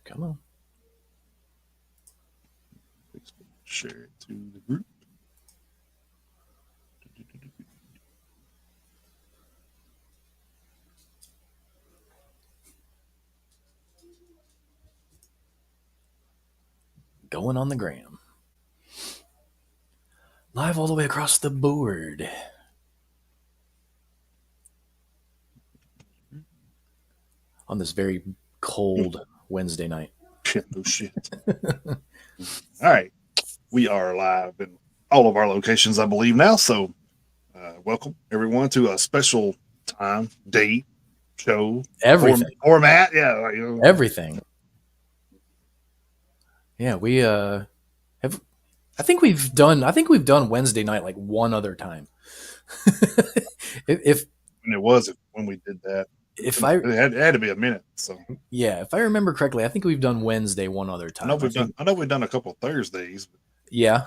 Come on. Share it to the group. Going on the gram. Live all the way across the board. On this very cold Wednesday night. Shit, no shit. All right. We are live in all of our locations, I believe, now. So, welcome everyone to a special time, date, show, Everything. format. Yeah. Everything. Yeah, we have. I think we've done Wednesday night like one other time. if And it was when we did that. if I It had to be a minute. So yeah, if I remember correctly, I think we've done Wednesday one other time. I know we've done a couple of Thursdays. Yeah,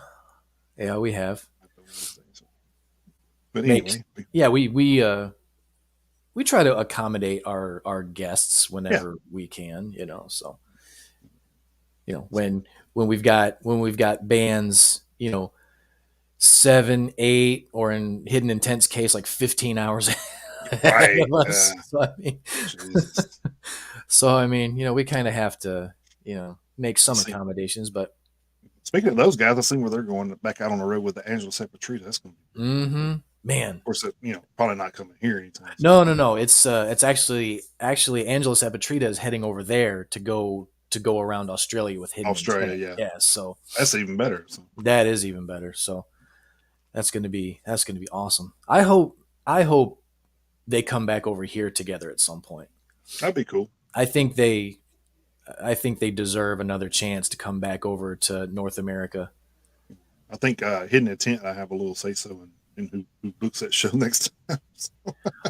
yeah, we have. But anyway, yeah, we try to accommodate our guests whenever we can, so when we've got bands, 7, 8, or in Hidden Intent's case, like 15 hours ahead of us. So I mean, we kind of have to, make some accommodations. But speaking of those guys, I see where they're going back out on the road with the Angela Sepultura. That's going to be man. Of course, probably not coming here anytime. No. It's actually Angela Sepultura is heading over there to go around Australia with Hidden Intent. Yeah. So that's even better. So. That is even better. So that's gonna be awesome. I hope they come back over here together at some point. That'd be cool. I think they deserve another chance to come back over to North America. I think Hidden Intent, I have a little say so in who books that show next time. So.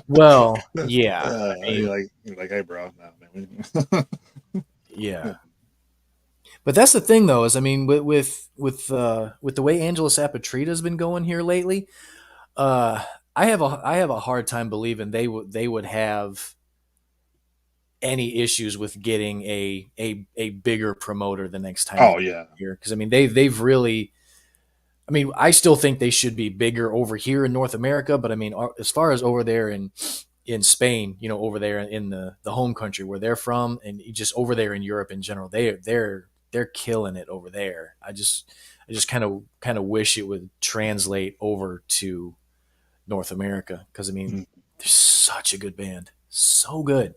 Well, yeah. Like, hey, bro, man. Yeah. But that's the thing, though, is I mean, with the way Angela Sapatria has been going here lately, I have a hard time believing they would have any issues with getting a bigger promoter the next time. Oh yeah, here, because I mean they've really. I mean, I still think they should be bigger over here in North America, but I mean, as far as over there in Spain, over there in the home country where they're from, and just over there in Europe in general, they're killing it over there. I just kind of wish it would translate over to North America, because I mean, they're such a good band, so good.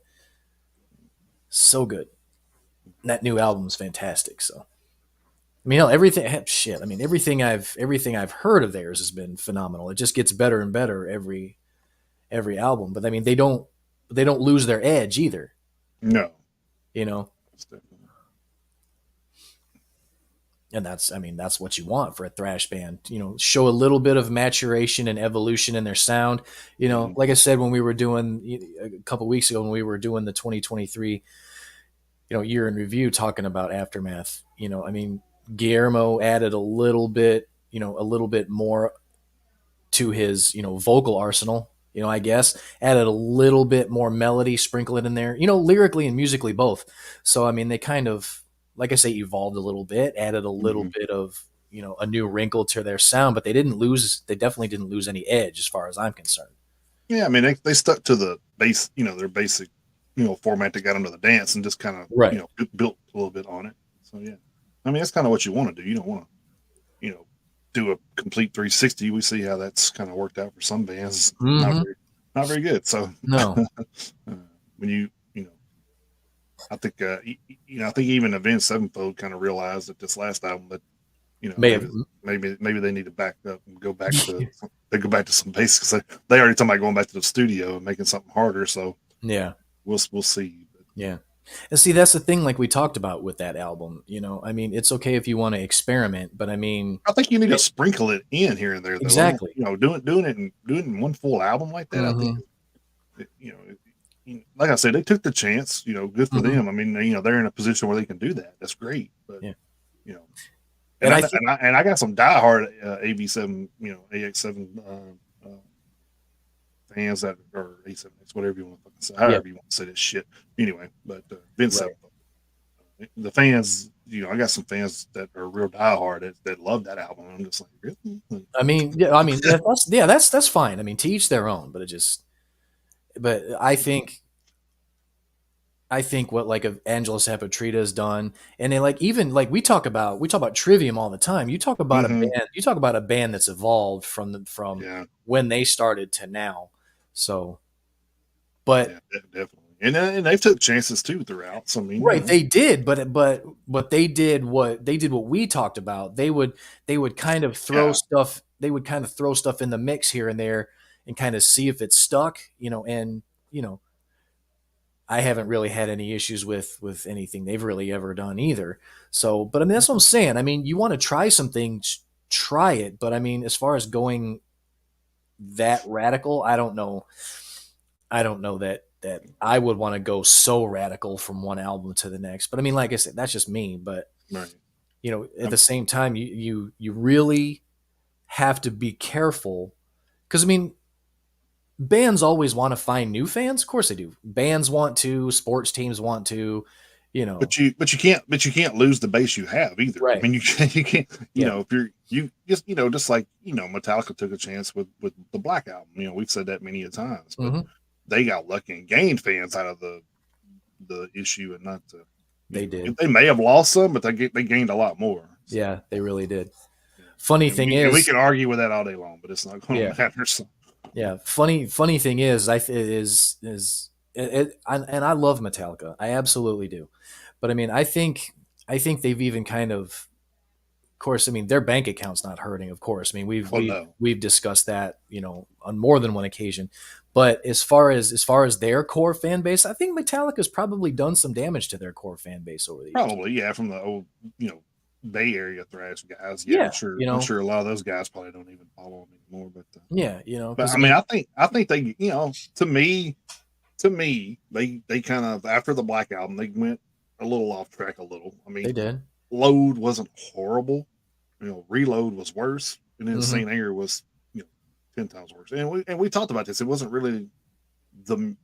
And that new album is fantastic. So, I mean, everything. Shit, I mean, everything I've heard of theirs has been phenomenal. It just gets better and better every album. But I mean, they don't lose their edge either. No, and that's what you want for a thrash band. Show a little bit of maturation and evolution in their sound. Like I said, when we were doing a couple of weeks ago, when we were doing the 2023, year in review, talking about Aftermath. I mean, Guillermo added a little bit more to his, vocal arsenal. I guess added a little bit more melody, sprinkle it in there. Lyrically and musically both. So I mean, they kind of, like I say, evolved a little bit, added a little bit of, a new wrinkle to their sound, but they definitely didn't lose any edge as far as I'm concerned. Yeah, I mean, they stuck to the base, their basic, format they got into the dance, and just kind of, built a little bit on it. So yeah, I mean, that's kind of what you want to do. You don't want to, do a complete 360. We see how that's kind of worked out for some bands. Not very good. So no, when I think I think even Avenged Sevenfold kind of realized that this last album that maybe they need to back up and go back to some basics. They already talking about going back to the studio and making something harder. So yeah, we'll see. Yeah. And see, that's the thing, like we talked about with that album, I mean, it's okay if you want to experiment, but I mean, I think you need to sprinkle it in here and there, though. Exactly. Doing it in one full album like that, I think, like I said, they took the chance, good for them. I mean, they're in a position where they can do that. That's great. But, and I got some diehard AV7, AX7 fans that or A7X, whatever you want to say, Yeah. however you want to say this shit. Anyway, but Vince Right. Sevenfold, the fans, I got some fans that are real diehard that love that album. I'm just like, really? I mean, yeah, that's fine. I mean, to each their own, but but I think what like Angelus Apotrita has done, and they like even like we talk about Trivium all the time. Mm-hmm. You talk about a band that's evolved from Yeah, when they started to now. So, yeah, but definitely. And they've took chances too throughout. So I mean, right, they did, but they did what we talked about. They would kind of throw yeah, stuff. They would kind of throw stuff in the mix here and there, and kind of see if it stuck. And you know I haven't really had any issues with anything they've really ever done either. So, but I mean that's what I'm saying. I mean, you want to try something, try it. But I mean, as far as going that radical, I don't know. I don't know that I would want to go so radical from one album to the next. But I mean, like I said, that's just me. But right. at the same time, you really have to be careful because I mean, bands always want to find new fans. Of course they do. Bands want to, sports teams want to, you know. But you can't lose the base you have either. I Right. mean, you can't Yeah. if you just like Metallica took a chance with the Black Album. We've said that many a times, but Hmm. they got lucky and gained fans out of the issue and not the They did. they may have lost some, but they gained a lot more. So Yeah, they really did. yeah, Funny and thing we is, can argue with that all day long, but it's not going yeah, to matter. So yeah. Funny thing is, and I love Metallica. I absolutely do. But I mean, I think they've even kind of course, I mean their bank account's not hurting. Of course, I mean well, no, we've discussed that on more than one occasion. But as far as their core fan base, I think Metallica's probably done some damage to their core fan base over the years. probably from the old Bay Area thrash guys. Yeah, I'm Yeah, sure. I'm sure a lot of those guys probably don't even follow them anymore. yeah, But because I I mean, mean, I think they, to me, they kind of after the Black Album, they went a little off track a little. I they mean, did. Load wasn't horrible. Reload was worse, and then Hmm. Saint Anger was 10 times worse. And we talked about this. It wasn't really the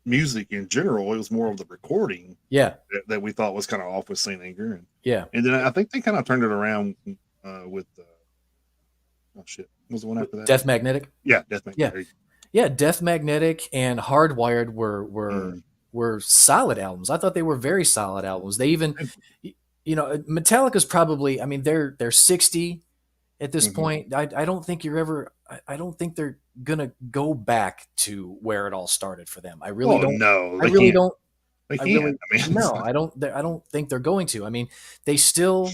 music in general. It was more of the recording Yeah, that we thought was kind of off with Saint Anger, and yeah. and then I think they kind of turned it around with oh shit, what was the one after that? Death Magnetic. Yeah, Death Magnet. Yeah, yeah. Death Magnetic and Hardwired were solid albums. I thought they were very solid albums. They even, Metallica's probably. I mean, they're 60 at this Mm-hmm. point. I don't think you're ever. I don't think they're gonna go back to where it all started for them. I really Oh don't. no, I they really can't. don't. They I can't. really I mean, it's no. not, I don't think they're going to. I mean, they still,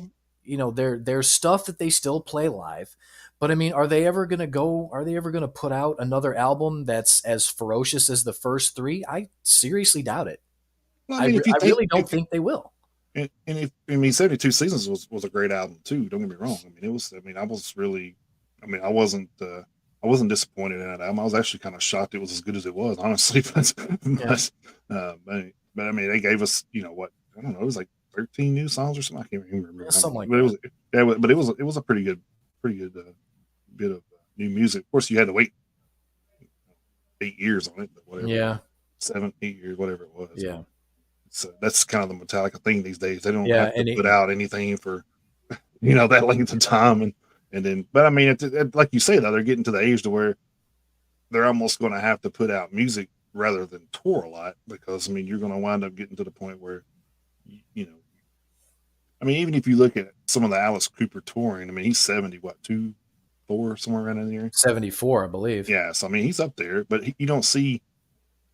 there's stuff that they still play live. But I mean, are they ever going to go? Are they ever going to put out another album that's as ferocious as the first three? I seriously doubt it. well, I mean, if you I think really don't think they will. and if I mean, 72 Seasons was a great album too. Don't get me wrong. I mean, it was. I mean, I was really. I mean, I wasn't disappointed in that album. I was actually kind of shocked it was as good as it was, honestly. Yeah, But I mean, they gave us, what I don't know, it was like 13 new songs or something. I can't even remember how something many, like but it that. was, yeah, but it was a pretty good bit of new music. Of course, you had to wait 8 years on it, but whatever, Yeah, 7, 8 years, whatever it was. yeah, So that's kind of the Metallica thing these days. They don't yeah, have to put out anything for that length of time, and then, but I mean, like you say, though, they're getting to the age to where they're almost going to have to put out music rather than tour a lot because I mean, you're going to wind up getting to the point where you know I mean, even if you look at some of the Alice Cooper touring, I mean, he's 70, what, 2, 4, somewhere around in there. 74, I believe. Yeah, so I mean, he's up there, but you don't see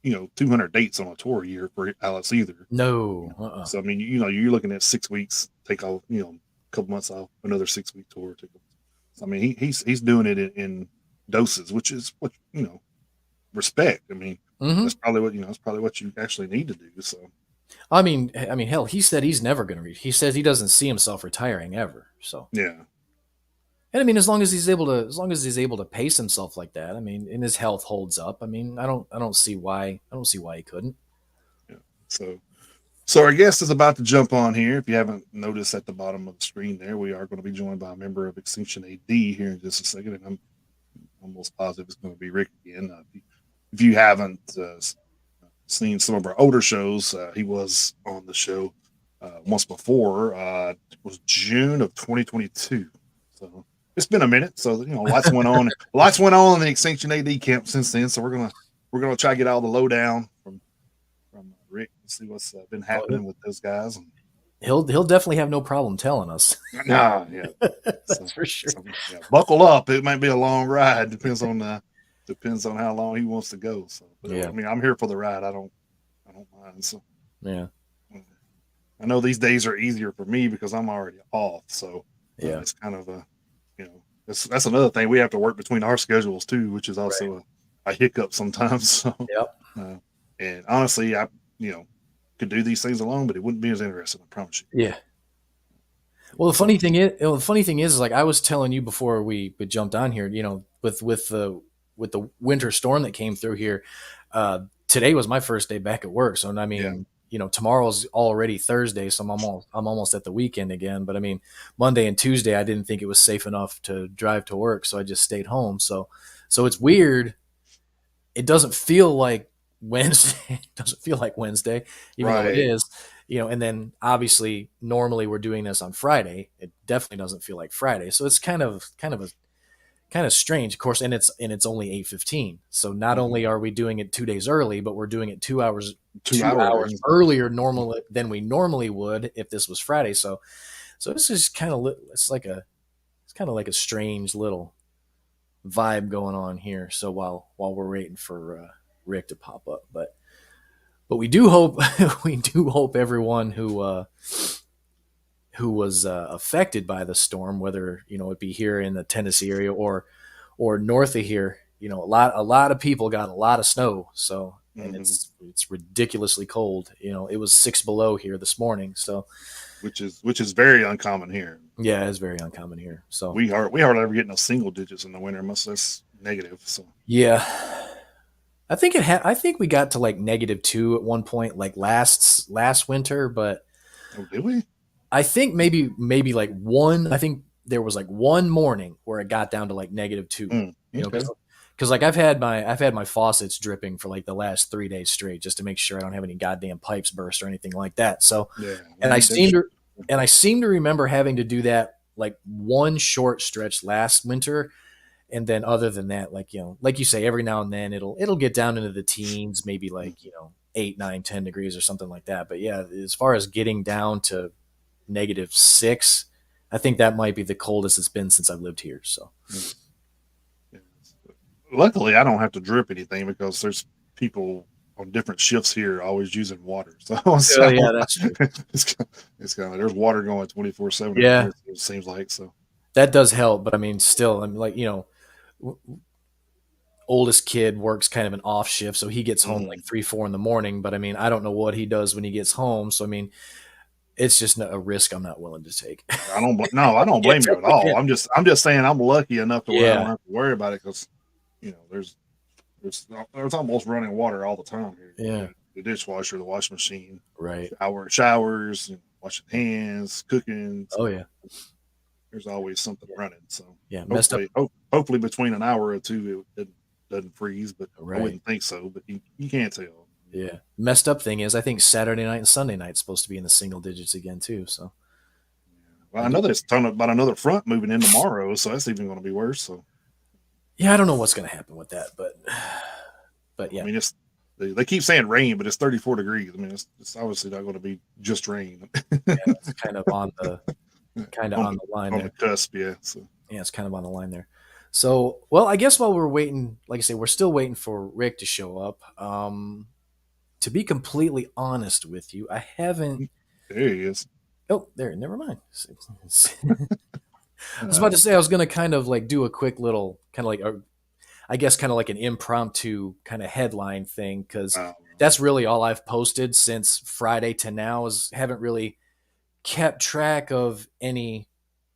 200 dates on a tour year for Alice either. No, So I mean, you're looking at 6 weeks, take off, a couple months off, another 6 week tour. So I mean, he's doing it in doses, which is what respect. I mean, hmm that's probably what you actually need to do. So I mean, hell, he said he's never going to reach. He says he doesn't see himself retiring ever. So, yeah, and I mean, as long as he's able to pace himself like that, I mean, and his health holds up. I mean, I don't see why, he couldn't. yeah. So our guest is about to jump on here. If you haven't noticed at the bottom of the screen there, we are going to be joined by a member of Extinction A.D. here in just a second. And almost positive it's going to be Rick again. If you haven't seen some of our older shows, he was on the show once before. It was June of 2022. So it's been a minute. So lots went on. Lots went on in the Extinction A.D camp since then. So we're gonna try to get all the lowdown from Rick and see what's been happening with those guys. And he'll definitely have no problem telling us. Nah, yeah, that's for sure. Yeah, buckle up. It might be a long ride. Depends on how long he wants to go. So, yeah, I mean, I'm here for the ride. I don't mind. So, yeah, I know these days are easier for me because I'm already off. So, yeah, it's kind of that's another thing we have to work between our schedules too, which is also a hiccup sometimes. So, yep. And honestly, I could do these things alone, but it wouldn't be as interesting. I promise you. Yeah. Well, the funny thing is, like I was telling you before we jumped on here, with the winter storm that came through here, today was my first day back at work. So I mean, tomorrow's already Thursday, so I'm almost at the weekend again. But I mean, Monday and Tuesday, I didn't think it was safe enough to drive to work, so I just stayed home. So it's weird. It doesn't feel like Wednesday. It doesn't feel like Wednesday, even though it is. And then obviously normally we're doing this on Friday. It definitely doesn't feel like Friday. So it's kind of strange, of course, and it's only 8:15. So not only are we doing it 2 days early, but we're doing it 2 hours 2 hours earlier normally than we normally would if this was Friday. So this is it's kind of like a strange little vibe going on here. So while we're waiting for Rick to pop up, but we do hope we do hope everyone who was affected by the storm, whether it be here in the Tennessee area or north of here, a lot of people got a lot of snow. So and it's ridiculously cold. It was 6 below here this morning. So which is very uncommon here. Yeah, it's very uncommon here. So we hardly ever get no single digits in the winter unless that's negative. So yeah. I think we got to like -2 at one point, like last winter, but did we? I think maybe like one. I think there was like one morning where it got down to like -2. Because like I've had my faucets dripping for like the last 3 days straight just to make sure I don't have any goddamn pipes burst or anything like that. So and I seem to remember having to do that like one short stretch last winter. And then other than that, like you say, every now and then it'll get down into the teens, maybe like 8, 9, 10 degrees or something like that. But yeah, as far as getting down to -6, I think that might be the coldest it's been since I've lived here. So luckily I don't have to drip anything because there's people on different shifts here always using water. So yeah, that's true. It's kind of there's water going 24/7. Yeah, it seems like so. That does help, but I mean, still, I'm like oldest kid works kind of an off shift, so he gets home like 3, 4 in the morning. But I mean, I don't know what he does when he gets home. So I mean, it's just a risk I'm not willing to take. I don't blame you at all. I'm just saying I'm lucky enough to where I don't have to worry about it because there's almost running water all the time here. Yeah, the dishwasher, the washing machine, right? Showers, washing hands, cooking. So yeah, there's always something running. So yeah, messed up. Hopefully between an hour or two it doesn't freeze, but I wouldn't think so. But you can't tell. Yeah, messed up thing is I think Saturday night and Sunday night is supposed to be in the single digits again too. So, well, I know there's talking about another front moving in tomorrow, so that's even going to be worse. So, yeah, I don't know what's going to happen with that, but yeah, I mean, they keep saying rain, but it's 34 degrees. I mean, it's obviously not going to be just rain. Yeah, it's kind of on the line on there. the cusp, yeah. So yeah, it's kind of on the line there. So, well, I guess while we're waiting, like I say, we're still waiting for Rick to show up. To be completely honest with you, I haven't. There he is. Oh, there. Never mind. I was about to say I was going to kind of like do a quick little kind of like I guess kind of like an impromptu kind of headline thing because that's really all I've posted since Friday to now. Is haven't really kept track of any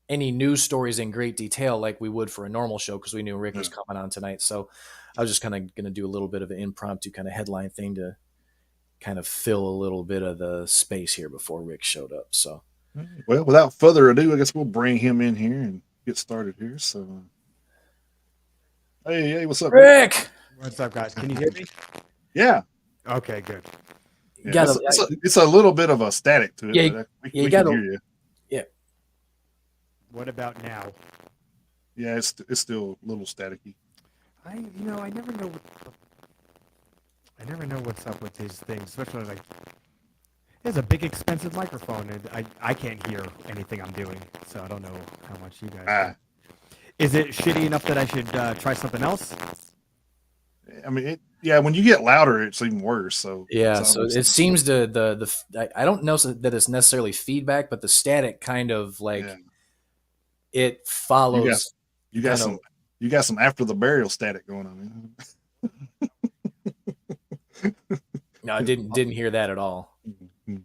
news stories in great detail like we would for a normal show because we knew Rick was coming on tonight. So I was just kind of going to do a little bit of an impromptu kind of headline thing to kind of fill a little bit of the space here before Rick showed up. So, well, without further ado, I guess we'll bring him in here and get started here. So, Hey, what's up, Rick? What's up, guys? Can you hear me? Yeah. Okay, good. Yeah, it's a little bit of a static to it, yeah, but you we got can hear you. Yeah. What about now? Yeah, it's still a little staticky. I never know what's up with these things, especially like it's a big expensive microphone, and I can't hear anything I'm doing, so I don't know how much you guys can. Is it shitty enough that I should try something else? I mean, when you get louder, it's even worse. So yeah, so it seems I don't know that it's necessarily feedback, but the static kind of like it follows. You got some after the burial static going on. No, I didn't hear that at all. Mm-hmm.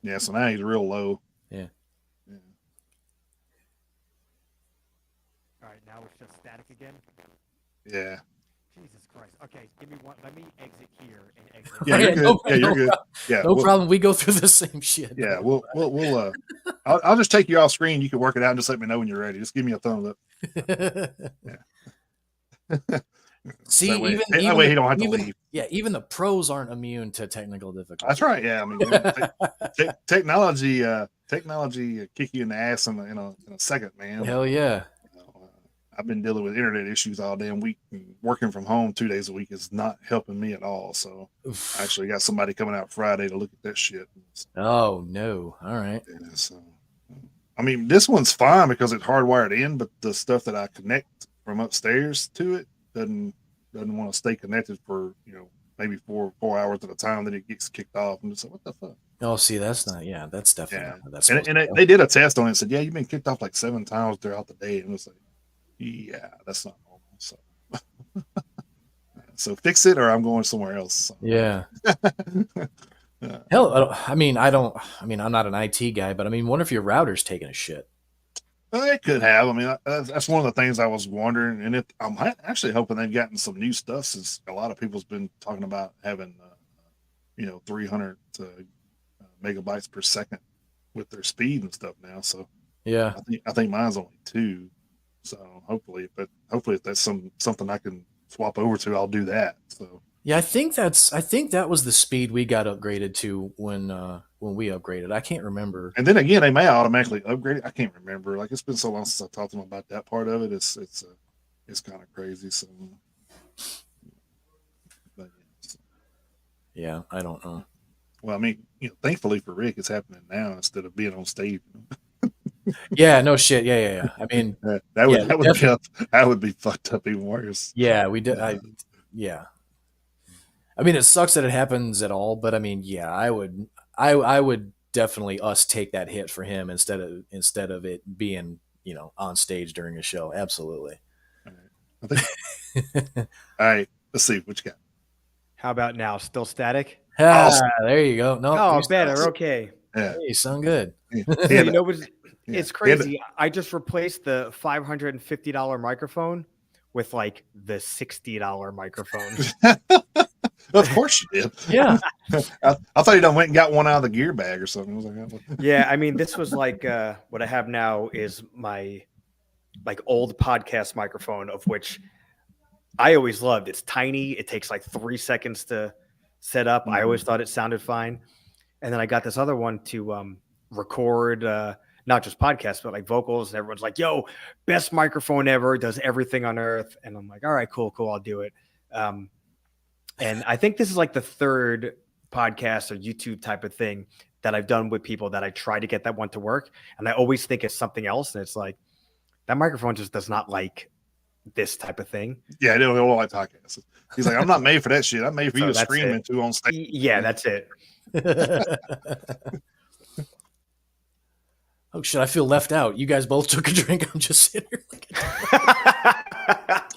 Yeah, so now he's real low. Yeah. All right, now it's just static again. Yeah. Jesus Christ. Okay, give me one. Let me exit here and exit. Yeah, you're good. You're good. Yeah, no problem. We go through the same shit. Yeah, we'll I'll just take you off screen. You can work it out and just let me know when you're ready. Just give me a thumbs up. Yeah. See, that way he don't have to leave. Yeah, even the pros aren't immune to technical difficulties. That's right. Yeah, I mean, technology kick you in the ass in a second, man. Hell yeah. I've been dealing with internet issues all damn week. Working from home 2 days a week is not helping me at all. So I actually got somebody coming out Friday to look at that shit. Oh no! All right. Yeah, so, I mean, this one's fine because it's hardwired in, but the stuff that I connect from upstairs to it doesn't want to stay connected for maybe four hours at a time. Then it gets kicked off, and it's like, what the fuck? Oh, see, that's not. Yeah, that's definitely. Yeah. That's and they did a test on it and said, yeah, you've been kicked off like 7 times throughout the day, and it's like, yeah, that's not normal. So, so fix it, or I'm going somewhere else. So. Yeah. Hell, I mean, I'm not an IT guy, but I mean, wonder if your router's taking a shit. Well, it could have. I mean, that's one of the things I was wondering, and I'm actually hoping they've gotten some new stuff since a lot of people's been talking about having, 300 megabytes per second with their speed and stuff now. So yeah, I think mine's only 2. So hopefully if that's something I can swap over to, I'll do that. So yeah, I think that was the speed we got upgraded to when we upgraded. I can't remember. And then again, they may automatically upgrade it. I can't remember. Like, it's been so long since I talked to them about that part of it. It's kind of crazy. So, but, yeah, I don't know. Well, I mean, thankfully for Rick, it's happening now instead of being on stage. Yeah, no shit. Yeah. I mean, that would be fucked up even worse. Yeah, we did. Yeah. I mean, it sucks that it happens at all, but I mean, yeah, I would definitely take that hit for him instead of it being on stage during a show. Absolutely. All right, let's see what you got. How about now? Still static? There you go. No, better. Okay. Yeah, hey, you sound good. It's crazy. I just replaced the $550 microphone with like the $60 microphone. Of course you did. Yeah. I thought you done went and got one out of the gear bag or something. I was like, yeah, I mean, this was like what I have now is my like old podcast microphone, of which I always loved. It's tiny. It takes like 3 seconds to set up. Mm-hmm. I always thought it sounded fine. And then I got this other one to record not just podcasts, but like vocals. And everyone's like, yo, best microphone ever, does everything on earth. And I'm like, all right, cool. I'll do it. And I think this is like the 3rd podcast or YouTube type of thing that I've done with people that I try to get that one to work. And I always think it's something else. And it's like, that microphone just does not like this type of thing. Yeah, I don't like podcasts. He's like, I'm not made for that shit. I'm made for you to scream into on stage. Yeah, that's it. Oh shit, I feel left out. You guys both took a drink. I'm just sitting here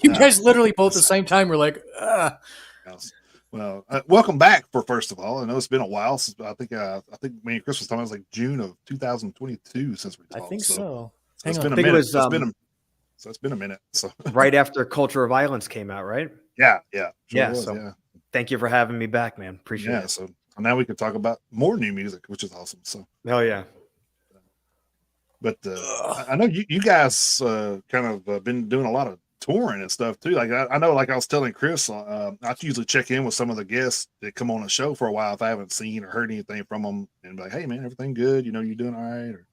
you guys literally both at the same time were like, ah. Well, welcome back first of all. I know it's been a while since I think me and Chris was talking. It was like June of 2022 since we talked. I think so. It's been a minute. So it's been a minute. So right after Culture of Violence came out, right? Yeah. Sure thank you for having me back, man. Appreciate it. So now we can talk about more new music, which is awesome. So hell yeah. But I know you guys kind of been doing a lot of touring and stuff too. Like I know, like I was telling Chris, I usually check in with some of the guests that come on the show for a while if I haven't seen or heard anything from them, and be like, hey man, everything good? You know, you doing all right? Or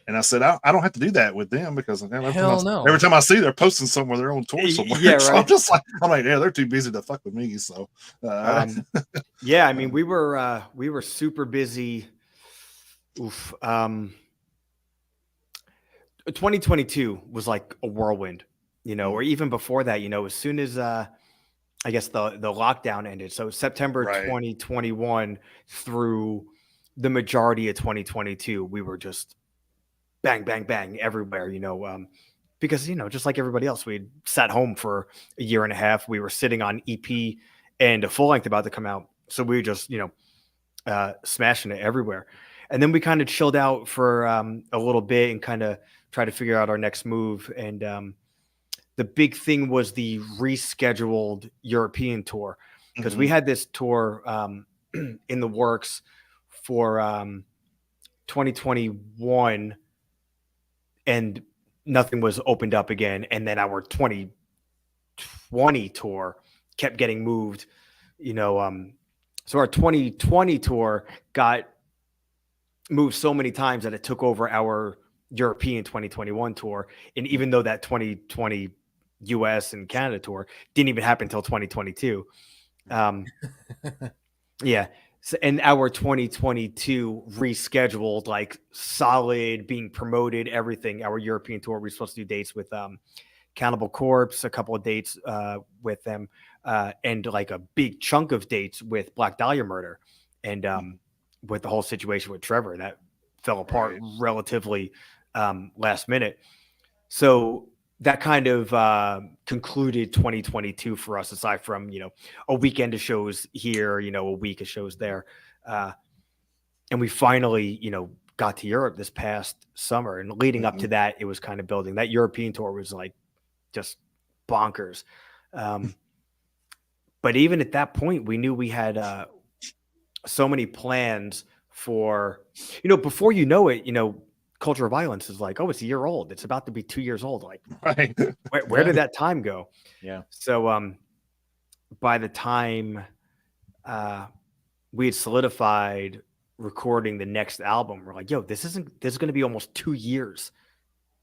and I said I don't have to do that with them because every time I see they're posting somewhere, they're on tour somewhere. Yeah, right. So I'm like, yeah, they're too busy to fuck with me. So yeah, I mean, we were super busy. 2022 was like a whirlwind, or even before that, as soon as I guess the lockdown ended. So September 2021 through the majority of 2022, we were just bang, bang, bang everywhere, because, just like everybody else, we sat home for a year and a half. We were sitting on EP and a full length about to come out. So we were just, smashing it everywhere. And then we kind of chilled out for a little bit and kind of try to figure out our next move. And the big thing was the rescheduled European tour, because we had this tour in the works for 2021 and nothing was opened up again. And then our 2020 tour kept getting moved, so our 2020 tour got moved so many times that it took over our European 2021 tour. And even though that 2020 US and Canada tour didn't even happen until 2022. Yeah. So, and our 2022 rescheduled, like solid, being promoted, everything. Our European tour, we're supposed to do dates with Cannibal Corpse, a couple of dates with them, and like a big chunk of dates with Black Dahlia Murder. And with the whole situation with Trevor, that fell apart relatively last minute. So that kind of concluded 2022 for us, aside from, a weekend of shows here, a week of shows there. And we finally, got to Europe this past summer, and leading up to that, it was kind of building. That European tour was like just bonkers. But even at that point, we knew we had so many plans for, before you know it, Culture of Violence is like, oh, it's a year old. It's about to be 2 years old. Like, where did that time go? Yeah. So by the time we had solidified recording the next album, we're like, yo, this is going to be almost 2 years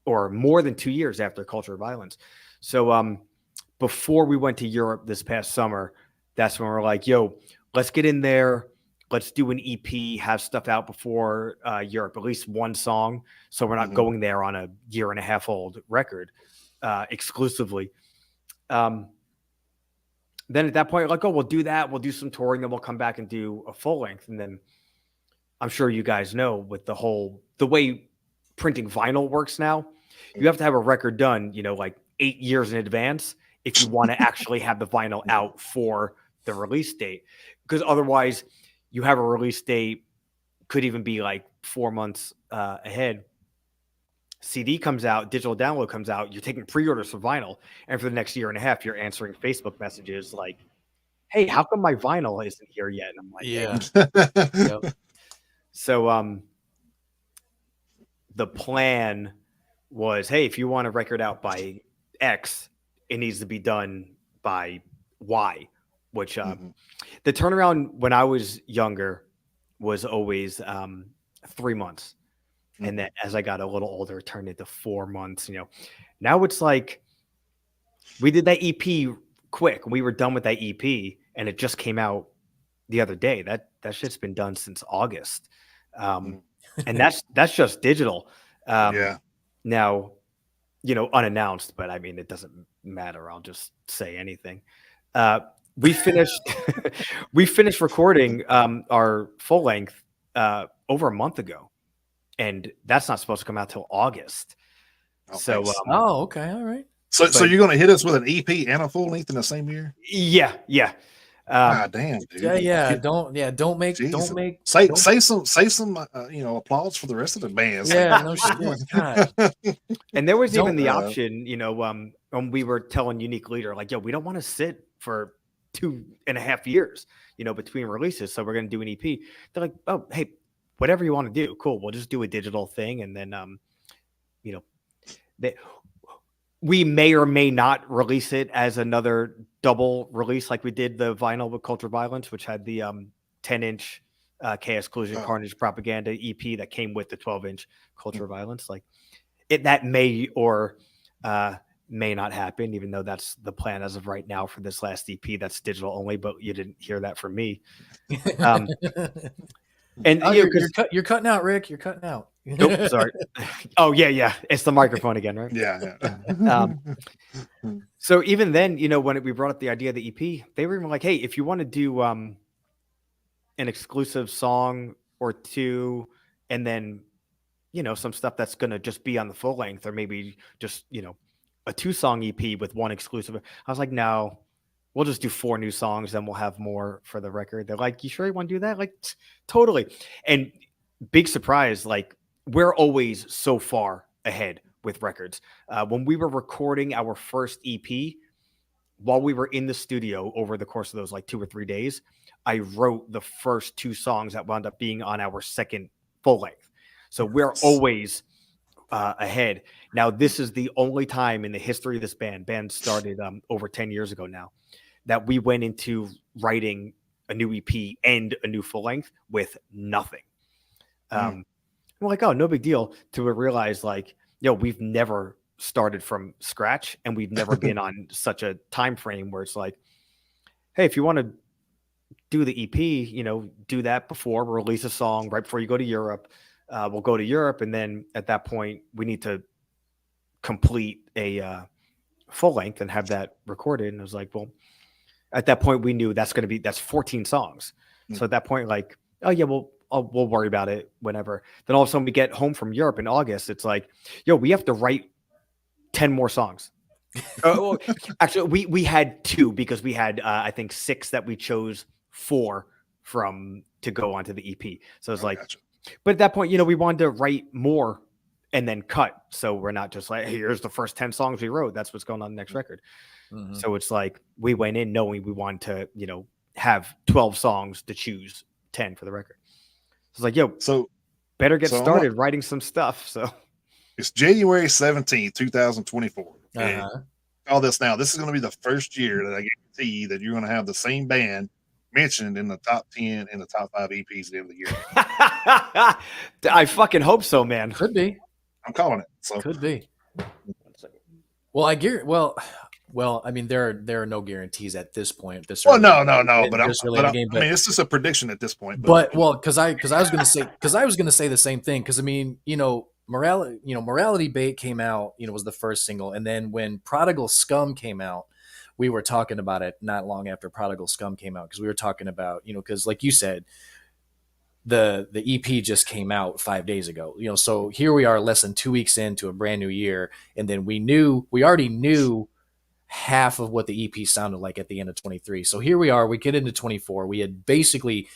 or more than 2 years after Culture of Violence. So before we went to Europe this past summer, that's when we're like, yo, let's get in there. Let's do an EP, have stuff out before Europe, at least one song. So we're not going there on a year and a half old record exclusively. Then at that point, like, oh, we'll do that. We'll do some touring, then we'll come back and do a full length. And then I'm sure you guys know, with the way printing vinyl works now, you have to have a record done, like 8 years in advance if you want to actually have the vinyl out for the release date. Because otherwise, you have a release date, could even be like 4 months ahead. CD comes out, digital download comes out, you're taking pre-orders for vinyl. And for the next year and a half, you're answering Facebook messages like, hey, how come my vinyl isn't here yet? And I'm like, yeah. Yep. So the plan was, hey, if you want a record out by X, it needs to be done by Y, which the turnaround when I was younger was always 3 months. And then as I got a little older, it turned into 4 months. Now it's like we did that EP quick. We were done with that EP and it just came out the other day. That shit's been done since August. And that's just digital. Now, unannounced, but I mean, it doesn't matter. I'll just say anything. We finished recording our full length over a month ago, and that's not supposed to come out till August. Okay, all right. So you're going to hit us with an EP and a full length in the same year? Yeah. Damn, dude. Yeah. Don't make say some applause for the rest of the band. Yeah, no shit. God. And there was even the option, when we were telling Unique Leader, like, yo, we don't want to sit for 2.5 years, between releases. So we're going to do an EP. They're like, oh, hey, whatever you want to do, cool. We'll just do a digital thing, and then we may or may not release it as another double release, like we did the vinyl with Culture Violence, which had the 10-inch Chaos Collision Carnage Propaganda EP that came with the 12-inch Culture Violence. Like that may or may not happen, even though that's the plan as of right now for this last EP that's digital only, but you didn't hear that from me. And you're cutting out, Rick. You're cutting out. Nope, sorry. Oh yeah. It's the microphone again, right? Yeah. So even then, when we brought up the idea of the EP, they were even like, "Hey, if you want to do an exclusive song or two, and then some stuff that's gonna just be on the full length, or maybe just a 2-song EP with one exclusive." I was like, "No, we'll just do 4 new songs, then we'll have more for the record." They're like, "You sure you want to do that?" Like, totally. And big surprise, like we're always so far ahead with records. When we were recording our first EP, while we were in the studio over the course of those like 2 or 3 days, I wrote the first 2 songs that wound up being on our second full length. So we're always ahead. Now, this is the only time in the history of this band started over 10 years ago now, that we went into writing a new EP and a new full length with nothing. We're like, oh, no big deal, to realize like, we've never started from scratch, and we've never been on such a time frame where it's like, hey, if you want to do the EP, do that before, we'll release a song right before you go to Europe. We'll go to Europe, and then at that point we need to complete a full length and have that recorded. And I was like, well, at that point we knew that's 14 songs. So at that point, like, oh yeah, we'll worry about it whenever. Then all of a sudden we get home from Europe in August. It's like, we have to write 10 more songs. Actually, we had 2, because we had I think 6 that we chose 4 from to go onto the EP. So it's gotcha. But at that point, we wanted to write more and then cut. So we're not just like, hey, here's the first 10 songs we wrote. That's what's going on the next record. Mm-hmm. So it's like we went in knowing we wanted to, have 12 songs to choose 10 for the record. So it's like, so better get started writing some stuff. So it's January 17th, 2024. All this now. This is going to be the first year that I guarantee that you're going to have the same band mentioned in the top 10 and the top 5 EPs at the end of the year. I fucking hope so, man. Could be. I'm calling it. So could be. Well, I mean, there are no guarantees at this point. No. But I mean, it's just a prediction at this point. But because I was going to say the same thing. Because I mean, Morality Bait came out, was the first single, and then when Prodigal Scum came out, we were talking about it not long after Prodigal Scum came out, because we were talking about, because like you said, the EP just came out 5 days ago, so here we are less than 2 weeks into a brand new year, and then we already knew half of what the EP sounded like at the end of 23. So here we are, we get into 24. We had basically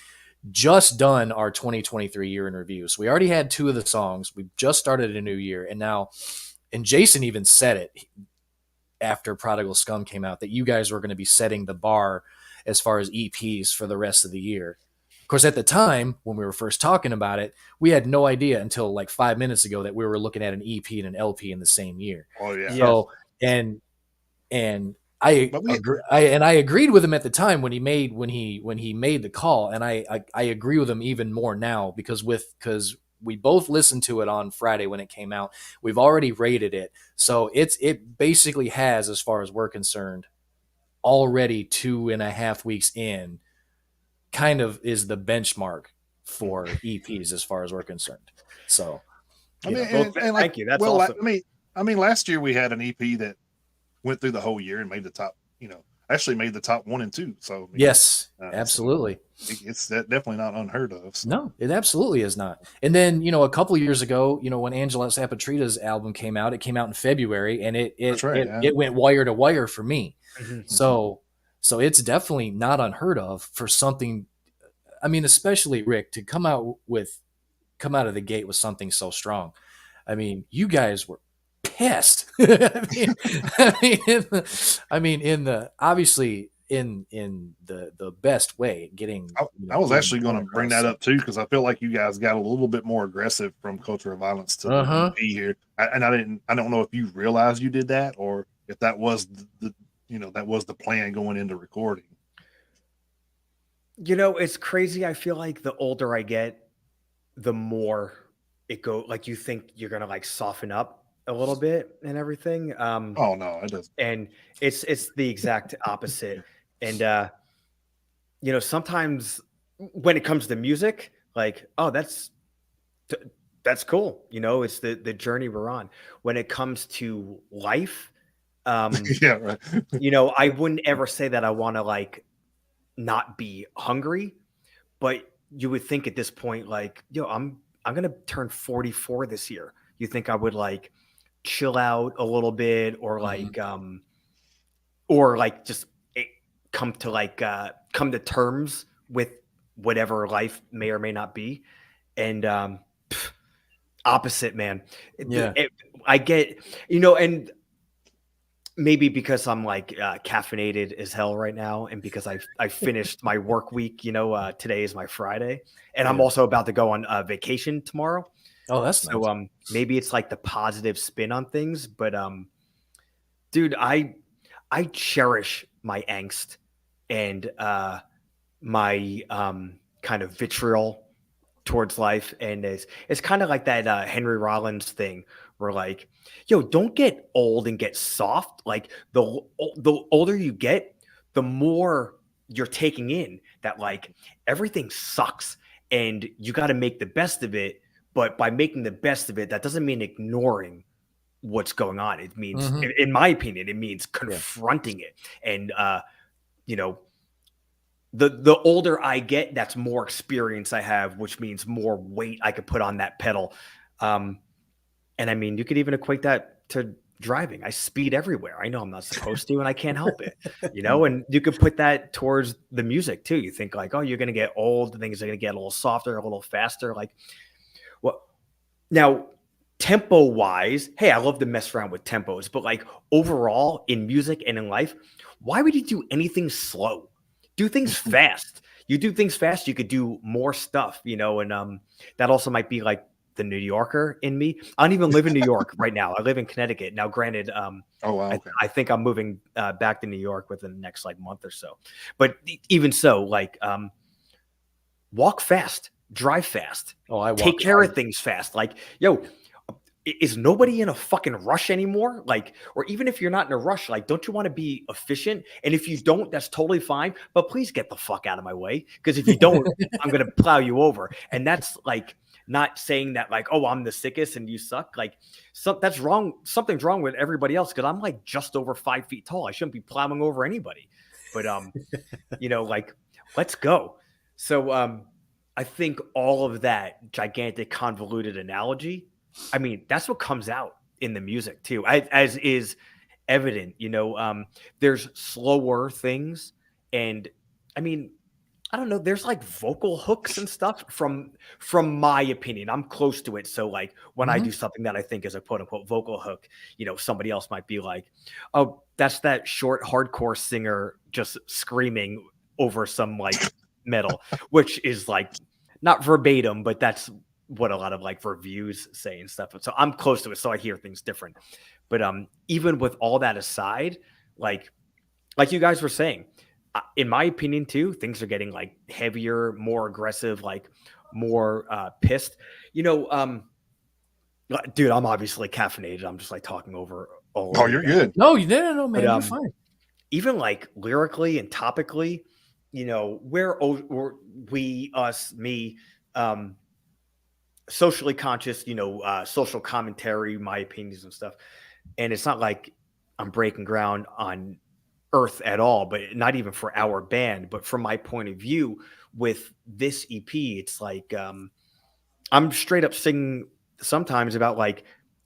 just done our 2023 year in review. So we already had 2 of the songs. We've just started a new year. And Jason even said it after Prodigal Scum came out, that you guys were going to be setting the bar as far as EPs for the rest of the year. Of course, at the time when we were first talking about it, we had no idea until like 5 minutes ago that we were looking at an EP and an LP in the same year. Oh yeah. So, and I agreed with him at the time when he made the call, and I agree with him even more now, because we both listened to it on Friday when it came out. We've already rated it, so it basically has, as far as we're concerned, already 2.5 weeks in, kind of is the benchmark for EPs as far as we're concerned. So, thank you. That's awesome. I mean, last year we had an EP that went through the whole year and made the top, actually made the top 1 and 2. So yes, absolutely. So it's definitely not unheard of. So. No, it absolutely is not. And then, a couple of years ago, when Angela Sapatrita's album came out, it came out in February, and it went wire to wire for me. Mm-hmm. So it's definitely not unheard of for something. I mean, especially Rick, to come out of the gate with something so strong. I mean, you guys were pissed. I mean, obviously, in the best way, getting. I was actually going to point bring across. that up too, because I feel like you guys got a little bit more aggressive from Culture of Violence to the EP here, and I don't know if you realized you did that or if that was that was the plan going into recording. It's crazy. I feel like the older I get, the more it go like you think you're gonna like soften up a little bit and everything. Oh no, it doesn't. And it's the exact opposite. And sometimes when it comes to music, like, oh, that's cool. It's the journey we're on. When it comes to life, Yeah, right. I wouldn't ever say that I want to like not be hungry, but you would think at this point, like, I'm gonna turn 44 this year. You think I would like chill out a little bit, or like just come to terms with whatever life may or may not be. And opposite, man. Yeah. I get, and maybe because I'm like caffeinated as hell right now, and because I finished my work week. Today is my Friday, and I'm also about to go on vacation tomorrow. Oh, that's so nice. Maybe it's like the positive spin on things, but dude, I cherish my angst and my kind of vitriol towards life, and it's kind of like that Henry Rollins thing where like, don't get old and get soft. Like the older you get, the more you're taking in that like everything sucks and you got to make the best of it. But by making the best of it, that doesn't mean ignoring what's going on. It means, in my opinion, it means confronting it. And the older I get, that's more experience I have, which means more weight I could put on that pedal. And I mean, you could even equate that to driving. I speed everywhere. I know I'm not supposed to, and I can't help it, and you could put that towards the music too. You think like, oh, you're going to get old. Things are going to get a little softer, a little faster. Like, well, now tempo wise, hey, I love to mess around with tempos, but like overall in music and in life, why would you do anything slow? Do things fast. You do things fast, you could do more stuff, and that also might be like the New Yorker in me. I don't even live in New York right now. I live in Connecticut. Now, granted, oh wow, okay. I think I'm moving back to New York within the next like month or so. But even so, like walk fast, drive fast. Take care of things fast. Like, is nobody in a fucking rush anymore? Like, or even if you're not in a rush, like, don't you want to be efficient? And if you don't, that's totally fine. But please get the fuck out of my way. Because if you don't, I'm going to plow you over. And that's like not saying that like, oh, I'm the sickest and you suck. Like, that's wrong. Something's wrong with everybody else. Because I'm like just over 5 feet tall. I shouldn't be plowing over anybody. But, like, let's go. So I think all of that gigantic convoluted analogy, I mean, that's what comes out in the music too, as is evident. There's slower things, and I mean, I don't know. There's like vocal hooks and stuff from my opinion. I'm close to it, so like when I do something that I think is a quote unquote vocal hook, somebody else might be like, "Oh, that's that short hardcore singer just screaming over some like metal," which is like not verbatim, but that's what a lot of like reviews say and stuff. So I'm close to it, so I hear things different. But even with all that aside, like you guys were saying, in my opinion too, things are getting like heavier, more aggressive, like more pissed. Dude, I'm obviously caffeinated. I'm just like talking over. Oh, you're good. No, man, but, you're fine. Even like lyrically and topically, we're we, us, me, socially conscious, social commentary, my opinions and stuff. And it's not like I'm breaking ground on earth at all, but not even for our band. But from my point of view with this EP, it's like I'm straight up singing sometimes about like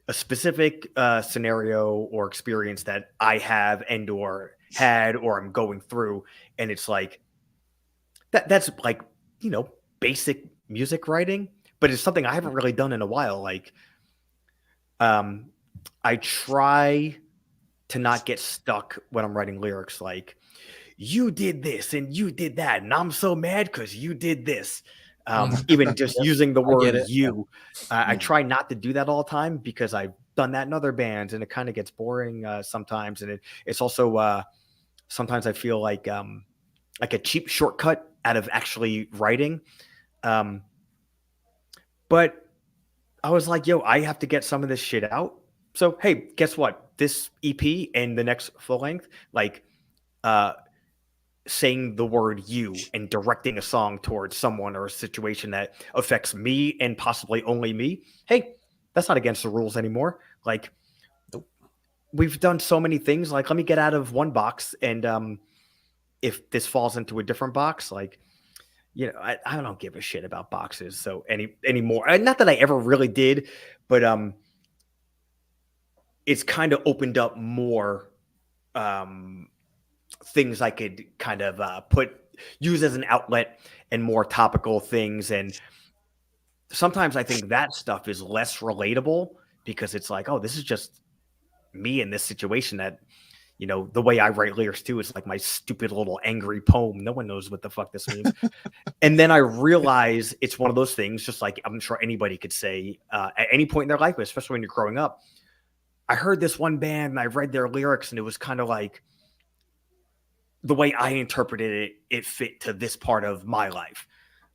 a specific scenario or experience that I have and or had or I'm going through. And it's like that's like, basic music writing, but it's something I haven't really done in a while. Like, I try to not get stuck when I'm writing lyrics. Like, you did this and you did that, and I'm so mad because you did this. Even just using the word "you," I try not to do that all the time because I've done that in other bands, and it kind of gets boring sometimes. And it's also sometimes I feel like a cheap shortcut out of actually writing. But I was like, yo, I have to get some of this shit out. So hey, guess what? This EP and the next full length, like saying the word "you" and directing a song towards someone or a situation that affects me and possibly only me. Hey, that's not against the rules anymore. Like, we've done so many things. Like, let me get out of one box, and if this falls into a different box, like, you know, I don't give a shit about boxes so anymore. Not that I ever really did, but it's kind of opened up more things I could kind of use as an outlet, and more topical things. And sometimes I think that stuff is less relatable because it's like, oh, this is just me in this situation. That, you know, the way I write lyrics too is like my stupid little angry poem. No one knows what the fuck this means. And then I realize it's one of those things, just like I'm sure anybody could say at any point in their life, especially when you're growing up. I heard this one band and I read their lyrics, and it was kind of like the way I interpreted it, it fit to this part of my life.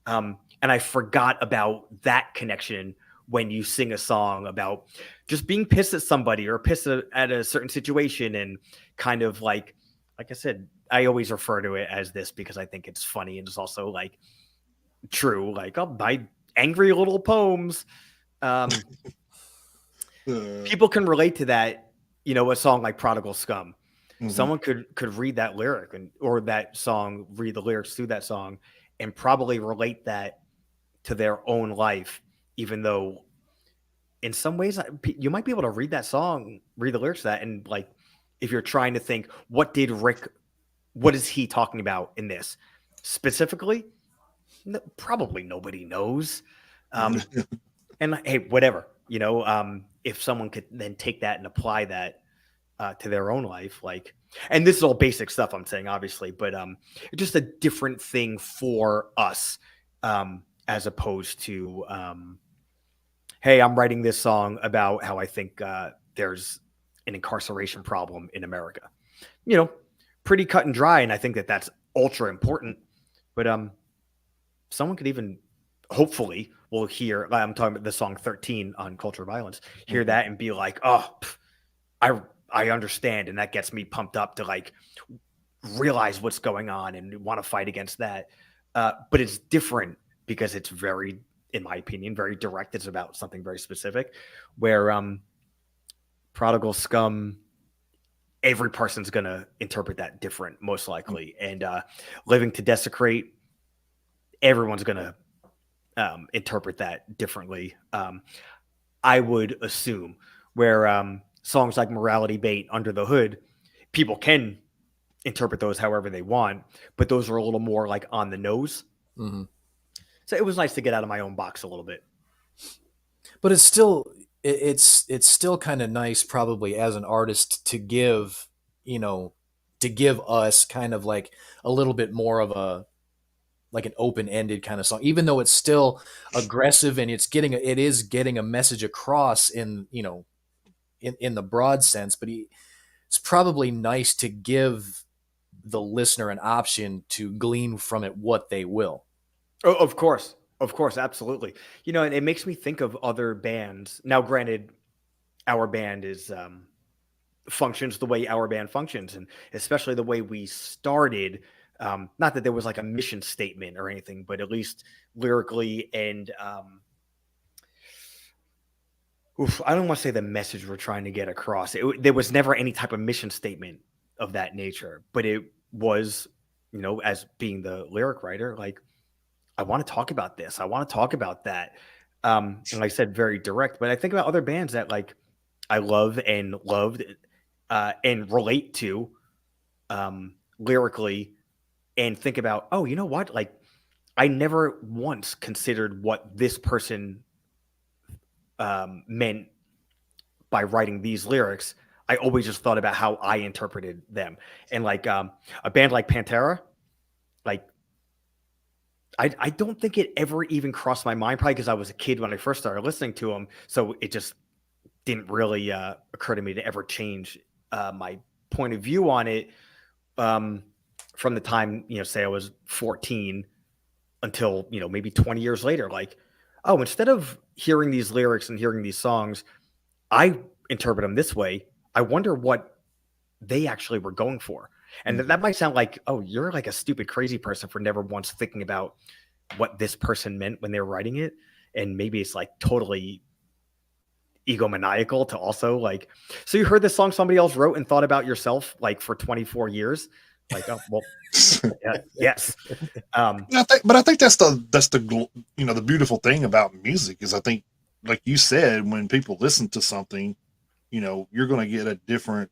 And I forgot about that connection when you sing a song about just being pissed at somebody or pissed at a certain situation. And kind of like I said, I always refer to it as this because I think it's funny, and it's also like true. Like, oh, my angry little poems. People can relate to that. You know, a song like Prodigal Scum. Mm-hmm. Someone could read that lyric or that song, read the lyrics through that song, and probably relate that to their own life, even though in some ways you might be able to read that song, read the lyrics to that, and like, if you're trying to think, what is he talking about in this specifically? Probably nobody knows. And hey, whatever, you know, if someone could then take that and apply that to their own life, like, and this is all basic stuff I'm saying, obviously, but just a different thing for us, as opposed to, hey, I'm writing this song about how I think there's an incarceration problem in America. You know, pretty cut and dry, and I think that that's ultra important. But someone could even, hopefully, will hear. I'm talking about the song 13 on Culture of Violence. Hear that and be like, oh, I understand, and that gets me pumped up to like realize what's going on and want to fight against that. But it's different because it's very, in my opinion, very direct. It's about something very specific. Where Prodigal Scum, every person's gonna interpret that different, most likely. And Living to Desecrate, everyone's gonna interpret that differently. I would assume where songs like Morality Bait, Under the Hood, people can interpret those however they want, but those are a little more like on the nose. Mm-hmm. So it was nice to get out of my own box a little bit. But it's still kind of nice, probably, as an artist, to give, you know, to give us kind of like a little bit more of a, like an open-ended kind of song, even though it's still aggressive and it is getting a message across in, you know, in the broad sense. But it's probably nice to give the listener an option to glean from it what they will. Oh, of course, absolutely. You know, and it makes me think of other bands. Now, granted, our band is functions the way our band functions, and especially the way we started. Not that there was like a mission statement or anything, but at least lyrically and I don't want to say the message we're trying to get across. There was never any type of mission statement of that nature, but it was, you know, as being the lyric writer, like, I want to talk about this. I want to talk about that. And like I said, very direct. But I think about other bands that like I love and loved and relate to lyrically, and think about, oh, you know what? Like, I never once considered what this person meant by writing these lyrics I always just thought about how I interpreted them. And like a band like Pantera, like I don't think it ever even crossed my mind, probably because I was a kid when I first started listening to them. So it just didn't really occur to me to ever change my point of view on it from the time, say I was 14 until, maybe 20 years later. Like, oh, instead of hearing these lyrics and hearing these songs, I interpret them this way. I wonder what they actually were going for. And that might sound like, oh, you're like a stupid, crazy person for never once thinking about what this person meant when they were writing it. And maybe it's like totally egomaniacal to also like, so you heard this song somebody else wrote and thought about yourself like for 24 years. Like, oh, well, yes. But I think that's the the beautiful thing about music is I think, like you said, when people listen to something, you're going to get a different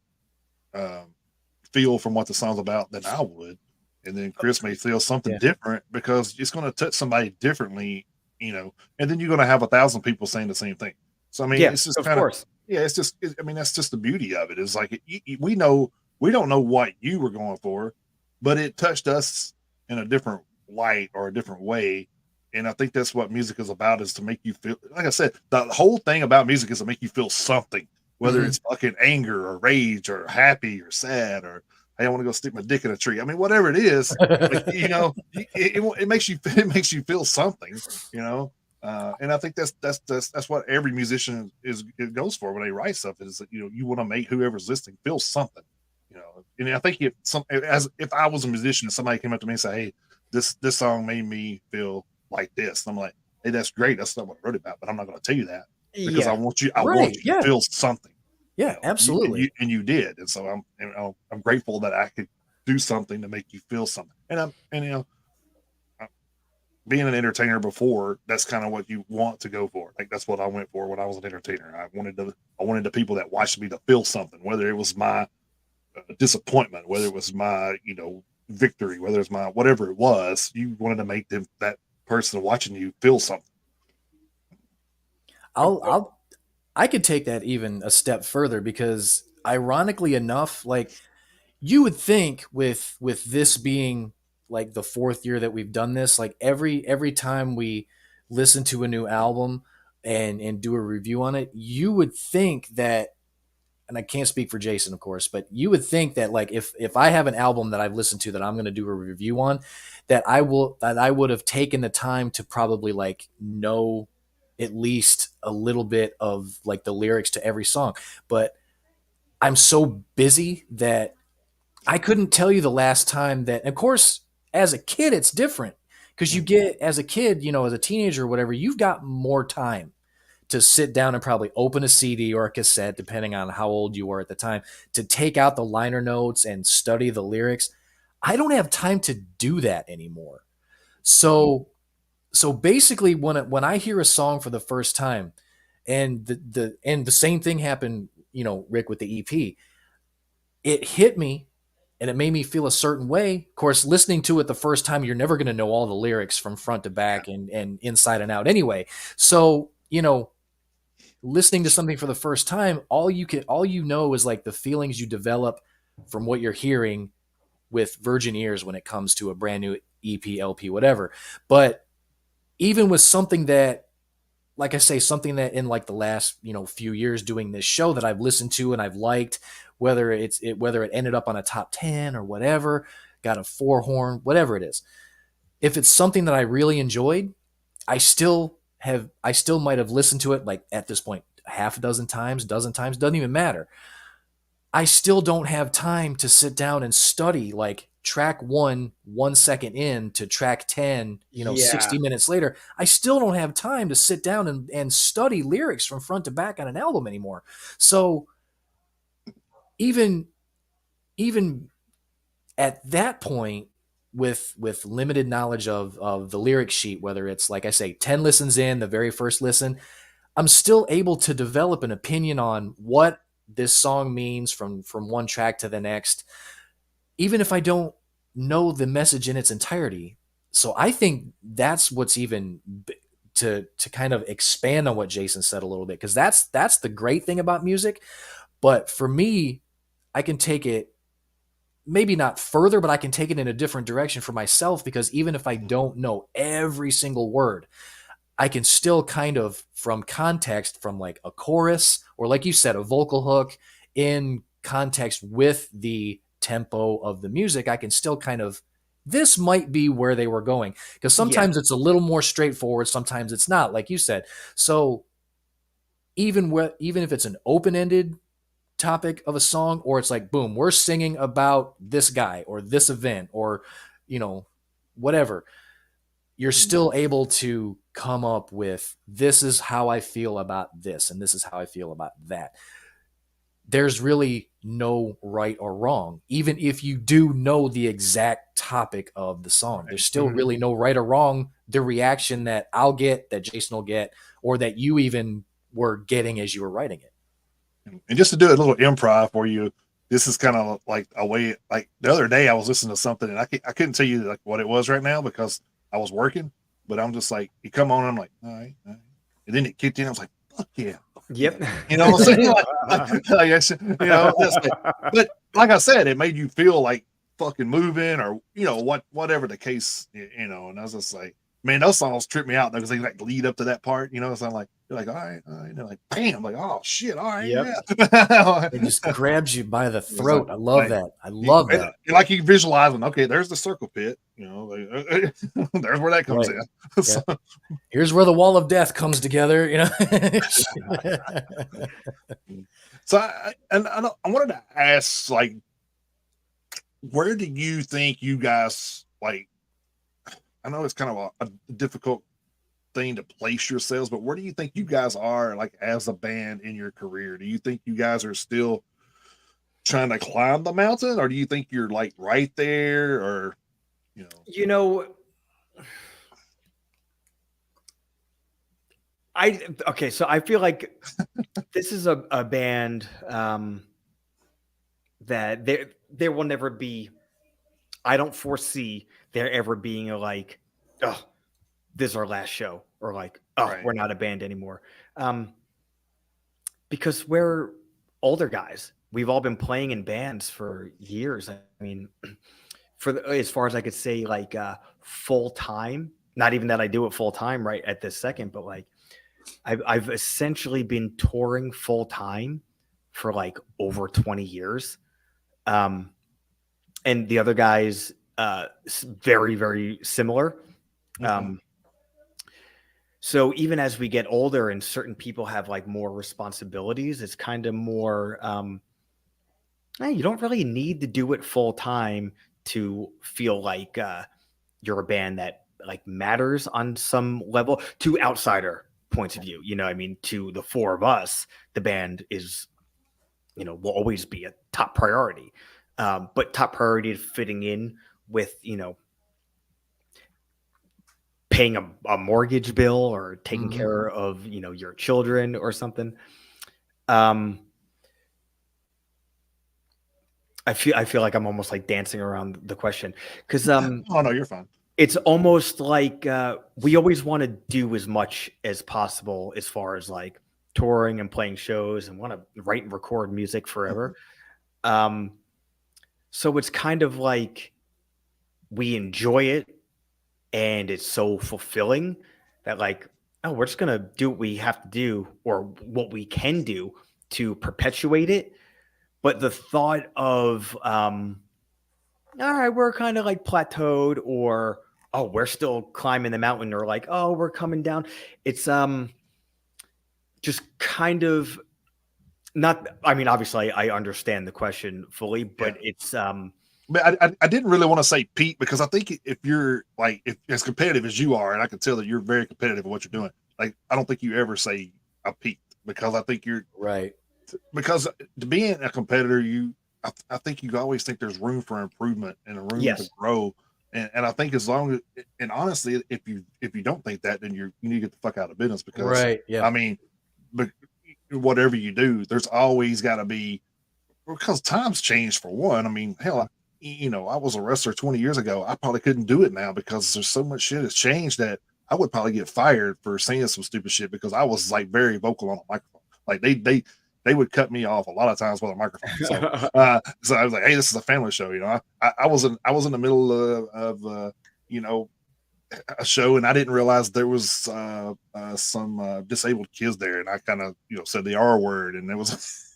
feel from what the song's about than I would, and then Chris may feel something different because it's going to touch somebody differently, and then you're going to have 1,000 people saying the same thing. So I mean, it's just kind of it's just that's just the beauty of it. Is like we don't know what you were going for, but it touched us in a different light or a different way. And I think that's what music is about, is to make you feel, like I said, the whole thing about music is to make you feel something, whether it's fucking anger or rage or happy or sad or, hey, I want to go stick my dick in a tree. I mean, whatever it is, like, it makes you feel something, and I think that's what every musician it goes for when they write stuff, is that, you want to make whoever's listening feel something, and I think if I was a musician and somebody came up to me and said, hey, this song made me feel like this, and I'm like, hey, that's great, that's not what I wrote about, but I'm not going to tell you that because I want you to feel something. Yeah, absolutely. And you did, and so I'm grateful that I could do something to make you feel something. And being an entertainer before, that's kind of what you want to go for. Like, that's what I went for when I was an entertainer. I wanted the people that watched me to feel something, whether it was my disappointment, whether it was my victory, whether it's my whatever it was. You wanted to make that person watching you feel something. I could take that even a step further, because ironically enough, like, you would think with this being like the fourth year that we've done this, like every time we listen to a new album and do a review on it, you would think that, and I can't speak for Jason, of course, but you would think that, like, if I have an album that I've listened to that I'm going to do a review on, that I would have taken the time to probably like know at least a little bit of like the lyrics to every song. But I'm so busy that I couldn't tell you the last time that, of course, as a kid, it's different because you get, as a kid, as a teenager or whatever, you've got more time to sit down and probably open a CD or a cassette, depending on how old you were at the time, to take out the liner notes and study the lyrics. I don't have time to do that anymore. So basically, when I hear a song for the first time, and the same thing happened, Rick, with the EP, it hit me and it made me feel a certain way. Of course, listening to it the first time, you're never going to know all the lyrics from front to back and inside and out anyway. So, listening to something for the first time, all you know is like the feelings you develop from what you're hearing with virgin ears when it comes to a brand new EP, LP, whatever. But even with something that, like I say, something that in like the last, few years doing this show that I've listened to and I've liked, whether it ended up on a top 10 or whatever, got a 4-horn, whatever it is. If it's something that I really enjoyed, I still might have listened to it, like, at this point, half a dozen times, dozen times, doesn't even matter. I still don't have time to sit down and study like track 1 second in to track 10, 60 minutes later. I still don't have time to sit down and study lyrics from front to back on an album anymore. So even at that point, with limited knowledge of the lyric sheet, whether it's, like I say, 10 listens in, the very first listen, I'm still able to develop an opinion on what this song means from one track to the next, even if I don't know the message in its entirety. So I think that's what's even to kind of expand on what Jason said a little bit, because that's the great thing about music. But for me, I can take it maybe not further, but I can take it in a different direction for myself, because even if I don't know every single word, I can still kind of, from context, from like a chorus or like you said, a vocal hook in context with the tempo of the music, I can still kind of, this might be where they were going. Because sometimes it's a little more straightforward, sometimes it's not, like you said. So even if it's an open-ended topic of a song, or it's like, boom, we're singing about this guy or this event or, whatever, you're still able to come up with, this is how I feel about this, and this is how I feel about that. There's really no right or wrong. Even if you do know the exact topic of the song, there's still really no right or wrong. The reaction that I'll get, that Jason will get, or that you even were getting as you were writing it. And just to do a little improv for you, this is kind of like a way, like the other day I was listening to something and I couldn't tell you like what it was right now because I was working, but I'm just like, you come on, I'm like, all right. And then it kicked in. I was like, fuck yeah. Yep. You know what I'm saying? But like I said, it made you feel like fucking moving or, whatever the case, and I was just like, man, those songs trip me out though, because they like lead up to that part, so I'm like, you're like, all right, and they're like, bam, like, oh shit, all right, yeah. It just grabs you by the throat. I love that. I love that. Like you visualizing, okay, there's the circle pit, there's where that comes in. So, here's where the wall of death comes together, So I wanted to ask, like, where do you think you guys, like, I know it's kind of a difficult thing to place yourselves, but where do you think you guys are, like, as a band in your career? Do you think you guys are still trying to climb the mountain, or do you think you're like right there, or so I feel like this is a band that there will never be, I don't foresee there ever being a like, oh, this is our last show, or like, oh, right, we're not a band anymore. Because we're older guys. We've all been playing in bands for years. I mean, as far as I could say, like full time, not even that I do it full time right at this second, but like I've essentially been touring full time for like over 20 years. And the other guys, very, very similar. So even as we get older and certain people have like more responsibilities, it's kind of more, you don't really need to do it full time to feel like you're a band that like matters on some level to outsider points of view. I mean, to the four of us, the band is, will always be a top priority. But top priority is fitting in with, paying a mortgage bill or taking care of, your children or something. I feel like I'm almost like dancing around the question because oh no, you're fine. It's almost like we always want to do as much as possible as far as like touring and playing shows, and want to write and record music forever. So it's kind of like we enjoy it and it's so fulfilling that like, oh, we're just going to do what we have to do or what we can do to perpetuate it. But the thought of, all right, we're kind of like plateaued, or, oh, we're still climbing the mountain, or like, oh, we're coming down. It's just kind of not, I mean, obviously I understand the question fully, but it's, but I didn't really want to say peak, because I think if you're like, if as competitive as you are, and I can tell that you're very competitive in what you're doing, like, I don't think you ever say I peaked, because I think you're right. Because to being a competitor, I think you always think there's room for improvement and a room to grow. And I think as long as, and honestly, if you don't think that, then you need to get the fuck out of business, because I mean, but whatever you do, there's always got to be, because times change for one. I mean, hell, I was a wrestler 20 years ago. I probably couldn't do it now because there's so much shit has changed that I would probably get fired for saying some stupid shit, because I was like very vocal on a microphone. Like they they would cut me off a lot of times with a microphone. So so I was like, hey, this is a family show. I was in the middle of a show, and I didn't realize there was some disabled kids there, and I kind of said the R word, and it was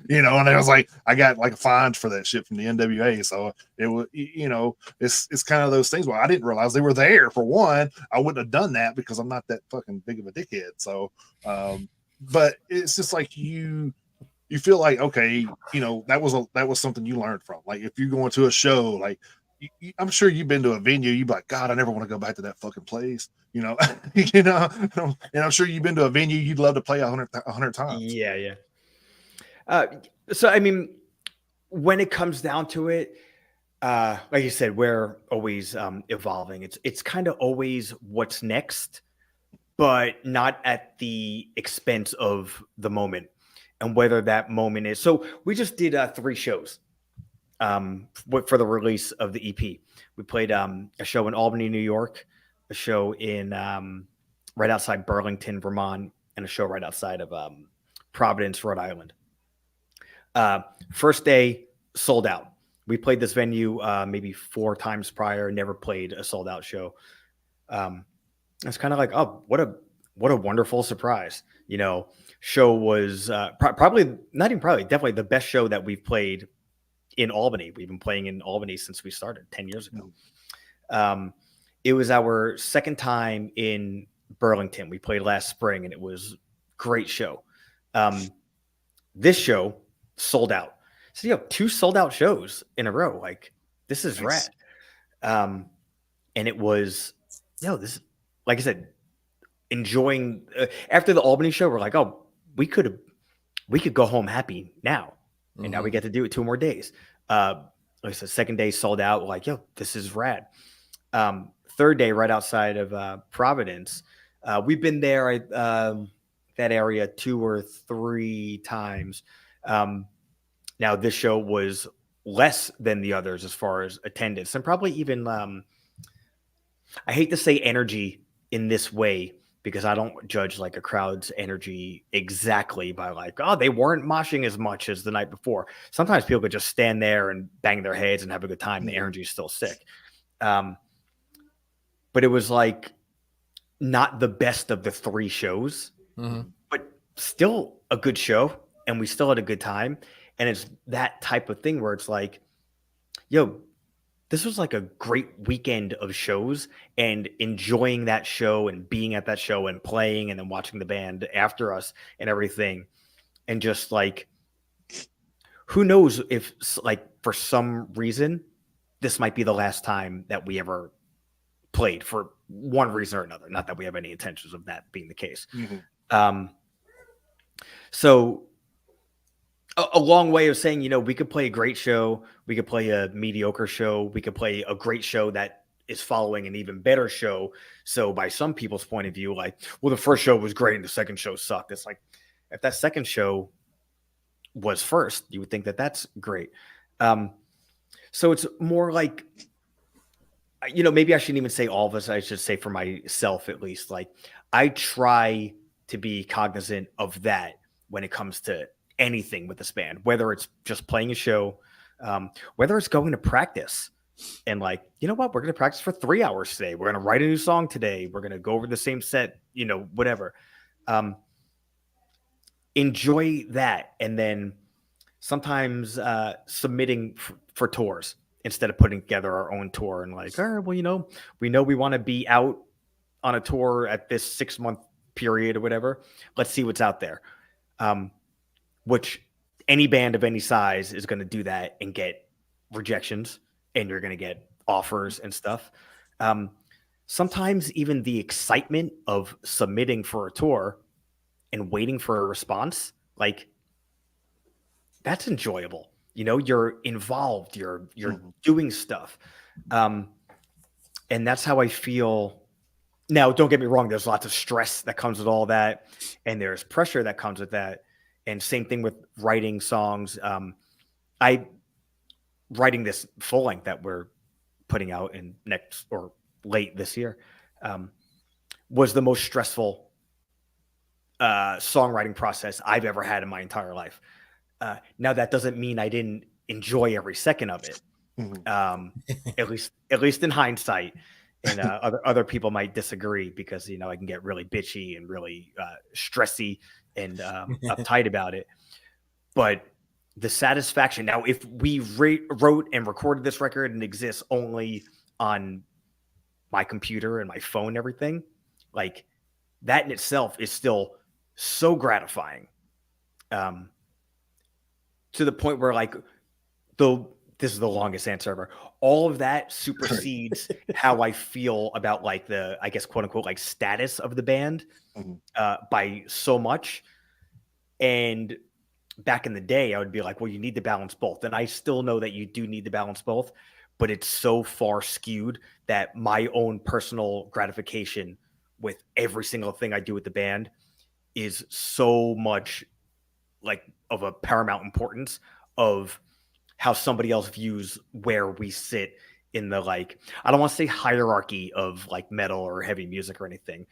and it was like I got like a fine for that shit from the NWA. So it was it's kind of those things. Well, I didn't realize they were there. For one, I wouldn't have done that because I'm not that fucking big of a dickhead. So but it's just like you feel like, okay, that was something you learned from. Like if you're going to a show, like I'm sure you've been to a venue, you'd be like, God, I never want to go back to that fucking place. And I'm sure you've been to a venue you'd love to play 100 times. Yeah. So I mean, when it comes down to it, like you said, we're always evolving. It's kind of always what's next, but not at the expense of the moment. And whether that moment is, so we just did 3 shows for the release of the EP. We played a show in Albany, New York, a show in right outside Burlington, Vermont, and a show right outside of Providence, Rhode Island. First day sold out. We played this venue maybe 4 times prior, never played a sold out show. It's kind of like, oh, what a wonderful surprise. Show was definitely the best show that we've played in Albany. We've been playing in Albany since we started 10 years ago. It was our second time in Burlington. We played last spring and it was a great show. This show sold out. So 2 sold out shows in a row. Like, this is nice. Rad. And it was, this, like I said, enjoying after the Albany show, we're like, oh, we could go home happy now. And now we get to do it 2 more days. Like I said, second day sold out. We're like, this is rad. Third day, right outside of Providence. We've been there, that area 2 or 3 times. Now this show was less than the others as far as attendance, and probably even, I hate to say energy in this way, because I don't judge like a crowd's energy exactly by like, oh, they weren't moshing as much as the night before. Sometimes people could just stand there and bang their heads and have a good time. Mm-hmm. The energy is still sick. But it was like not the best of the 3 shows, but still a good show. And we still had a good time. And it's that type of thing where it's like, this was like a great weekend of shows, and enjoying that show and being at that show and playing and then watching the band after us and everything. And just like, who knows if like for some reason, this might be the last time that we ever played for one reason or another. Not that we have any intentions of that being the case. Mm-hmm. So a long way of saying, we could play a great show. We could play a mediocre show. We could play a great show that is following an even better show. So by some people's point of view, like, well, the first show was great and the second show sucked. It's like, if that second show was first, you would think that that's great. So it's more like, maybe I shouldn't even say all of us. I should say for myself, at least, like, I try to be cognizant of that when it comes to anything with this band, whether it's just playing a show, whether it's going to practice and like, we're going to practice for 3 hours today. We're going to write a new song today. We're going to go over the same set, whatever. Enjoy that. And then sometimes submitting for tours instead of putting together our own tour and like, all right, well, we know we want to be out on a tour at this 6-month period or whatever. Let's see what's out there. Which any band of any size is going to do that and get rejections, and you're going to get offers and stuff. Sometimes even the excitement of submitting for a tour and waiting for a response, like, that's enjoyable. You're involved, you're doing stuff. And that's how I feel. Now, don't get me wrong. There's lots of stress that comes with all that, and there's pressure that comes with that. And same thing with writing songs. Writing this full length that we're putting out in next or late this year was the most stressful songwriting process I've ever had in my entire life. Now that doesn't mean I didn't enjoy every second of it. At least in hindsight. And other people might disagree because I can get really bitchy and really stressy and uptight about it. But the satisfaction now, if we wrote and recorded this record and exists only on my computer and my phone and everything, like that in itself is still so gratifying. To the point where this is the longest answer ever. All of that supersedes how I feel about the, I guess, quote unquote, status of the band by so much. And back in the day, I would be like, well, you need to balance both. And I still know that you do need to balance both, but it's so far skewed that my own personal gratification with every single thing I do with the band is so much of a paramount importance of how somebody else views where we sit in the I don't want to say hierarchy of metal or heavy music or anything.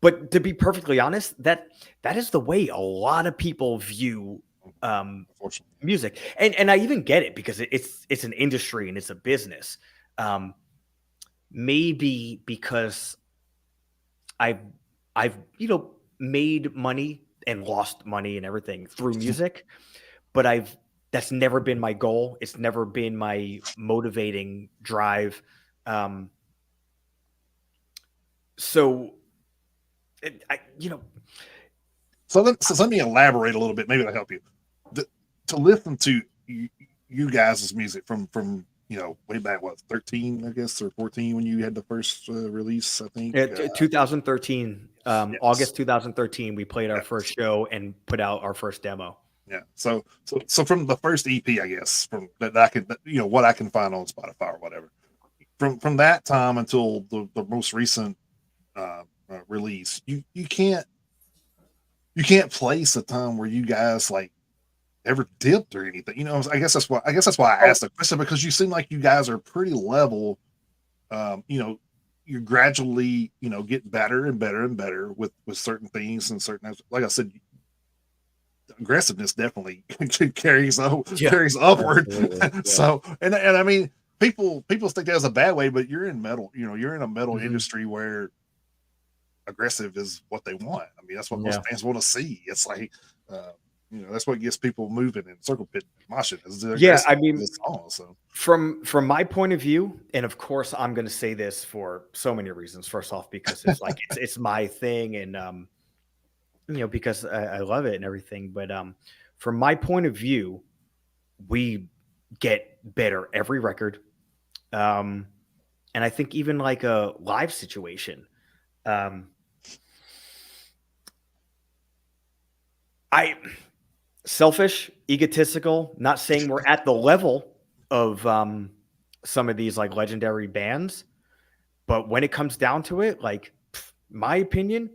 But to be perfectly honest, that is the way a lot of people view music. And I even get it because it's an industry and it's a business. Maybe because I've made money and lost money and everything through music, but that's never been my goal. It's never been my motivating drive. So let me elaborate a little bit. Maybe that'll help you. To listen to you guys' music from way back, 13, I guess, or 14 when you had the first release, I think. 2013, August 2013, we played our first show and put out our first demo. Yeah. So from the first EP, I guess, from that I can, what I can find on Spotify or whatever, from that time until the most recent release, you can't place a time where you guys ever dipped or anything. I guess that's why I asked the question, because you seem like you guys are pretty level. You gradually, get better and better and better with certain things and certain, like I said, aggressiveness definitely carries upward. Yeah. So, and I mean, people think that as a bad way, but you're in metal, you're in a metal industry where aggressive is what they want. I mean, that's what most fans want to see. It's that's what gets people moving in circle pit moshing. I mean, from my point of view, and of course, I'm going to say this for so many reasons. First off, because it's it's my thing, and because I love it and everything. But from my point of view, we get better every record, and I think even a live situation. Selfish, egotistical, not saying we're at the level of some of these legendary bands, but when it comes down to it, my opinion,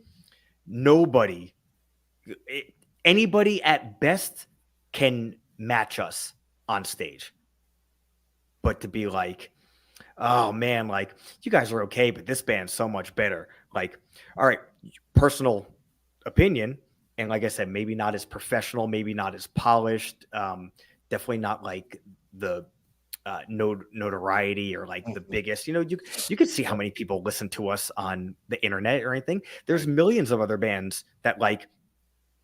anybody at best can match us on stage. But to be oh man, you guys are okay, but this band's so much better. All right, personal opinion. And like I said, maybe not as professional, maybe not as polished, definitely not the notoriety or the biggest. You can see how many people listen to us on the internet or anything. There's millions of other bands that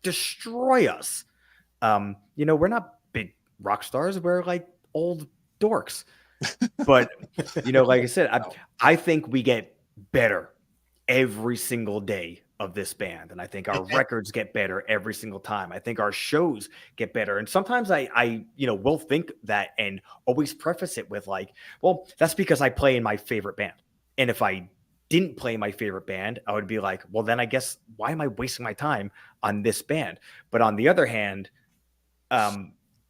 destroy us. We're not big rock stars. We're old dorks. But like I said, I think we get better every single day of this band, and I think our records get better every single time. I think our shows get better, and sometimes I will think that and always preface it with well, that's because I play in my favorite band, and if I didn't play my favorite band, I would be well, then I guess why am I wasting my time on this band? But on the other hand,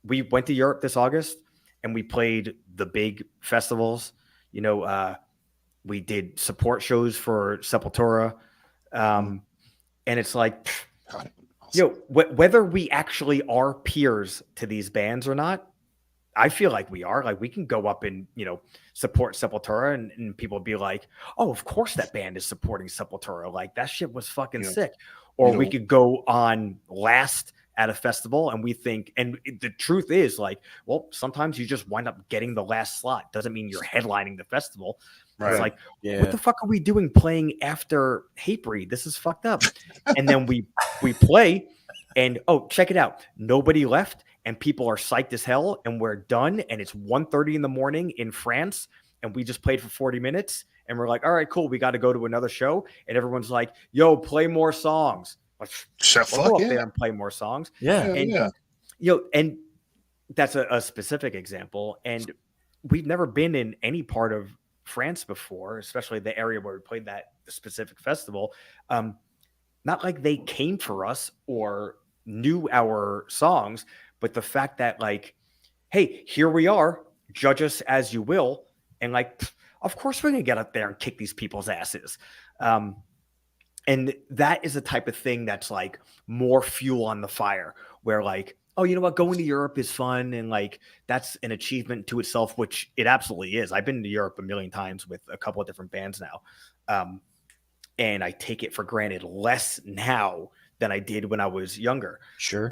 we went to Europe this August and we played the big festivals. We did support shows for Sepultura. And it's whether we actually are peers to these bands or not, I feel like we are. Like, we can go up and, you know, support Sepultura, and people be like, oh, of course that band is supporting Sepultura. Like, that shit was fucking sick. Or we could go on last at a festival and we think, and the truth is, like, well, sometimes you just wind up getting the last slot. Doesn't mean you're headlining the festival. Right. It's like, what the fuck are we doing playing after Hatebreed? This is fucked up. And then we play, and oh, check it out. Nobody left, and people are psyched as hell, and we're done, and it's 1:30 in the morning in France, and we just played for 40 minutes, and we're like, all right, cool, we got to go to another show, and everyone's like, yo, play more songs. Like, we'll go up there and play more songs. And you know, and that's a specific example, and we've never been in any part of France before, especially the area where we played that specific festival. Not like they came for us or knew our songs, but the fact that, like, hey, here we are, judge us as you will, and like, of course we're gonna get up there and kick these people's asses. And that is the type of thing that's like more fuel on the fire, where like, oh, you know what, going to Europe is fun, and like that's an achievement to itself, which it absolutely is. I've been to Europe a million times with a couple of different bands now, and I take it for granted less now than I did when I was younger. Sure.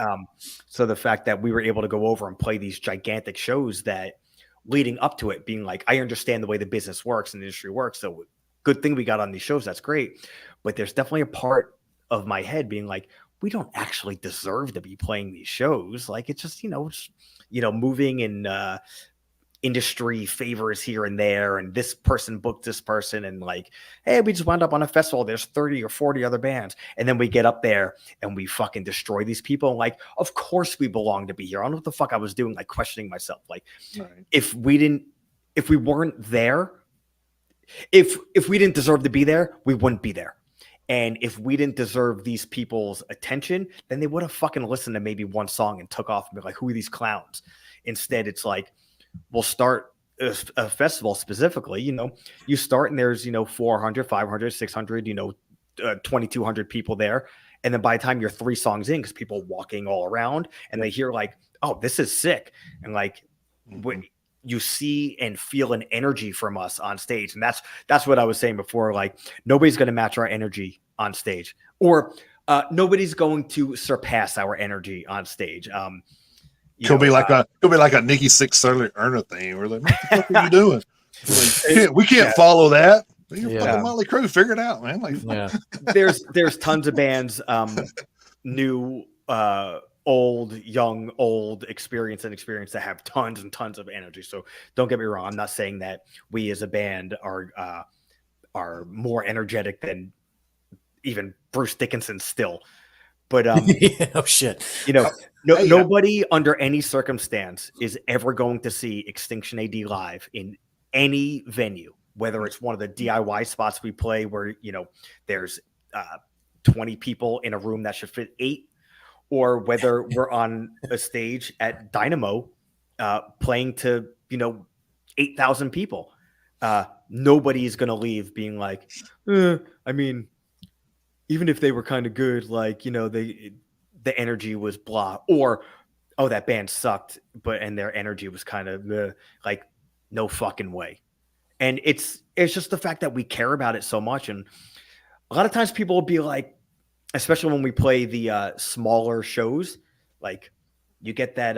So the fact that we were able to go over and play these gigantic shows, that leading up to it being like, I understand the way the business works and the industry works, so good thing we got on these shows. That's great. But there's definitely a part of my head being like, we don't actually deserve to be playing these shows. Like, it's just, moving in industry favors here and there, and this person booked this person, and like, hey, we just wound up on a festival, there's 30 or 40 other bands, and then we get up there and we fucking destroy these people. Like, of course we belong to be here. I don't know what the fuck I was doing, like questioning myself. Like, if we weren't there, if we didn't deserve to be there, we wouldn't be there. And if we didn't deserve these people's attention, then they would have fucking listened to maybe one song and took off and be like, who are these clowns? Instead, it's like, we'll start a festival specifically, you start and there's, 400, 500, 600, 2,200 people there. And then by the time you're 3 songs in, because people walking all around and they hear like, oh, this is sick. And like, when you see and feel an energy from us on stage. And that's what I was saying before. Like, nobody's going to match our energy on stage, or nobody's going to surpass our energy on stage. It'll be like a Nikki Sixx Erna thing. We're like, what the fuck are you doing? Like, we can't follow that. You're fucking Motley Crue. Figure it out, man. Like, there's tons of bands, new, old, young, old, experience that have tons and tons of energy. So don't get me wrong. I'm not saying that we as a band are more energetic than even Bruce Dickinson still. But oh shit. Nobody under any circumstance is ever going to see Extinction A.D. live in any venue, whether it's one of the DIY spots we play where, there's 20 people in a room that should fit 8, or whether we're on a stage at Dynamo playing to, 8,000 people. Nobody is going to leave being like, I mean, even if they were kind of good, like, the energy was blah, or, oh, that band sucked, and their energy was kind of like, no fucking way. And it's just the fact that we care about it so much. And a lot of times people will be like, especially when we play the smaller shows, like, you get that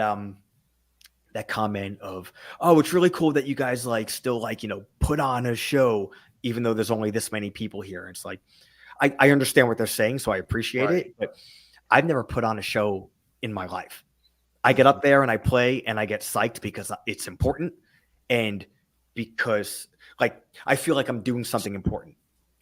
that comment of, oh, it's really cool that you guys like still like, put on a show even though there's only this many people here. It's like, I understand what they're saying, so I appreciate it, but I've never put on a show in my life. I get up there and I play and I get psyched because it's important, and because like I feel like I'm doing something important.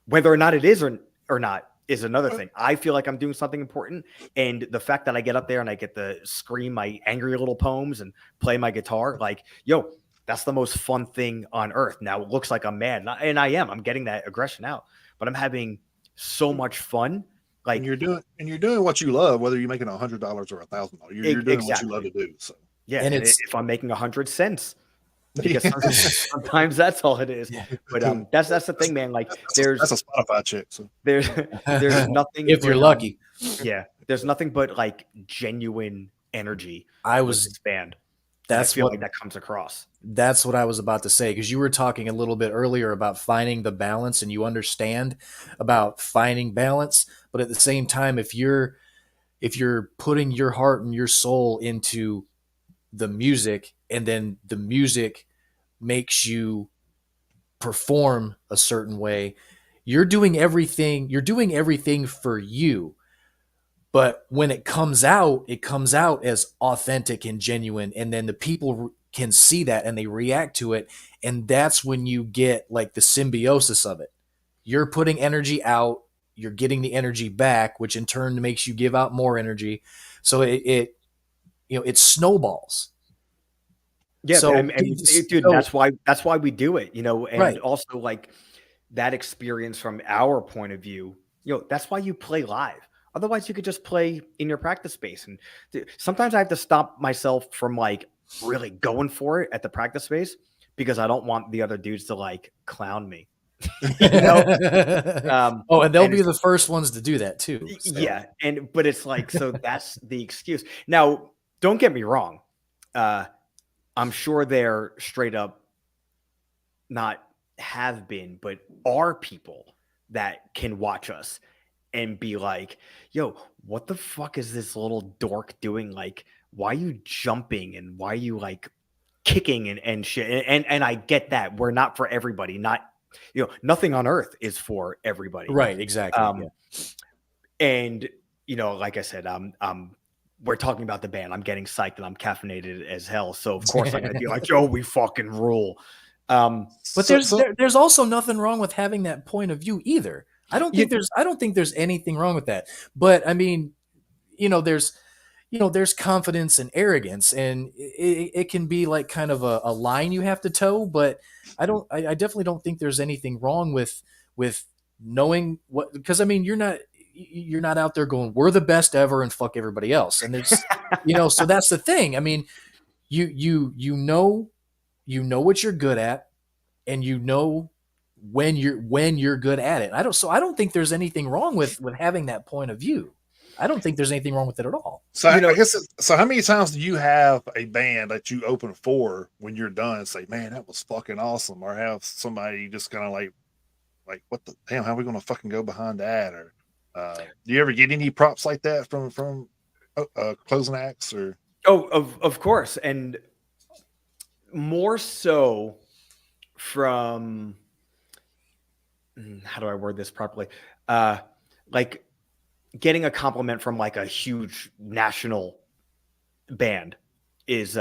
Whether or not it is or not is another thing. I feel like I'm doing something important, and the fact that I get up there and I get to scream my angry little poems and play my guitar, like, yo, that's the most fun thing on earth. Now it looks like I'm mad, and I am. I'm getting that aggression out, but I'm having so much fun. Like, and you're doing what you love, whether you're making $100 or $1,000. You're doing what you love to do. So yeah, and if I'm making 100 cents, because sometimes that's all it is. But that's the thing, man. Like, that's a Spotify check. So there's nothing if you're lucky. Yeah, there's nothing but like genuine energy. I was this band. That's feel what like that comes across. That's what I was about to say, because you were talking a little bit earlier about finding the balance, and you understand about finding balance, but at the same time, if you're putting your heart and your soul into the music, and then the music makes you perform a certain way, you're doing everything for you. But when it comes out as authentic and genuine, and then the people can see that and they react to it, and that's when you get like the symbiosis of it. You're putting energy out, you're getting the energy back, which in turn makes you give out more energy. So it snowballs. Yeah, So and dude, that's why we do it, and right. also like that experience from our point of view, that's why you play live. Otherwise, you could just play in your practice space. And sometimes I have to stop myself from like really going for it at the practice space because I don't want the other dudes to like clown me. Oh, and they'll be the first ones to do that too. So. Yeah, but it's like, so that's the excuse. Now, don't get me wrong. I'm sure they're straight up not have been, but are people that can watch us and be like, yo, what the fuck is this little dork doing? Like, why are you jumping and why are you like kicking and shit? And I get that we're not for everybody. Not, nothing on earth is for everybody. Right. Exactly. Yeah. And, like I said, we're talking about the band. I'm getting psyched and I'm caffeinated as hell. So of course I'm gonna be like, yo, we fucking rule. But there's also nothing wrong with having that point of view either. I don't think there's anything wrong with that. But I mean, there's confidence and arrogance, and it can be like kind of a line you have to toe. But I definitely don't think there's anything wrong with knowing what, because I mean, you're not out there going, we're the best ever and fuck everybody else. And there's, so that's the thing. I mean, you know what you're good at, and when you're good at it. I don't think there's anything wrong with having that point of view. I don't think there's anything wrong with it at all. So I guess so. How many times do you have a band that you open for when you're done and say, "Man, that was fucking awesome," or have somebody just kind of like, "What the damn? How are we going to fucking go behind that?" Or do you ever get any props like that from closing acts? Or of course, and more so from, how do I word this properly? Like getting a compliment from like a huge national band is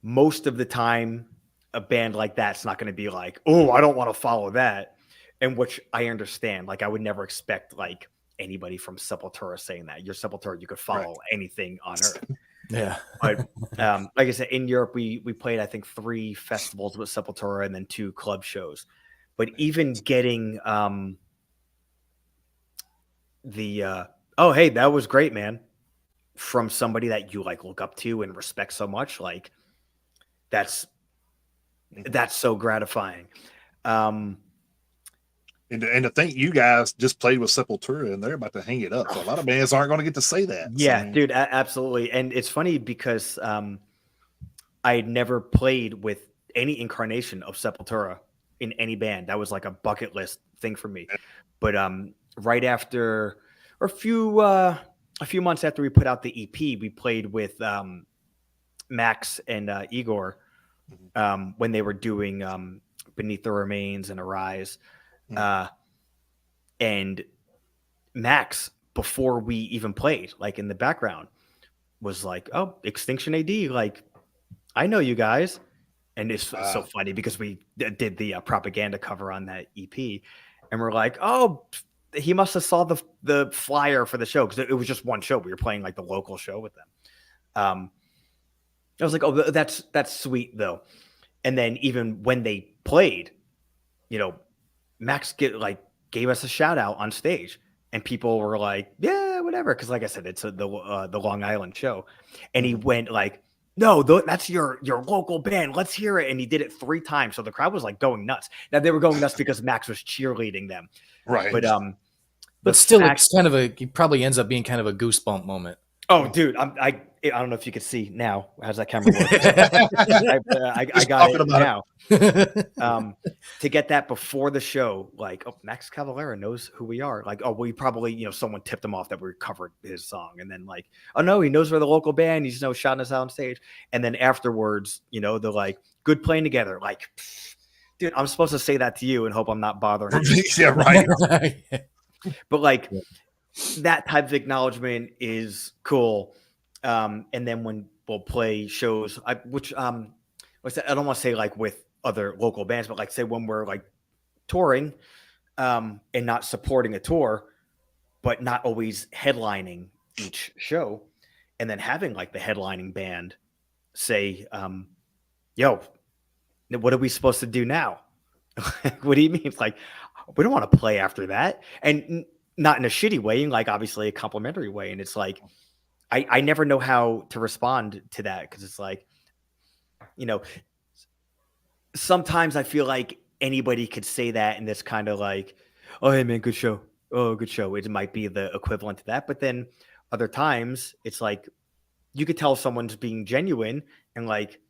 most of the time a band like that's not going to be like, oh, I don't want to follow that. And which I understand. Like I would never expect like anybody from Sepultura saying that. You're Sepultura, you could follow anything on earth. Yeah. But like I said, in Europe, we played, I think, 3 festivals with Sepultura and then 2 club shows. But even getting oh, hey, that was great, man, from somebody that you like look up to and respect so much, like that's so gratifying. And to think you guys just played with Sepultura and they're about to hang it up. So a lot of bands aren't going to get to say that. Yeah, so. Dude, absolutely. And it's funny because I had never played with any incarnation of Sepultura in any band. That was like a bucket list thing for me. But right after, or a few months after we put out the EP, we played with Max and Igor when they were doing Beneath the Remains and Arise. And Max, before we even played, like in the background, was like, oh, Extinction A.D. Like, I know you guys. And it's so funny because we did the propaganda cover on that EP. And we're like, oh, he must have saw the flyer for the show, because it was just one show. We were playing like the local show with them. I was like, oh, that's sweet though. And then even when they played, Max gave us a shout out on stage, and people were like, yeah, whatever. Cause like I said, it's the Long Island show. And he went like, no, that's your local band. Let's hear it. And he did it 3 times. So the crowd was like going nuts. Now they were going nuts because Max was cheerleading them. Right. But still, it's kind of he probably ends up being kind of a goosebump moment. Oh, dude, I don't know if you can see now. How's that camera work? I got it now. To get that before the show, like, oh, Max Cavalera knows who we are. Like, oh, we probably, someone tipped him off that we covered his song, and then like, oh no, he knows we're the local band. He's shouting us out on stage, and then afterwards, they're like, good playing together. Like, dude, I'm supposed to say that to you and hope I'm not bothering you. Yeah, right. But like, that type of acknowledgement is cool. And then when we'll play shows, I don't want to say like with other local bands, but like say when we're like touring and not supporting a tour, but not always headlining each show, and then having like the headlining band say, yo, what are we supposed to do now? What do you mean? It's like, we don't want to play after that. And not in a shitty way, like obviously a complimentary way. And it's like, I never know how to respond to that, because it's like, sometimes I feel like anybody could say that, and it's kind of like, oh, hey man, good show. Oh, good show. It might be the equivalent to that. But then other times it's like, you could tell someone's being genuine, and like,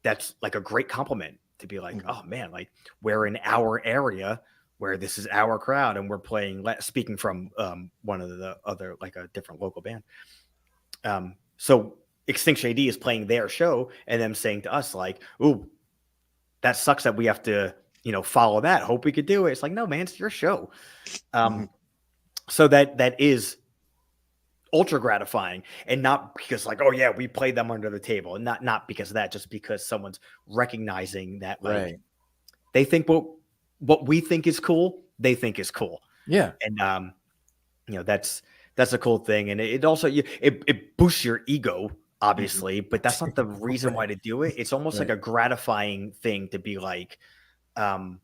that's like a great compliment to be like, oh man, like we're in our area where this is our crowd, and we're playing, speaking from one of the other, like a different local band. So Extinction A.D is playing their show, and them saying to us like, ooh, that sucks that we have to, follow that. Hope we could do it. It's like, no, man, it's your show. So that is ultra gratifying, and not because like, oh yeah, we played them under the table, and not because of that, just because someone's recognizing that, like, they think what we think is cool, they think is cool. Yeah. And that's a cool thing. And it also, it boosts your ego, obviously, but that's not the reason why to do it. It's almost like a gratifying thing to be like, oh,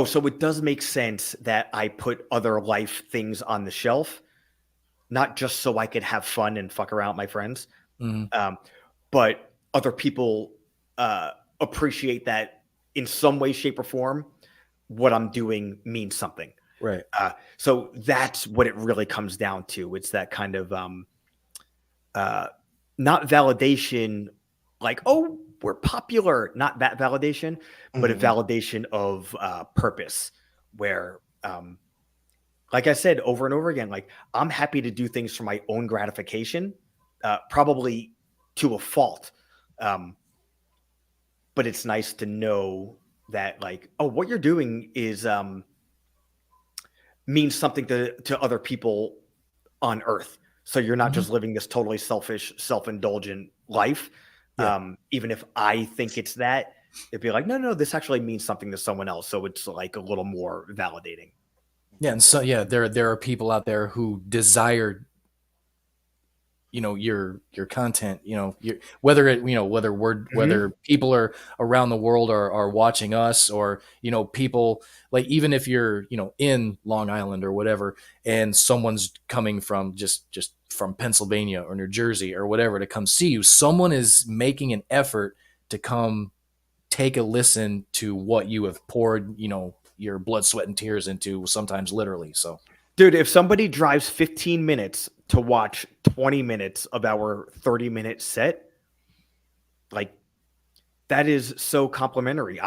so it does make sense that I put other life things on the shelf, not just so I could have fun and fuck around with my friends, but other people appreciate that in some way, shape, or form. What I'm doing means something. Right. So that's what it really comes down to. It's that kind of not validation, like, oh, we're popular, not that validation, but a validation of purpose, where like I said over and over again, like, I'm happy to do things for my own gratification, probably to a fault. But it's nice to know that, like, oh, what you're doing is means something to other people on Earth. So you're not just living this totally selfish, self-indulgent life. Even if I think it's that, it'd be like, no, this actually means something to someone else. So it's like a little more validating. Yeah, and so there are people out there who desire, your content, whether people are around the world are watching us, or people, like, even if you're in Long Island or whatever, and someone's coming from just from Pennsylvania or New Jersey or whatever to come see you, someone is making an effort to come take a listen to what you have poured your blood, sweat, and tears into, sometimes literally. So, dude, if somebody drives 15 minutes to watch 20 minutes of our 30-minute set, like, that is so complimentary.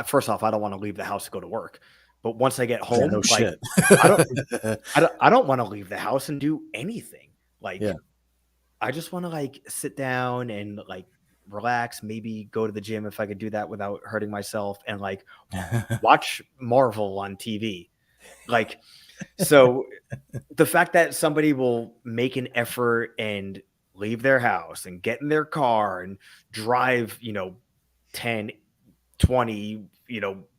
First off, I don't want to leave the house to go to work, but once I get home, shit. I don't want to leave the house and do anything. Like, I just want to like sit down and like relax, maybe go to the gym if I could do that without hurting myself, and like watch Marvel on TV. Like, so the fact that somebody will make an effort and leave their house and get in their car and drive, 10, 20,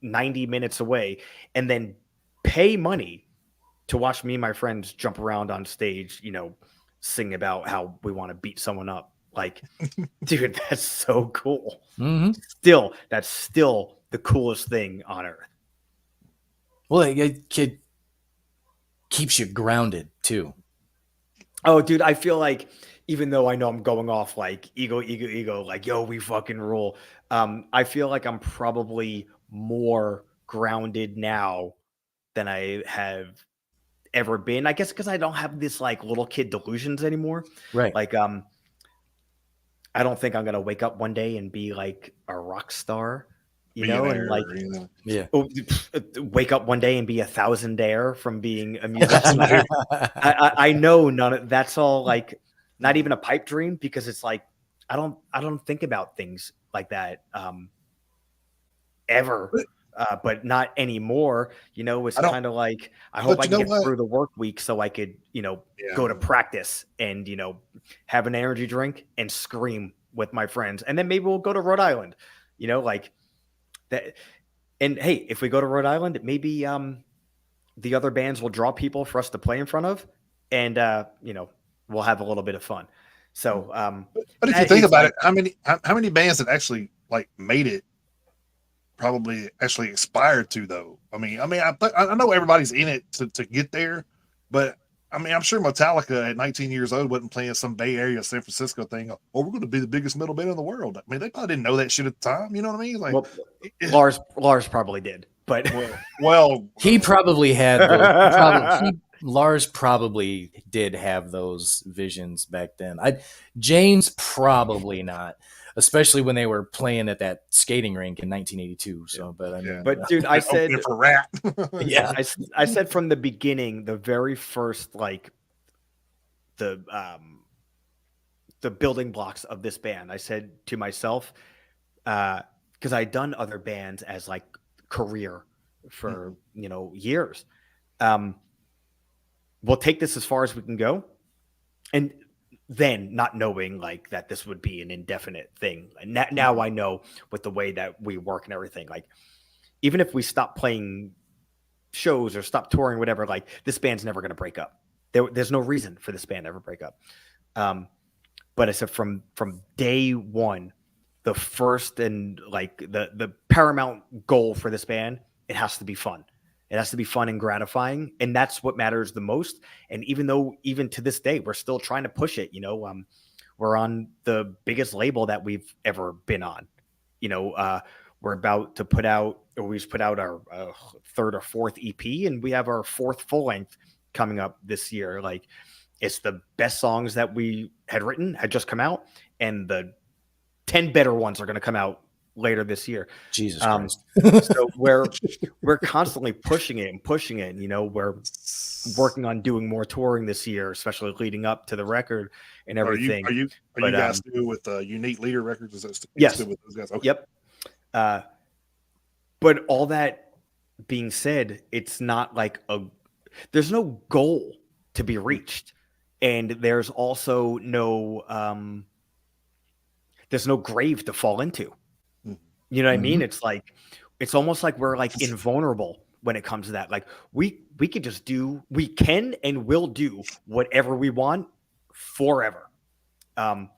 90 minutes away, and then pay money to watch me and my friends jump around on stage, sing about how we want to beat someone up. Like, dude, that's so cool. That's still the coolest thing on earth. Well, it keeps you grounded too. Oh, dude, I feel like, even though I know I'm going off like ego, like, yo, we fucking rule, I feel like I'm probably more grounded now than I have ever been. I guess because I don't have this like little kid delusions anymore. Right. Like, I don't think I'm gonna wake up one day and be like a rock star, you know, and like, yeah, wake up one day and be 1,000-aire from being a musician. I know none of that's all like not even a pipe dream, because it's like I don't think about things like that ever. But not anymore. You know, it's kind of like I hope I can get through the work week so I could, you know, go to practice and, you know, have an energy drink and scream with my friends, and then maybe we'll go to Rhode Island, you know, like that. And hey, if we go to Rhode Island, maybe the other bands will draw people for us to play in front of, and you know, we'll have a little bit of fun. So, but if you think about it, how many bands that actually like made it probably actually expired to, though? I know everybody's in it to get there, but I mean, I'm sure Metallica at 19 years old wasn't playing some Bay Area, San Francisco thing. Oh, we're going to be the biggest metal band in the world. I mean, they probably didn't know that shit at the time. You know what I mean? Like, well, Lars probably did, but he probably had Lars probably did have those visions back then. James probably not, especially when they were playing at that skating rink in 1982. So, but I mean, but dude, I said for Rat. Yeah, I said from the beginning, the very first like the building blocks of this band, I said to myself, because I'd done other bands as like career for you know years. We'll take this as far as we can go, and then not knowing like that this would be an indefinite thing. And now I know with the way that we work and everything, like even if we stop playing shows or stop touring, whatever, like this band's never going to break up. There's no reason for this band to ever break up. But I said from day one, the first and like the paramount goal for this band, it has to be fun. It has to be fun and gratifying, and that's what matters the most. And even though even to this day we're still trying to push it, you know, we're on the biggest label that we've ever been on. You know, we're about to put out, or we just put out our third or fourth EP, and we have our fourth full length coming up this year. Like, it's the best songs that we had written had just come out, and the 10 better ones are going to come out later this year. Jesus Christ. So we're constantly pushing it. You know, we're working on doing more touring this year, especially leading up to the record and everything. Are you guys still with Unique Leader Records? Is that yes. Still with those guys? Okay. Yep. But all that being said, it's not like there's no goal to be reached, and there's also no there's no grave to fall into. You know what I mean? It's like, it's almost like we're like invulnerable when it comes to that. Like we can and will do whatever we want forever. And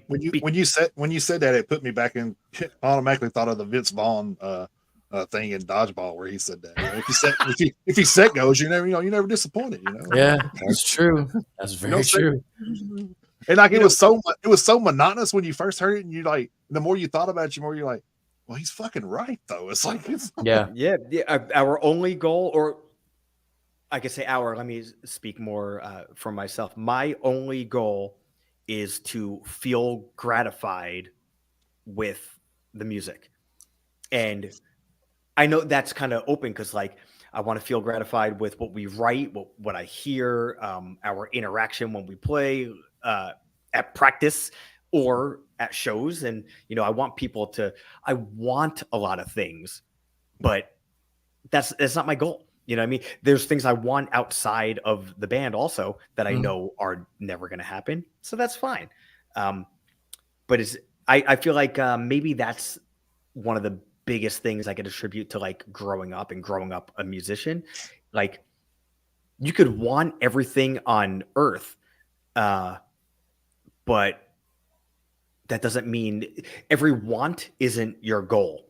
when you said that, it put me back in. Automatically thought of the Vince Vaughn thing in Dodgeball where he said that, you know, if you set goals, you're never disappointed. You know? Yeah, that's true. That's very true. And like it was so monotonous when you first heard it, and you like the more you thought about it, the more you're like, well, he's fucking right though. It's like yeah. Our only goal, or I could say let me speak more for myself. My only goal is to feel gratified with the music, and I know that's kind of open because like I want to feel gratified with what we write, what I hear, our interaction when we play. At practice or at shows. And, you know, I want a lot of things, but that's not my goal. You know what I mean? There's things I want outside of the band also that I know are never going to happen. So that's fine. But I feel like maybe that's one of the biggest things I could attribute to like growing up a musician. Like you could want everything on earth, but that doesn't mean every want isn't your goal.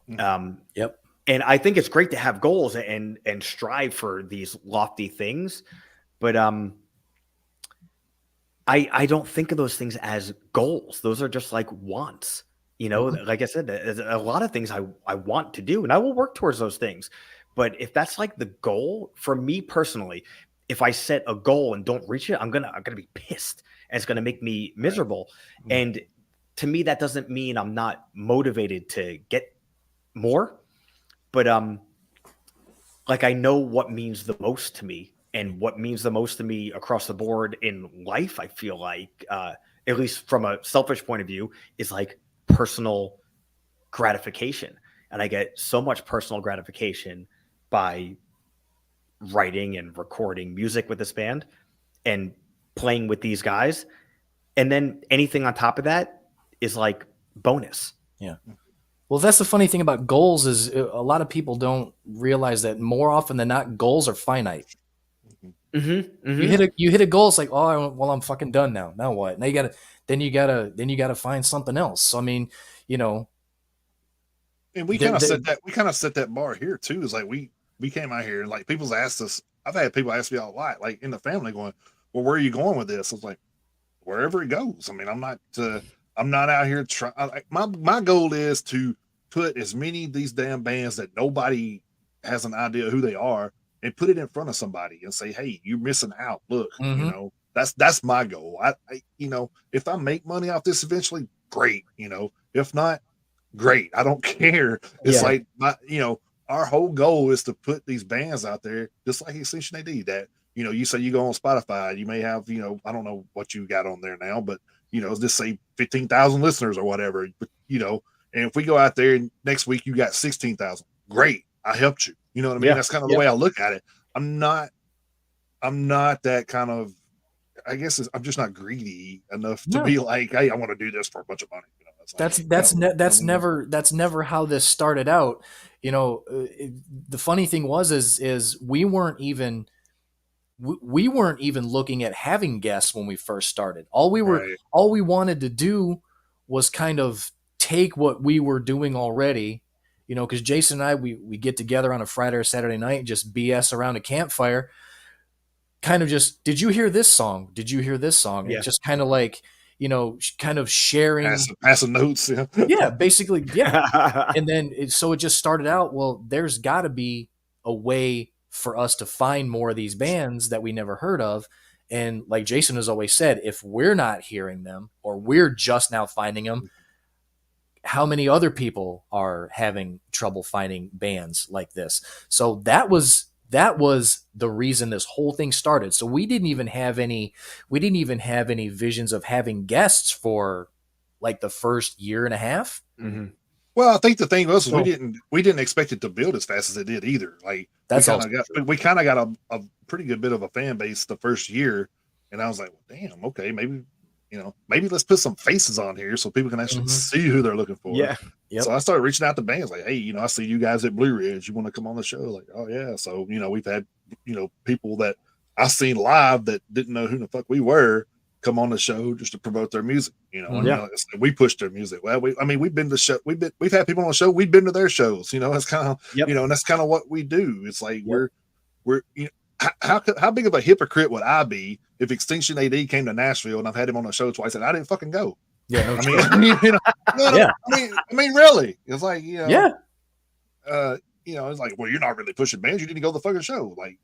Yep. And I think it's great to have goals and strive for these lofty things, but I don't think of those things as goals. Those are just like wants. You know, like I said, there's a lot of things I want to do, and I will work towards those things. But if that's like the goal for me personally, if I set a goal and don't reach it, I'm gonna be pissed, and it's gonna make me miserable. Right. And to me, that doesn't mean I'm not motivated to get more, but like I know what means the most to me, and what means the most to me across the board in life. I feel like, at least from a selfish point of view, is like personal gratification, and I get so much personal gratification by writing and recording music with this band and playing with these guys. And then anything on top of that is like bonus. Yeah. Well, that's the funny thing about goals is a lot of people don't realize that more often than not, goals are finite. Mm-hmm, mm-hmm. You hit a goal. It's like, oh, well, I'm fucking done now. Now what? Now you gotta find something else. So, I mean, you know, and we kind of set that bar here too. Is like we came out here and like people's asked us. I've had people ask me a lot, like in the family, going, "Well, where are you going with this?" I was like, "Wherever it goes." I mean, I'm not out here trying. My goal is to put as many of these damn bands that nobody has an idea who they are, and put it in front of somebody and say, "Hey, you're missing out. Look, that's my goal. I if I make money off this eventually, great. If not, great. I don't care. It's like our whole goal is to put these bands out there, just like Extinction A.D. That you say you go on Spotify, you may have I don't know what you got on there now, but just say 15,000 listeners or whatever. But and if we go out there and next week you got 16,000, great. I helped you. You know what I mean? That's kind of the way I look at it. I'm not that kind of. I guess I'm just not greedy enough to be like, hey, I want to do this for a bunch of money. That's never how this started out. The funny thing is we weren't even looking at having guests when we first started. All we wanted to do was kind of take what we were doing already, because Jason and I, we get together on a Friday or Saturday night and just BS around a campfire. Kind of just, did you hear this song? Did you hear this song? Yeah. It's just kind of like, kind of sharing. Passing notes. Yeah. Yeah, basically. Yeah. And then, so it just started out, well, there's got to be a way for us to find more of these bands that we never heard of. And like Jason has always said, if we're not hearing them or we're just now finding them, how many other people are having trouble finding bands like this? So that was the reason this whole thing started. So we didn't even have any visions of having guests for like the first year and a half. Mm-hmm. Well, I think the thing was we didn't expect it to build as fast as it did either. Like we kind of got a pretty good bit of a fan base the first year, and I was like, well, damn, okay, maybe let's put some faces on here so people can actually see who they're looking for. Yeah. Yep. So I started reaching out to bands like, hey, I see you guys at Blue Ridge. You want to come on the show? Like, oh yeah. So, we've had, people that I seen live that didn't know who the fuck we were come on the show just to promote their music. We pushed their music. Well, we've been to show. We've had people on the show. We've been to their shows. That's kind of, and that's kind of what we do. It's like we're how big of a hypocrite would I be if Extinction A.D. came to Nashville and I've had him on the show twice and I didn't fucking go? Yeah, I mean, really, it's like, it's like, well, you're not really pushing bands. You didn't go to the fucking show. Like,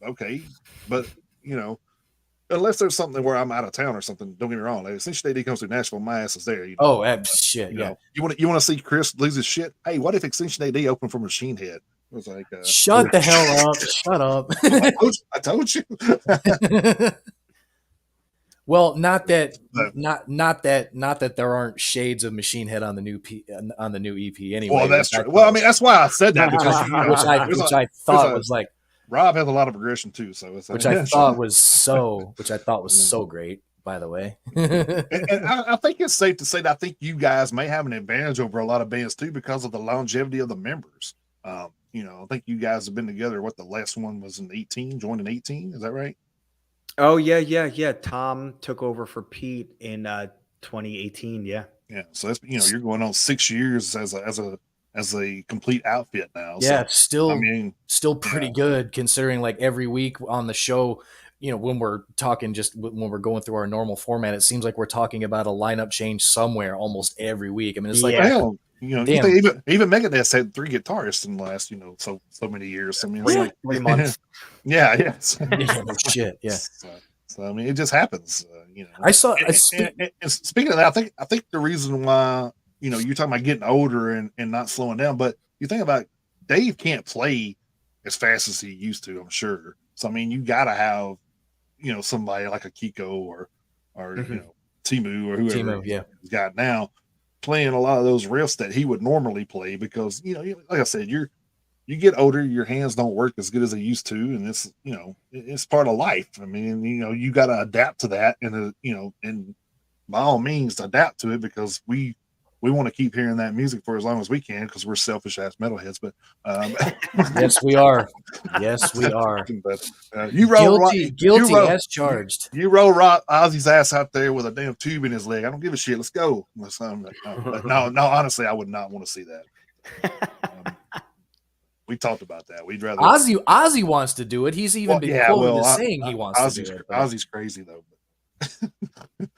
okay, but unless there's something where I'm out of town or something, don't get me wrong. Like, Extinction A.D. comes to Nashville, my ass is there. Shit, yeah. You want to see Chris lose his shit? Hey, what if Extinction A.D. opened for Machine Head? It was like, shut the hell up! Shut up! I told you. Well, not that there aren't shades of Machine Head on the new EP anyway. Well, that's true. Well, I mean, that's why I said that because which I thought was like, Rob has a lot of aggression too, so it's which I thought was so great. By the way, and I think it's safe to say that I think you guys may have an advantage over a lot of bands too because of the longevity of the members. I think you guys have been together. What the last one was in 18, joined in 18. Is that right? Oh yeah. Tom took over for Pete in 2018. Yeah. So that's you're going on 6 years as a complete outfit now. Yeah, so, still pretty good considering like every week on the show. When we're talking, just when we're going through our normal format, it seems like we're talking about a lineup change somewhere almost every week. I mean, it's like You think even Megadeth had 3 guitarists in the last, so many years. I mean, it's like 3 months. Yeah. Yeah, no shit. Yeah. So I mean, it just happens. I saw. And speaking of that, I think the reason why you're talking about getting older and not slowing down, but you think about Dave can't play as fast as he used to. I'm sure. So I mean, you got to have somebody like a Kiko or Timu or whoever he's got now playing a lot of those riffs that he would normally play, because like I said, you get older, your hands don't work as good as they used to, and it's part of life. I mean, you got to adapt to that, and and by all means adapt to it, because we want to keep hearing that music for as long as we can, because we're selfish ass metalheads. But yes, we are. Yes, we are. But you roll guilty as charged. You roll Ozzy's ass out there with a damn tube in his leg. I don't give a shit. Let's go. No, honestly, I would not want to see that. We talked about that. We'd rather Ozzy wants to do it. He's even been quoted as saying he wants to do it. Ozzy's crazy though.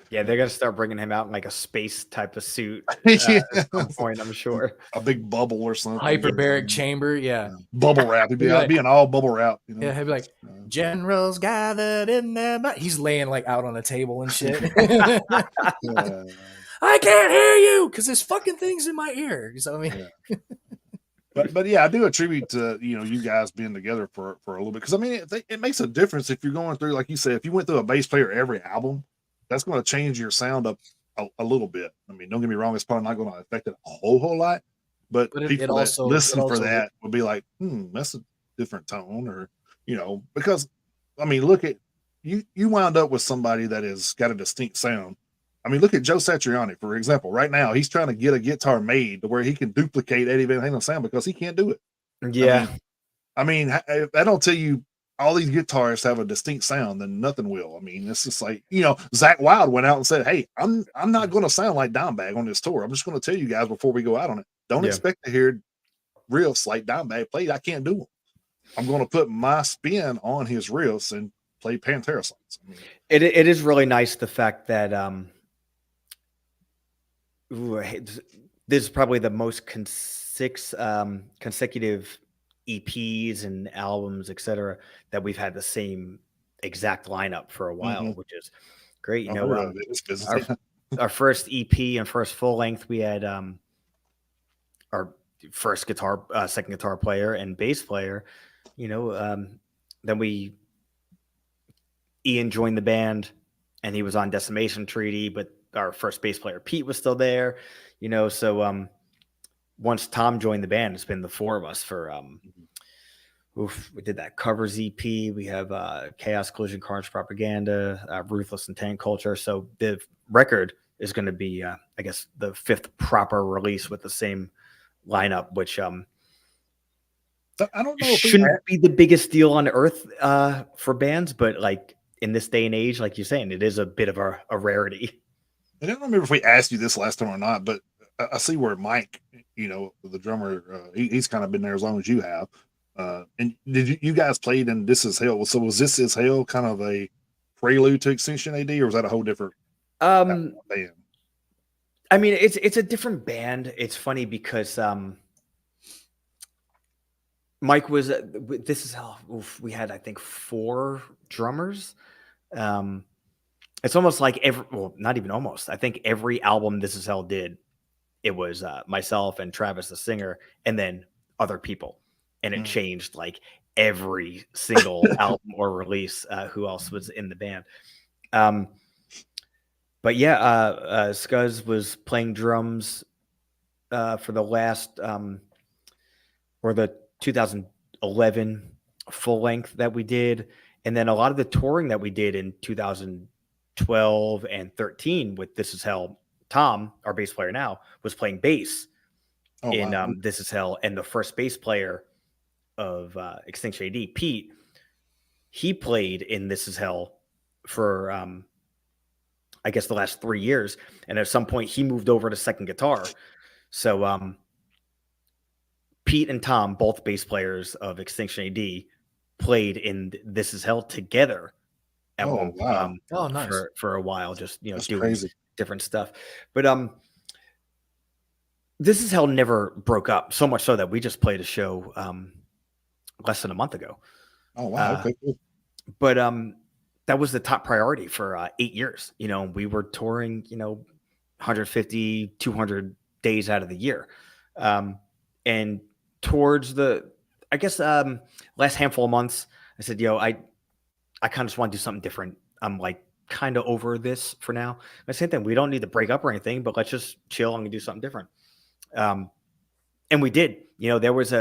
Yeah, they're gonna start bringing him out in like a space type of suit at some point, I'm sure. A big bubble or something. Hyperbaric chamber, bubble wrap. He'd be an all bubble wrap. Yeah, he'd be like, generals gathered in there. He's laying like out on a table and shit. I can't hear you because this fucking thing's in my ear. So I mean. But yeah, I do attribute to you guys being together for a little bit, because I mean it makes a difference if you're going through, like you said, if you went through a bass player every album, that's going to change your sound up a little bit. I mean, don't get me wrong, it's probably not going to affect it a whole lot, but people that listen for that would be like, that's a different tone, or because I mean, look at you wound up with somebody that has got a distinct sound. I mean, look at Joe Satriani, for example. Right now, he's trying to get a guitar made to where he can duplicate Eddie Van Halen's sound, because he can't do it. Yeah. I mean, if I don't tell you all these guitarists have a distinct sound, then nothing will. I mean, it's just like, Zakk Wylde went out and said, hey, I'm not going to sound like Dimebag on this tour. I'm just going to tell you guys before we go out on it. Don't expect to hear riffs like Dimebag played. I can't do them. I'm going to put my spin on his riffs and play Pantera songs. I mean, it is really nice, the fact that this is probably the most consecutive EPs and albums, etc., that we've had the same exact lineup for a while, which is great. Our first EP and first full length, we had our first second guitar player and bass player. Then Ian joined the band, and he was on Decimation Treaty, but our first bass player Pete was still there, so once Tom joined the band, it's been the 4 of us for we did that covers EP. We have Chaos, Collision, Carnage, Propaganda, Ruthless and Tank Culture. So the record is going to be I guess the 5th proper release with the same lineup, which I don't know, shouldn't be the biggest deal on earth for bands, but like in this day and age, like you're saying, it is a bit of a rarity. I don't remember if we asked you this last time or not, but I see where Mike, the drummer, he's kind of been there as long as you have. And did you guys played in This Is Hell? So was This Is Hell kind of a prelude to Extinction A.D., or was that a whole different band? I mean, it's a different band. It's funny because Mike was This Is Hell. We had, I think, 4 drummers. It's almost like not even almost. I think every album This Is Hell did, it was myself and Travis, the singer, and then other people. And it changed like every single album or release, who else was in the band. But yeah, Scuzz was playing drums for the last, or the 2011 full length that we did. And then a lot of the touring that we did in 2012 and 13 with This Is Hell, Tom, our bass player now, was playing bass in This Is Hell. And the first bass player of Extinction A.D., Pete, he played in This Is Hell for I guess the last 3 years, and at some point he moved over to second guitar. So Pete and Tom, both bass players of Extinction A.D., played in This Is Hell together at nice. for a while, just That's doing crazy. different stuff. But This Is Hell never broke up, so much so that we just played a show less than a month ago. Oh wow, okay, cool. But that was the top priority for 8 years. We were touring, 150, 200 days out of the year. And towards I guess, last handful of months, I said, I kind of just want to do something different. I'm like kind of over this for now. The same thing. We don't need to break up or anything, but let's just chill and do something different. And we did. There was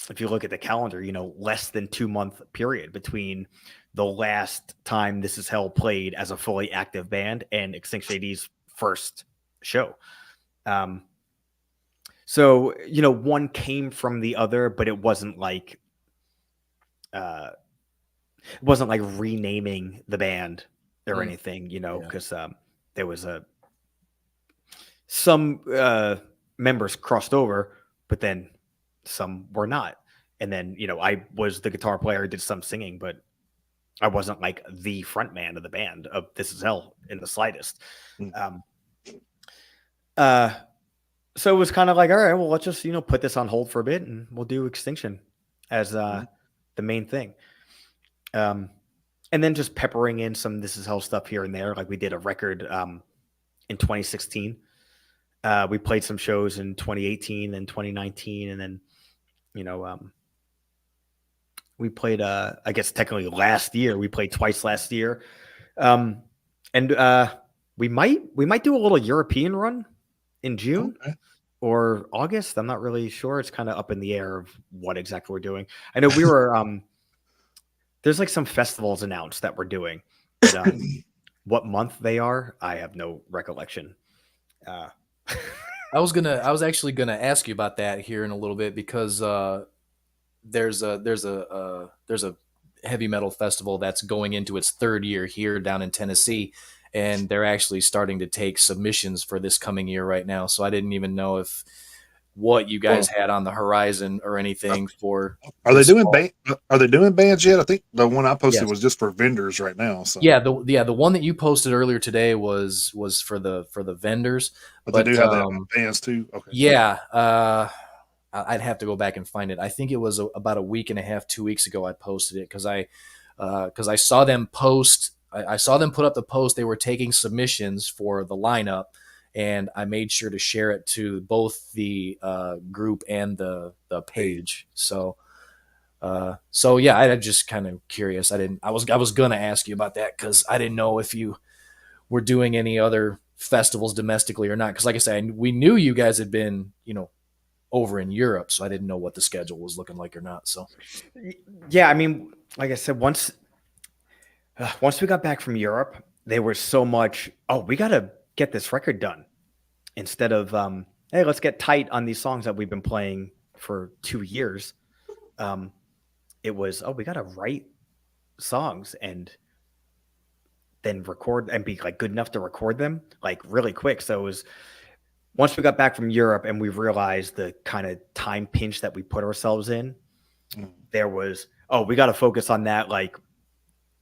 if you look at the calendar, less than 2-month period between the last time This Is Hell played as a fully active band and Extinction A.D's first show. So, one came from the other, but it wasn't like renaming the band or anything, because there was some members crossed over, but then some were not. And then, I was the guitar player, did some singing, but I wasn't like the front man of the band of This Is Hell in the slightest. So it was kind of like, all right, well, let's just, put this on hold for a bit and we'll do Extinction as the main thing. And then just peppering in some This Is Hell stuff here and there. Like we did a record in 2016. We played some shows in 2018 and 2019. And then, we played, I guess technically last year, we played twice last year. And we might do a little European run in June or August. I'm not really sure. It's kind of up in the air of what exactly we're doing. I know we were, there's like some festivals announced that we're doing, but what month they are, I have no recollection. I was actually gonna ask you about that here in a little bit because there's a heavy metal festival that's going into its 3rd year here down in Tennessee, and they're actually starting to take submissions for this coming year right now. So I didn't even know what you guys had on the horizon or anything for. Are they doing bands yet? I think the one I posted was just for vendors right now. So the one that you posted earlier today was for the vendors. But they do have that bands too. Okay. Yeah. I'd have to go back and find it. I think it was about a week and a half, 2 weeks ago. I posted it because I saw them post. I saw them put up the post. They were taking submissions for the lineup, and I made sure to share it to both the group and the page. So yeah, I'm just kind of curious. I was gonna ask you about that because I didn't know if you were doing any other festivals domestically or not. Because like I said, we knew you guys had been, over in Europe, so I didn't know what the schedule was looking like or not. So, yeah, I mean, like I said, once we got back from Europe, there was so much. Oh, we got to get this record done instead of hey, let's get tight on these songs that we've been playing for 2 years. It was we got to write songs and then record and be like good enough to record them like really quick. So it was. Once we got back from Europe and we realized the kind of time pinch that we put ourselves in, there was, we got to focus on that. Like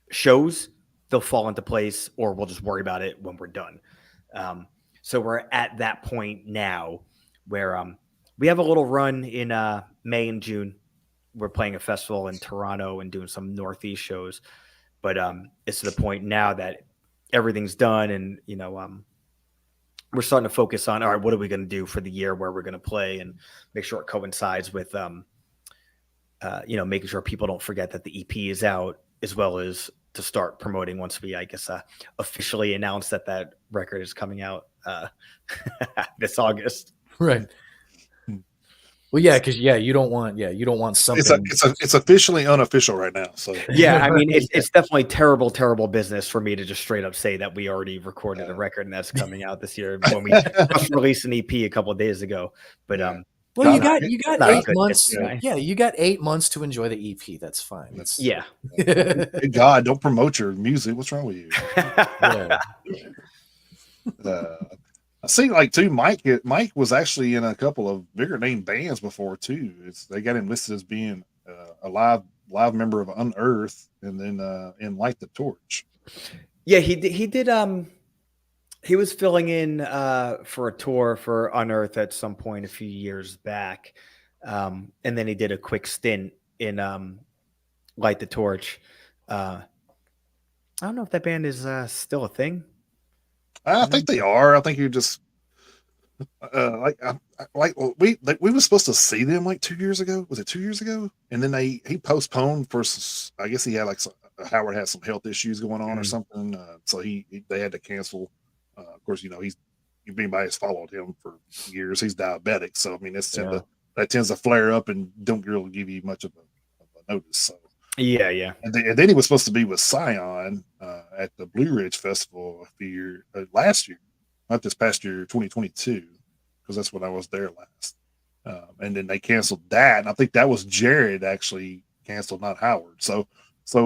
shows, they'll fall into place or we'll just worry about it when we're done. So we're at that point now where we have a little run in May and June. We're playing a festival in Toronto and doing some Northeast shows. But it's to the point now that everything's done and, we're starting to focus on, all right, what are we going to do for the year where we're going to play and make sure it coincides with, making sure people don't forget that the EP is out, as well as to start promoting once we, I guess, officially announce that record is coming out this August. Right. Well, yeah, because you don't want something. It's officially unofficial right now. So yeah, I mean, it's definitely terrible business for me to just straight up say that we already recorded a record and that's coming out this year when we just released an EP a couple of days ago. But well, you got 8 months. Yeah, you got 8 months to enjoy the EP. That's fine. That's yeah. Hey God, don't promote your music. What's wrong with you? I see, like too. Mike was actually in a couple of bigger name bands before too. They got him listed as being a live member of Unearth, and then in Light the Torch. Yeah, he did. He was filling in for a tour for Unearth at some point a few years back. And then he did a quick stint in Light the Torch. I don't know if that band is still a thing. I think they are. I think you're just we were supposed to see them like 2 years ago. Was it 2 years ago? And then he postponed for. I guess he had Howard had some health issues going on or something, so they had to cancel. Of course, anybody has followed him for years. He's diabetic, so I mean that tends to flare up and don't really give you much of a notice. So yeah. And then he was supposed to be with Scion at the Blue Ridge Festival last year, not this past year, 2022, because that's when I was there last. And then they canceled that, and I think that was Jared actually canceled, not Howard. So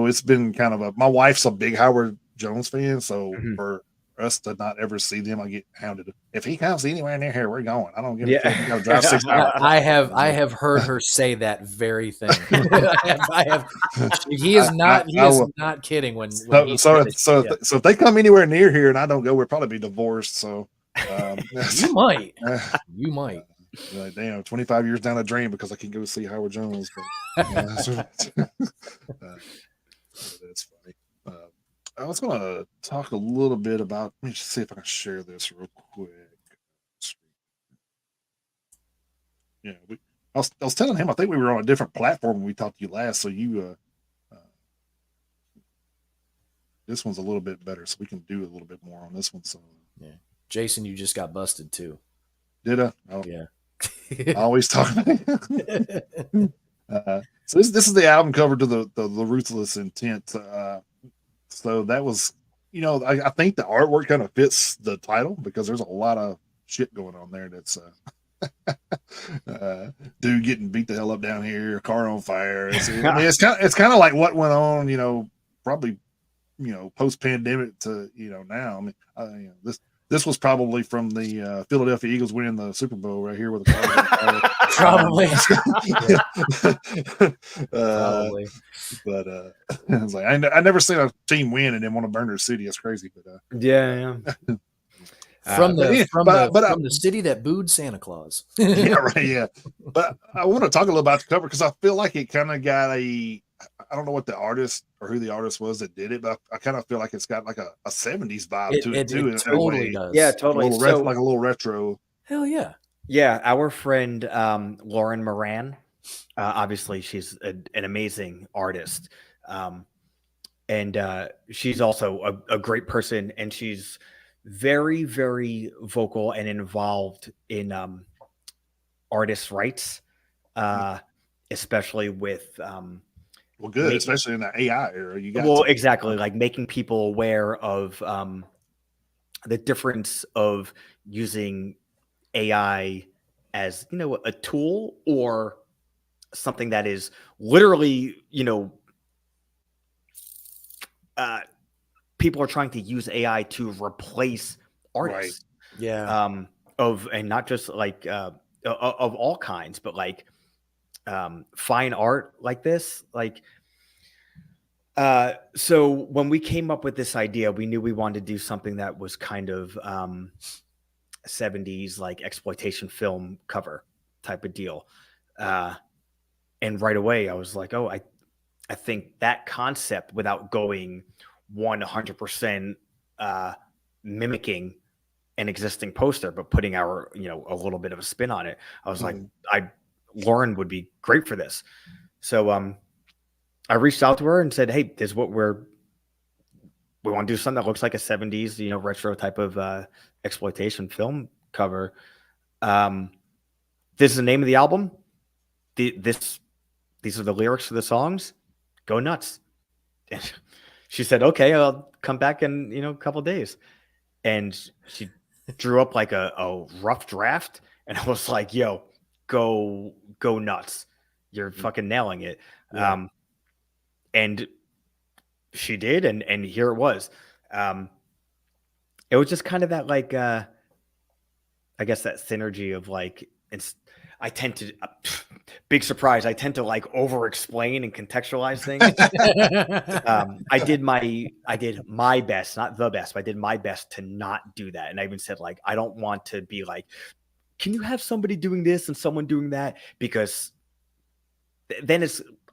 it's been kind of my wife's a big Howard Jones fan, so for us to not ever see them, I get hounded. If he comes anywhere near here, we're going. I don't give a shit. You got to drive 6 hours. I have heard her say that very thing. I have. He is not kidding when so if they come anywhere near here and I don't go, we'll probably be divorced. So you might. You might. Like, damn, 25 years down a drain because I can go see Howard Jones. But, that's funny. I was going to talk a little bit about. Let me just see if I can share this real quick. Yeah, I was telling him I think we were on a different platform when we talked to you last. So this one's a little bit better, so we can do a little bit more on this one. So yeah, Jason, you just got busted too. Did I? Oh yeah. I always talk. So this is the album cover to the Ruthless Intent. So that was, I think the artwork kind of fits the title because there's a lot of shit going on there. That's dude getting beat the hell up down here, a car on fire. It's kind of like what went on, probably, post pandemic to now. I mean, this was probably from the Philadelphia Eagles winning the Super Bowl right here with the probably. Probably. But I was like, I never seen a team win and then want to burn their city. It's crazy, but yeah. From the city that booed Santa Claus. Yeah, right. Yeah, but I want to talk a little about the cover because I feel like it kind of got I don't know what the artist or who the artist was that did it, but I kind of feel like it's got like a 70s vibe to it too. It totally does. Yeah, totally. Like a little retro. Hell yeah. Yeah, our friend Lauren Moran, obviously she's an amazing artist, and she's also a great person, and she's very, very vocal and involved in artists' rights, especially with especially in the AI era. Exactly, like making people aware of the difference of using AI as a tool or something that is literally people are trying to use AI to replace artists. Right. Yeah. And not just like of all kinds, but like fine art like this. Like so when we came up with this idea, we knew we wanted to do something that was kind of 70s like exploitation film cover type of deal. And right away I was like, oh, I think that concept, without going 100% mimicking an existing poster, but putting our, a little bit of a spin on it. I was like, Lauren would be great for this. So I reached out to her and said, hey, this is what we want to do, something that looks like a 70s, retro type of exploitation film cover. This is the name of the album. These are the lyrics for the songs. Go nuts. And she said, okay, I'll come back in, a couple of days. And she drew up like a rough draft. And I was like, yo, go nuts. You're fucking nailing it. Yeah. And she did. And here it was. It was just kind of that, like, I guess that synergy of like, I tend to, big surprise. I tend to like over explain and contextualize things. I did my best, not the best, but I did my best to not do that. And I even said, like, I don't want to be like, can you have somebody doing this and someone doing that? Because then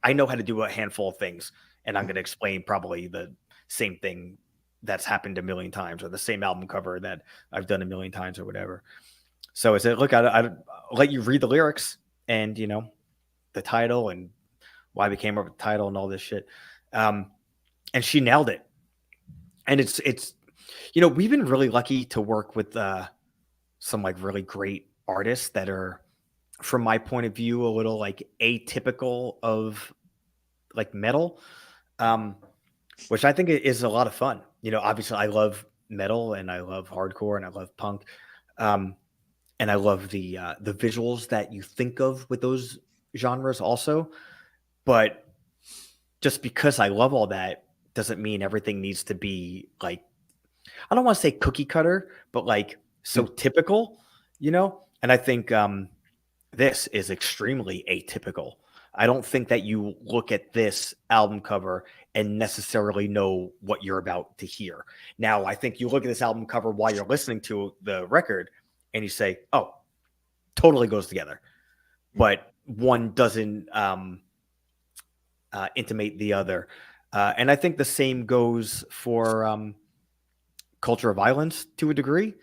I know how to do a handful of things, and I'm going to explain probably the same thing that's happened a million times, or the same album cover that I've done a million times, or whatever. So I said, look, I'll let you read the lyrics and, the title and why we came up with the title and all this shit. And she nailed it. And it's we've been really lucky to work with some like really great artists that are, from my point of view, a little like atypical of like metal, which I think is a lot of fun. Obviously I love metal and I love hardcore and I love punk. And I love the visuals that you think of with those genres also. But just because I love all that doesn't mean everything needs to be like, I don't want to say cookie cutter, but like so typical, And I think this is extremely atypical. I don't think that you look at this album cover and necessarily know what you're about to hear. Now, I think you look at this album cover while you're listening to the record and you say, oh, totally goes together. But one doesn't intimate the other. And I think the same goes for Culture of Violence to a degree.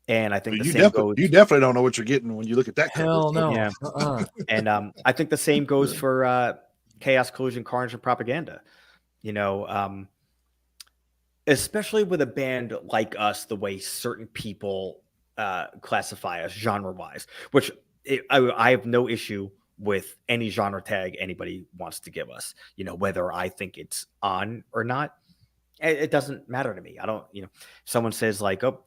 And I think you definitely don't know what you're getting when you look at that cover. Hell no. Yeah. And I think the same goes for Chaos, Collusion, Carnage, and Propaganda. Especially with a band like us, the way certain people classify us genre-wise, which I have no issue with any genre tag anybody wants to give us. Whether I think it's on or not, it doesn't matter to me. I don't. Someone says like, oh,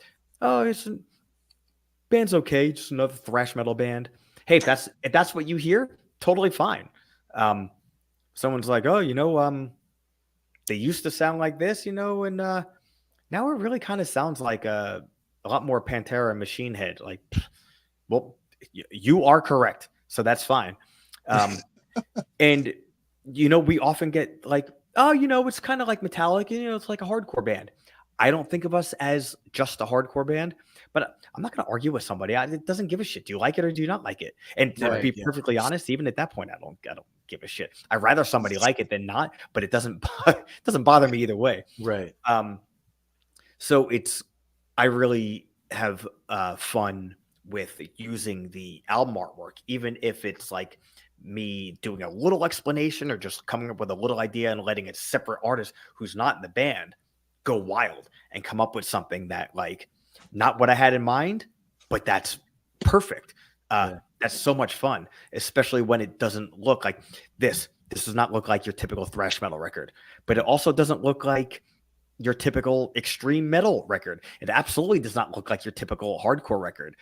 band's okay, just another thrash metal band. Hey, if that's what you hear, totally fine. Someone's like, oh, they used to sound like this, and now it really kind of sounds like a lot more Pantera and Machine Head. Like, well, you are correct, so that's fine. And we often get like, oh, it's kind of like Metallica, it's like a hardcore band. I don't think of us as just a hardcore band, but I'm not going to argue with somebody. It doesn't give a shit. Do you like it or do you not like it? And to be perfectly honest, even at that point, I don't give a shit. I'd rather somebody like it than not, but it doesn't bother me either way. Right. So I really have fun with using the album artwork, even if it's like me doing a little explanation or just coming up with a little idea and letting a separate artist who's not in the band go wild and come up with something that like not what I had in mind, but that's perfect. That's so much fun, especially when it doesn't look like this. This does not look like your typical thrash metal record, but it also doesn't look like your typical extreme metal record. It absolutely does not look like your typical hardcore record.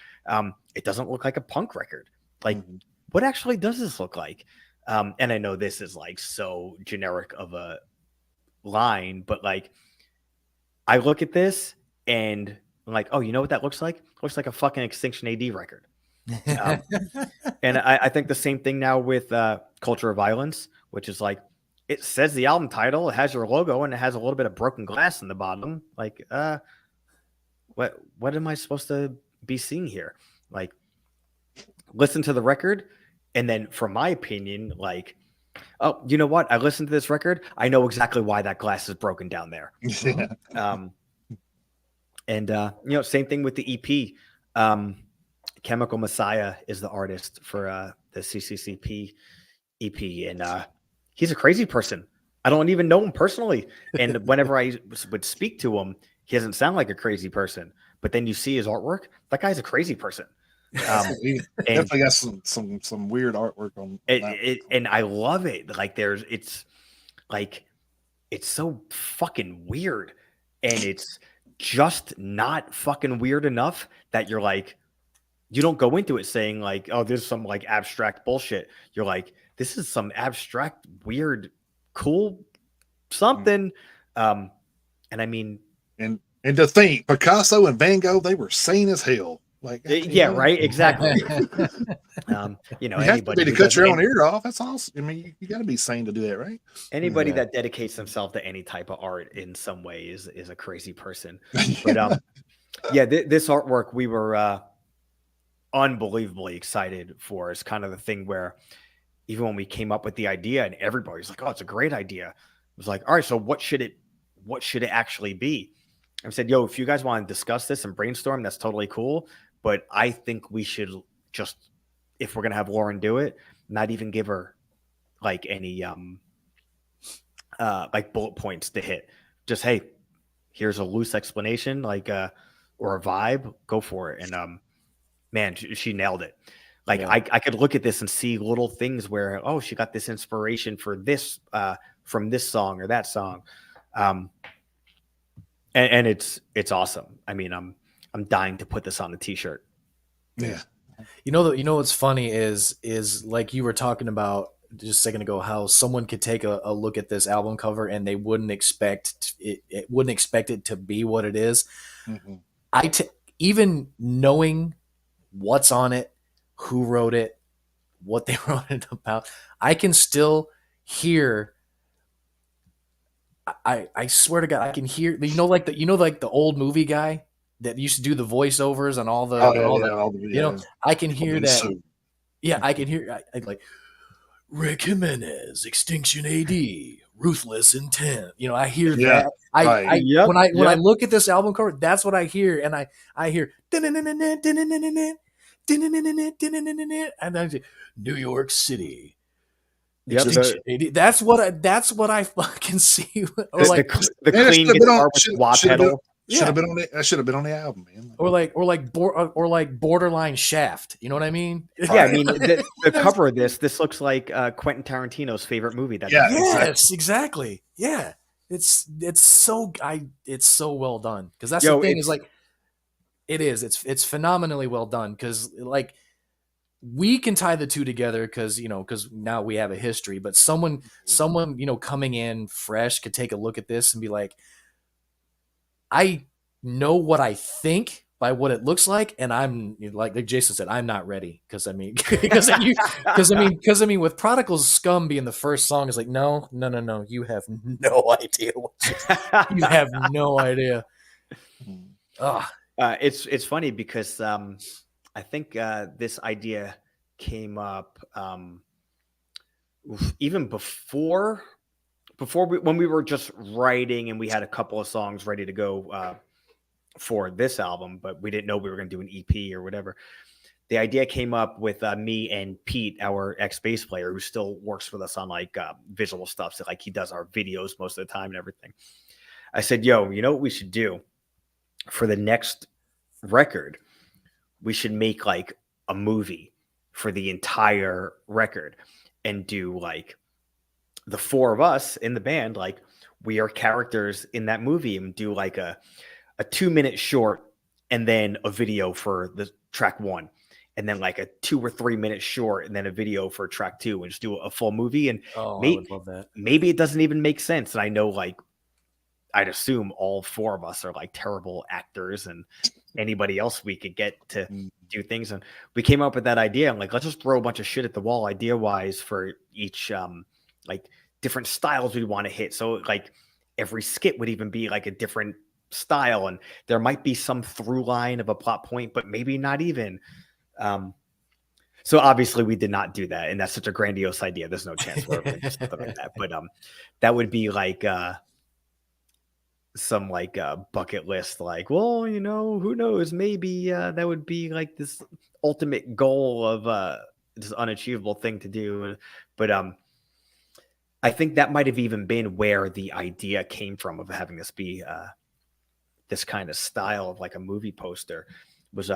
It doesn't look like a punk record. Like, what actually does this look like? And I know this is like so generic of a line, but like, I look at this and I'm like, oh, you know what that looks like? It looks like a fucking Extinction A.D. record. And I think the same thing now with Culture of Violence, which is like, it says the album title, it has your logo, and it has a little bit of broken glass in the bottom. Like, what am I supposed to be seeing here? Like, listen to the record, and then, from my opinion, like, oh, you know what? I listened to this record. I know exactly why that glass is broken down there. And same thing with the EP. Chemical Messiah is the artist for the CCCP EP, and he's a crazy person. I don't even know him personally, and whenever I would speak to him, he doesn't sound like a crazy person. But then you see his artwork; that guy's a crazy person. He definitely got some weird artwork on it, and I love it. Like it's so fucking weird, and it's just not fucking weird enough that you're like, you don't go into it saying like, oh, there's some like abstract bullshit. You're like, this is some abstract, weird, cool something. And I mean, and to think Picasso and Van Gogh, they were sane as hell. Like, yeah, right, exactly. You know, you have to be anybody to who cut does your own ear off. That's awesome. I mean, you got to be sane to do that, right? anybody Yeah. that dedicates themselves to any type of art in some way is a crazy person. But Yeah. yeah, this artwork we were unbelievably excited for. Is kind of the thing where even when we came up with the idea and everybody's like, "Oh, it's a great idea." It was like, "All right, so what should it actually be?" I said, "Yo, if you guys want to discuss this and brainstorm, that's totally cool. But I think we should just, if we're gonna have Lauren do it, not even give her like any like bullet points to hit. Just hey, here's a loose explanation, like or a vibe, go for it." And man, she nailed it. Like Yeah. I could look at this and see little things where, oh, she got this inspiration for this from this song or that song. Um, and it's awesome. I mean, I'm dying to put this on the t-shirt. Yeah. You know what's funny is like you were talking about just a second ago, how someone could take a look at this album cover and they wouldn't expect it to be what it is. Mm-hmm. Even knowing what's on it, who wrote it, what they wrote it about, I can still hear. I swear to God, I can hear. Like the old movie guy that used to do the voiceovers on Oh yeah, all yeah. the, All the I can people hear being that. sued. Yeah, I can hear. I like Rick Jimenez, Extinction A.D, Ruthless Intent. I hear Yeah. that. Right. Yep, When I yep, look at this album cover, that's what I hear, and I hear and I say, New York City, yep. Extinction A.D. That's what I fucking see. Or It's, like The man, it clean guitar with the wah should have been pedal. yeah, been on the that should have been on the album, man. or like borderline Shaft. You know what I mean? Yeah, I Right. mean the cover of this looks like Quentin Tarantino's favorite movie. That Yeah, doesn't exist. exactly. Yes, exactly. Yeah. It's so well done, because that's the Yo, thing is it's like it's phenomenally well done, because like we can tie the two together, because now we have a history, but someone coming in fresh could take a look at this and be like, I know what I think by what it looks like, and I'm like Jason said, I'm not ready, because I mean, with Prodigal Scum being the first song, is like, no, no, no, no, you have no idea you have no idea. Ugh. it's funny because I think this idea came up even before when we were just writing and we had a couple of songs ready to go for this album, but we didn't know we were going to do an EP or whatever. The idea came up with me and Pete, our ex bass player, who still works with us on like visual stuff. So like he does our videos most of the time and everything. I said, yo, you know what we should do for the next record? We should make like a movie for the entire record and do like the four of us in the band, like we are characters in that movie, and do like a 2-minute short and then a video for the track one, and then like a 2 or 3 minute short and then a video for track two, and just do a full movie. And Oh, I would love that. maybe it doesn't even make sense. And I know like I'd assume all four of us are like terrible actors, and anybody else we could get to do things. And we came up with that idea. I'm like, let's just throw a bunch of shit at the wall idea wise for each like different styles we want to hit. So like every skit would even be like a different style, and there might be some through line of a plot point, but maybe not even. So obviously we did not do that, and that's such a grandiose idea. There's no chance we're ever going to do something like that. But that would be like some like bucket list, like, well, who knows, maybe that would be like this ultimate goal of this unachievable thing to do. But I think that might have even been where the idea came from of having this be this kind of style of like a movie poster. Was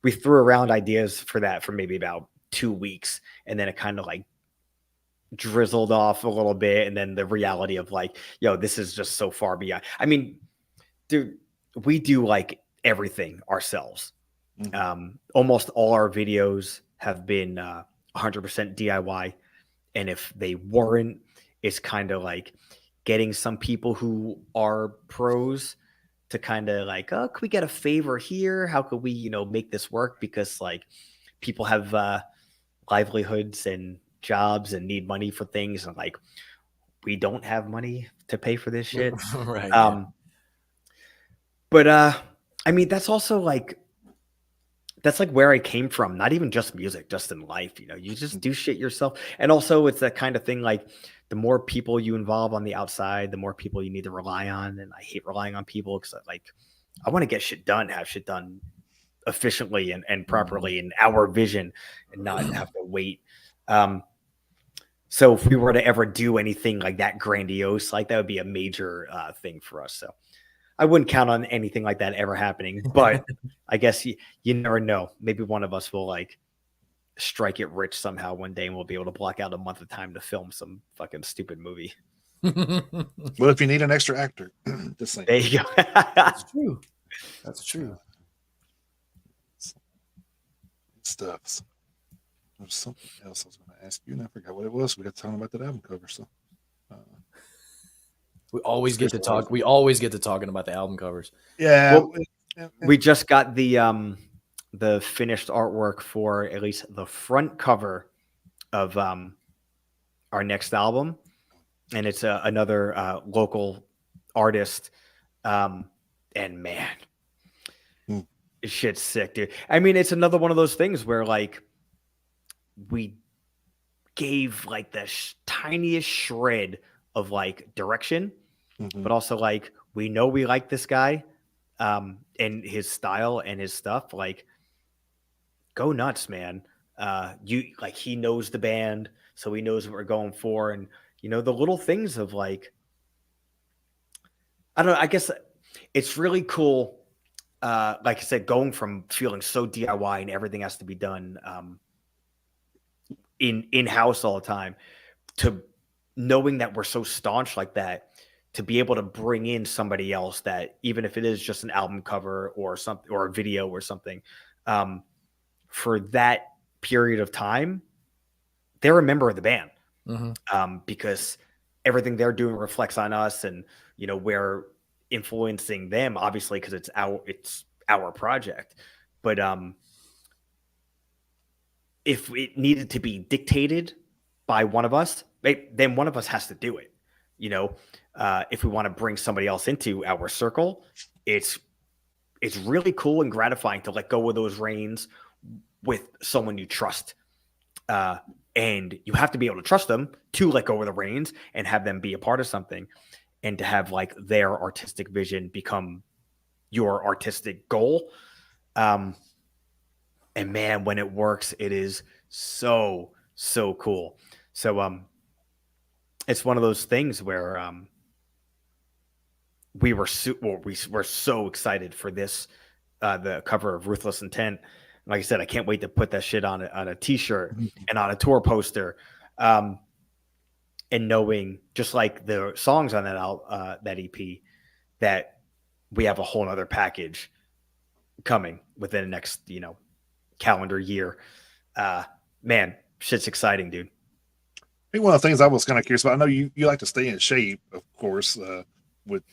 we threw around ideas for that for maybe about 2 weeks, and then it kind of like drizzled off a little bit, and then the reality of like, yo, this is just so far beyond. I mean, dude, we do like everything ourselves. Almost all our videos have been 100% DIY, and if they weren't, it's kind of like getting some people who are pros to kind of like, oh, could we get a favor here? How could we, you know, make this work? Because like people have livelihoods and jobs and need money for things. And like, we don't have money to pay for this shit. Right. But I mean, that's also like, that's like where I came from. Not even just music, just in life. You know, you just do shit yourself. And also, it's that kind of thing. Like, the more people you involve on the outside, the more people you need to rely on. And I hate relying on people because I want to get shit done, have shit done efficiently and properly in our vision, and not have to wait. So if we were to ever do anything like that grandiose, like that would be a major thing for us. So I wouldn't count on anything like that ever happening, but I guess you never know. Maybe one of us will like strike it rich somehow one day and we'll be able to block out a month of time to film some fucking stupid movie. Well, if you need an extra actor, just saying. There you go. That's true. That's true. Stuff. There's something else I was going to ask you, and I forgot what it was. We got talking about that album cover, so we always get to talk. We always get to talking about the album covers. Yeah, well, we just got the finished artwork for at least the front cover of our next album, and it's another local artist. And man, shit's sick, dude. I mean, it's another one of those things where like we gave like the tiniest shred of like direction, but also like we know we like this guy and his style and his stuff. Like, go nuts, man. He knows the band, so he knows what we're going for. And you know, the little things of like, I don't know, I guess it's really cool. Like I said, going from feeling so DIY and everything has to be done in-house all the time to knowing that we're so staunch like that, to be able to bring in somebody else that, even if it is just an album cover or something or a video or something, for that period of time, they're a member of the band. Because everything they're doing reflects on us, and you know, we're influencing them obviously because it's our project. But if it needed to be dictated by one of us, then one of us has to do it. You know, if we want to bring somebody else into our circle, it's really cool and gratifying to let go of those reins with someone you trust. And you have to be able to trust them to let go of the reins and have them be a part of something, and to have like their artistic vision become your artistic goal. And man, when it works, it is so cool. So it's one of those things where we were so excited for this, the cover of Ruthless Intent. Like I said, I can't wait to put that shit on a t-shirt and on a tour poster. And knowing, just like the songs on that EP, that we have a whole other package coming within the next, you know, calendar year. Man, shit's exciting, dude. I think one of the things I was kind of curious about, I know you like to stay in shape, of course, with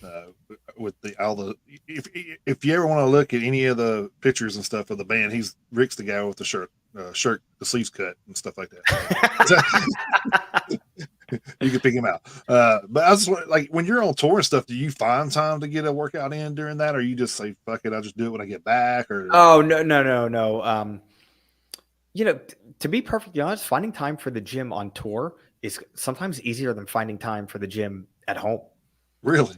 all the if you ever want to look at any of the pictures and stuff of the band, Rick's the guy with the shirt, the sleeves cut and stuff like that. You can pick him out. But I was like, when you're on tour and stuff, do you find time to get a workout in during that, or you just say, fuck it, I'll just do it when I get back? Or oh no. You know, to be perfectly honest, finding time for the gym on tour is sometimes easier than finding time for the gym at home. Really?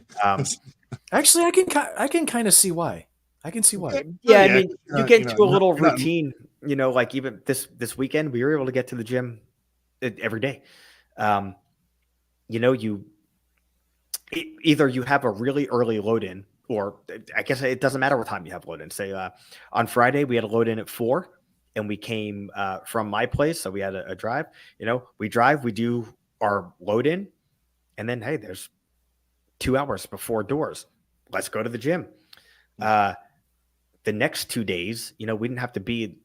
Actually, I can kind of see why. I can see why. Yeah, I mean, you get into a little routine. You know, like even this weekend, we were able to get to the gym every day. You know, either you have a really early load in, or I guess it doesn't matter what time you have load in. Say on Friday we had a load in at 4, and we came from my place, so we had a drive. You know, we drive, we do our load in, and then hey, there's 2 hours before doors. Let's go to the gym. The next 2 days, you know, we didn't have to be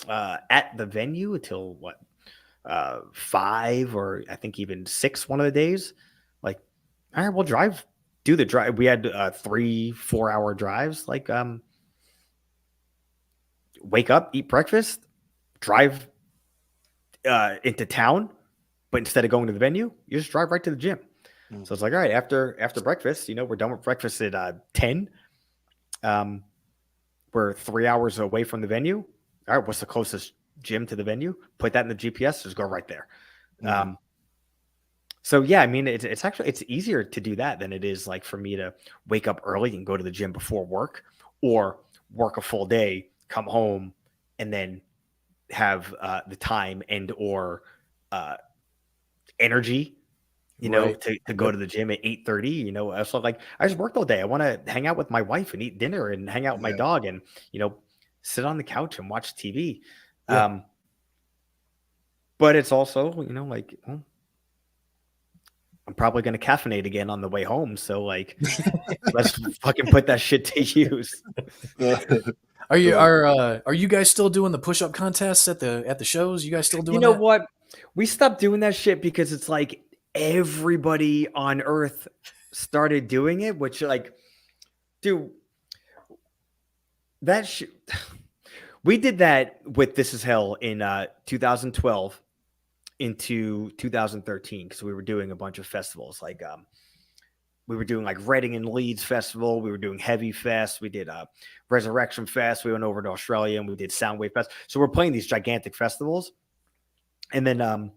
at the venue until 5 or I think even 6 one of the days. Like, all right, we'll drive do the drive. We had 3-4 hour drives. Like wake up, eat breakfast, drive into town, but instead of going to the venue, you just drive right to the gym. Mm-hmm. So it's like, all right, after breakfast, we're done with breakfast at 10. We're 3 hours away from the venue. All right, what's the closest gym to the venue? Put that in the GPS, just go right there. Mm-hmm. So yeah, I mean, it's actually, it's easier to do that than it is like for me to wake up early and go to the gym before work, or work a full day, come home, and then have the time and or energy, to go to the gym at 8:30. So like, I just worked all day. I want to hang out with my wife and eat dinner and hang out with my dog and sit on the couch and watch TV. Yeah. But it's also like, well, I'm probably going to caffeinate again on the way home. So like, let's fucking put that shit to use. Are you guys still doing the push-up contests at the shows? You guys still doing that? What? We stopped doing that shit because it's like everybody on earth started doing it, which like, dude, that shit. We did that with This Is Hell in 2012 into 2013 because we were doing a bunch of festivals. Like we were doing like Reading and Leeds Festival. We were doing Heavy Fest. We did Resurrection Fest. We went over to Australia and we did Soundwave Fest. So we're playing these gigantic festivals. And then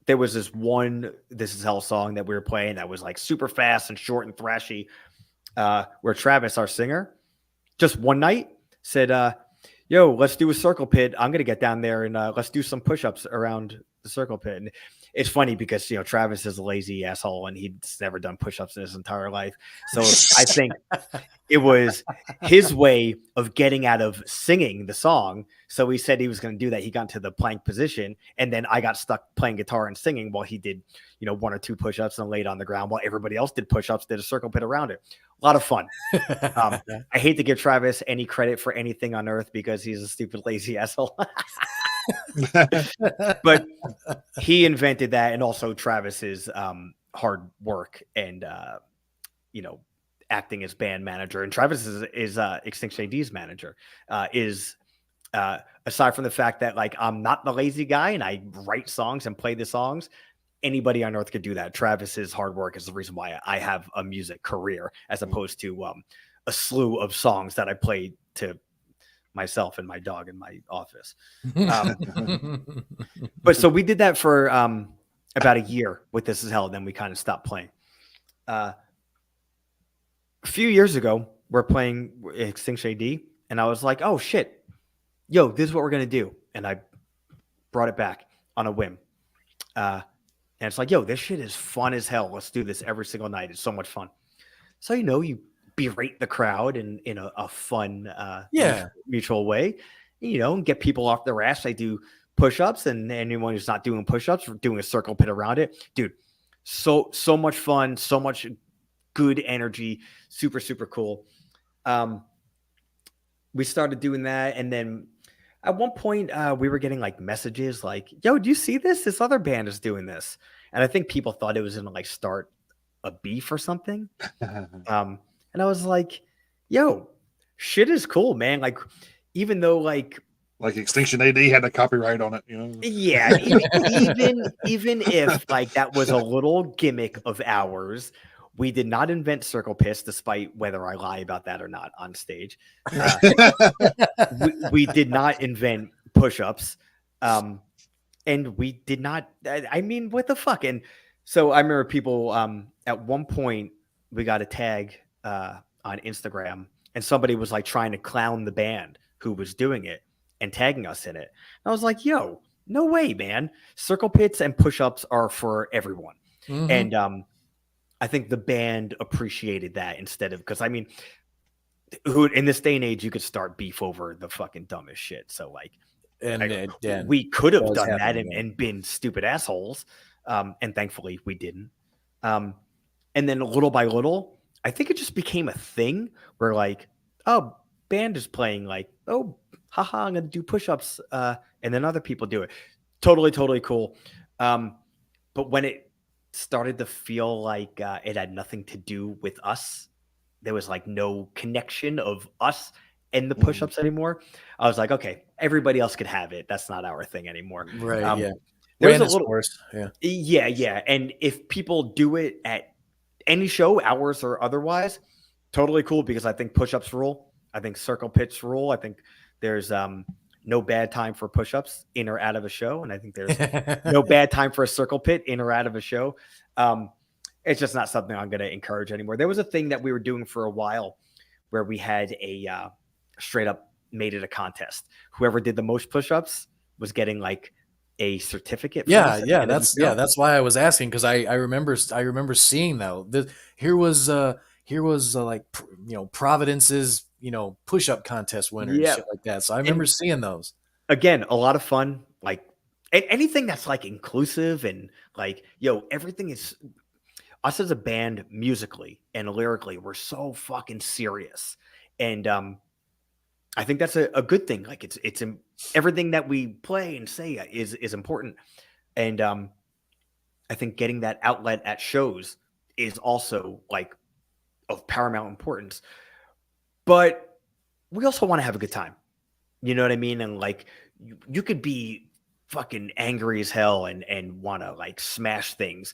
there was this one This Is Hell song that we were playing that was like super fast and short and thrashy, where Travis, our singer, just one night said, yo, let's do a circle pit. I'm going to get down there and let's do some push-ups around the circle pit. And it's funny because, Travis is a lazy asshole and he's never done push-ups in his entire life. So I think it was his way of getting out of singing the song. So he said he was going to do that. He got into the plank position, and then I got stuck playing guitar and singing while he did, 1 or 2 push-ups and laid on the ground while everybody else did push-ups, did a circle pit around it. A lot of fun. I hate to give Travis any credit for anything on earth because he's a stupid, lazy asshole. But he invented that, and also Travis's hard work and acting as band manager. And Travis is Extinction A.D's manager. Aside from the fact that like I'm not the lazy guy and I write songs and play the songs, anybody on earth could do that. Travis's hard work is the reason why I have a music career, as opposed to a slew of songs that I played to myself and my dog in my office. But so we did that for about a year with This Is Hell. Then we kind of stopped playing. A few years ago, we're playing Extinction A.D. and I was like, oh shit, yo, this is what we're going to do. And I brought it back on a whim. And it's like, yo, this shit is fun as hell. Let's do this every single night. It's so much fun. So, you berate the crowd in a fun, mutual way, and get people off their ass. They do push-ups, and anyone who's not doing push-ups, doing a circle pit around it. Dude, so much fun, so much good energy, super, super cool. We started doing that, and then at one point, we were getting like messages like, yo, do you see this? This other band is doing this. And I think people thought it was going to like start a beef or something. And I was like, yo, shit is cool, man. Like, even though like Extinction A.D. had a copyright on it, Yeah, even if like that was a little gimmick of ours, we did not invent circle pits, despite whether I lie about that or not on stage. We did not invent push-ups. And we did not, I mean, what the fuck? And so I remember people, at one point we got a tag on Instagram, and somebody was like trying to clown the band who was doing it and tagging us in it. And I was like, yo, no way, man. Circle pits and push-ups are for everyone. Mm-hmm. And I think the band appreciated that instead of, because I mean, who in this day and age, you could start beef over the fucking dumbest shit. So like, we could have done that and been stupid assholes. And thankfully we didn't. And then little by little, I think it just became a thing where like, oh, band is playing, like, oh, haha, I'm going to do push-ups. And then other people do it. Totally, totally cool. But when it started to feel like it had nothing to do with us. There was like no connection of us and the push-ups anymore. I was like, okay, everybody else could have it. That's not our thing anymore. Right. Yeah. There's Ran a its little, course. Yeah. yeah. And if people do it at any show, hours or otherwise, totally cool, because I think push-ups rule. I think circle pits rule. I think there's no bad time for push-ups in or out of a show, and I think there's no bad time for a circle pit in or out of a show. It's just not something I'm going to encourage anymore. There was a thing that we were doing for a while where we had a straight up made it a contest. Whoever did the most push-ups was getting like a certificate. Yeah, that's why I was asking, because I remember seeing that. Here was like Providence's push-up contest winner and shit like that. So I remember seeing those. Again, a lot of fun. Like anything that's like inclusive and like everything is us as a band musically and lyrically. We're so fucking serious, and I think that's a good thing. Like it's everything that we play and say is important. And I think getting that outlet at shows is also like of paramount importance. But we also want to have a good time. You know what I mean? And like you could be fucking angry as hell and want to like smash things.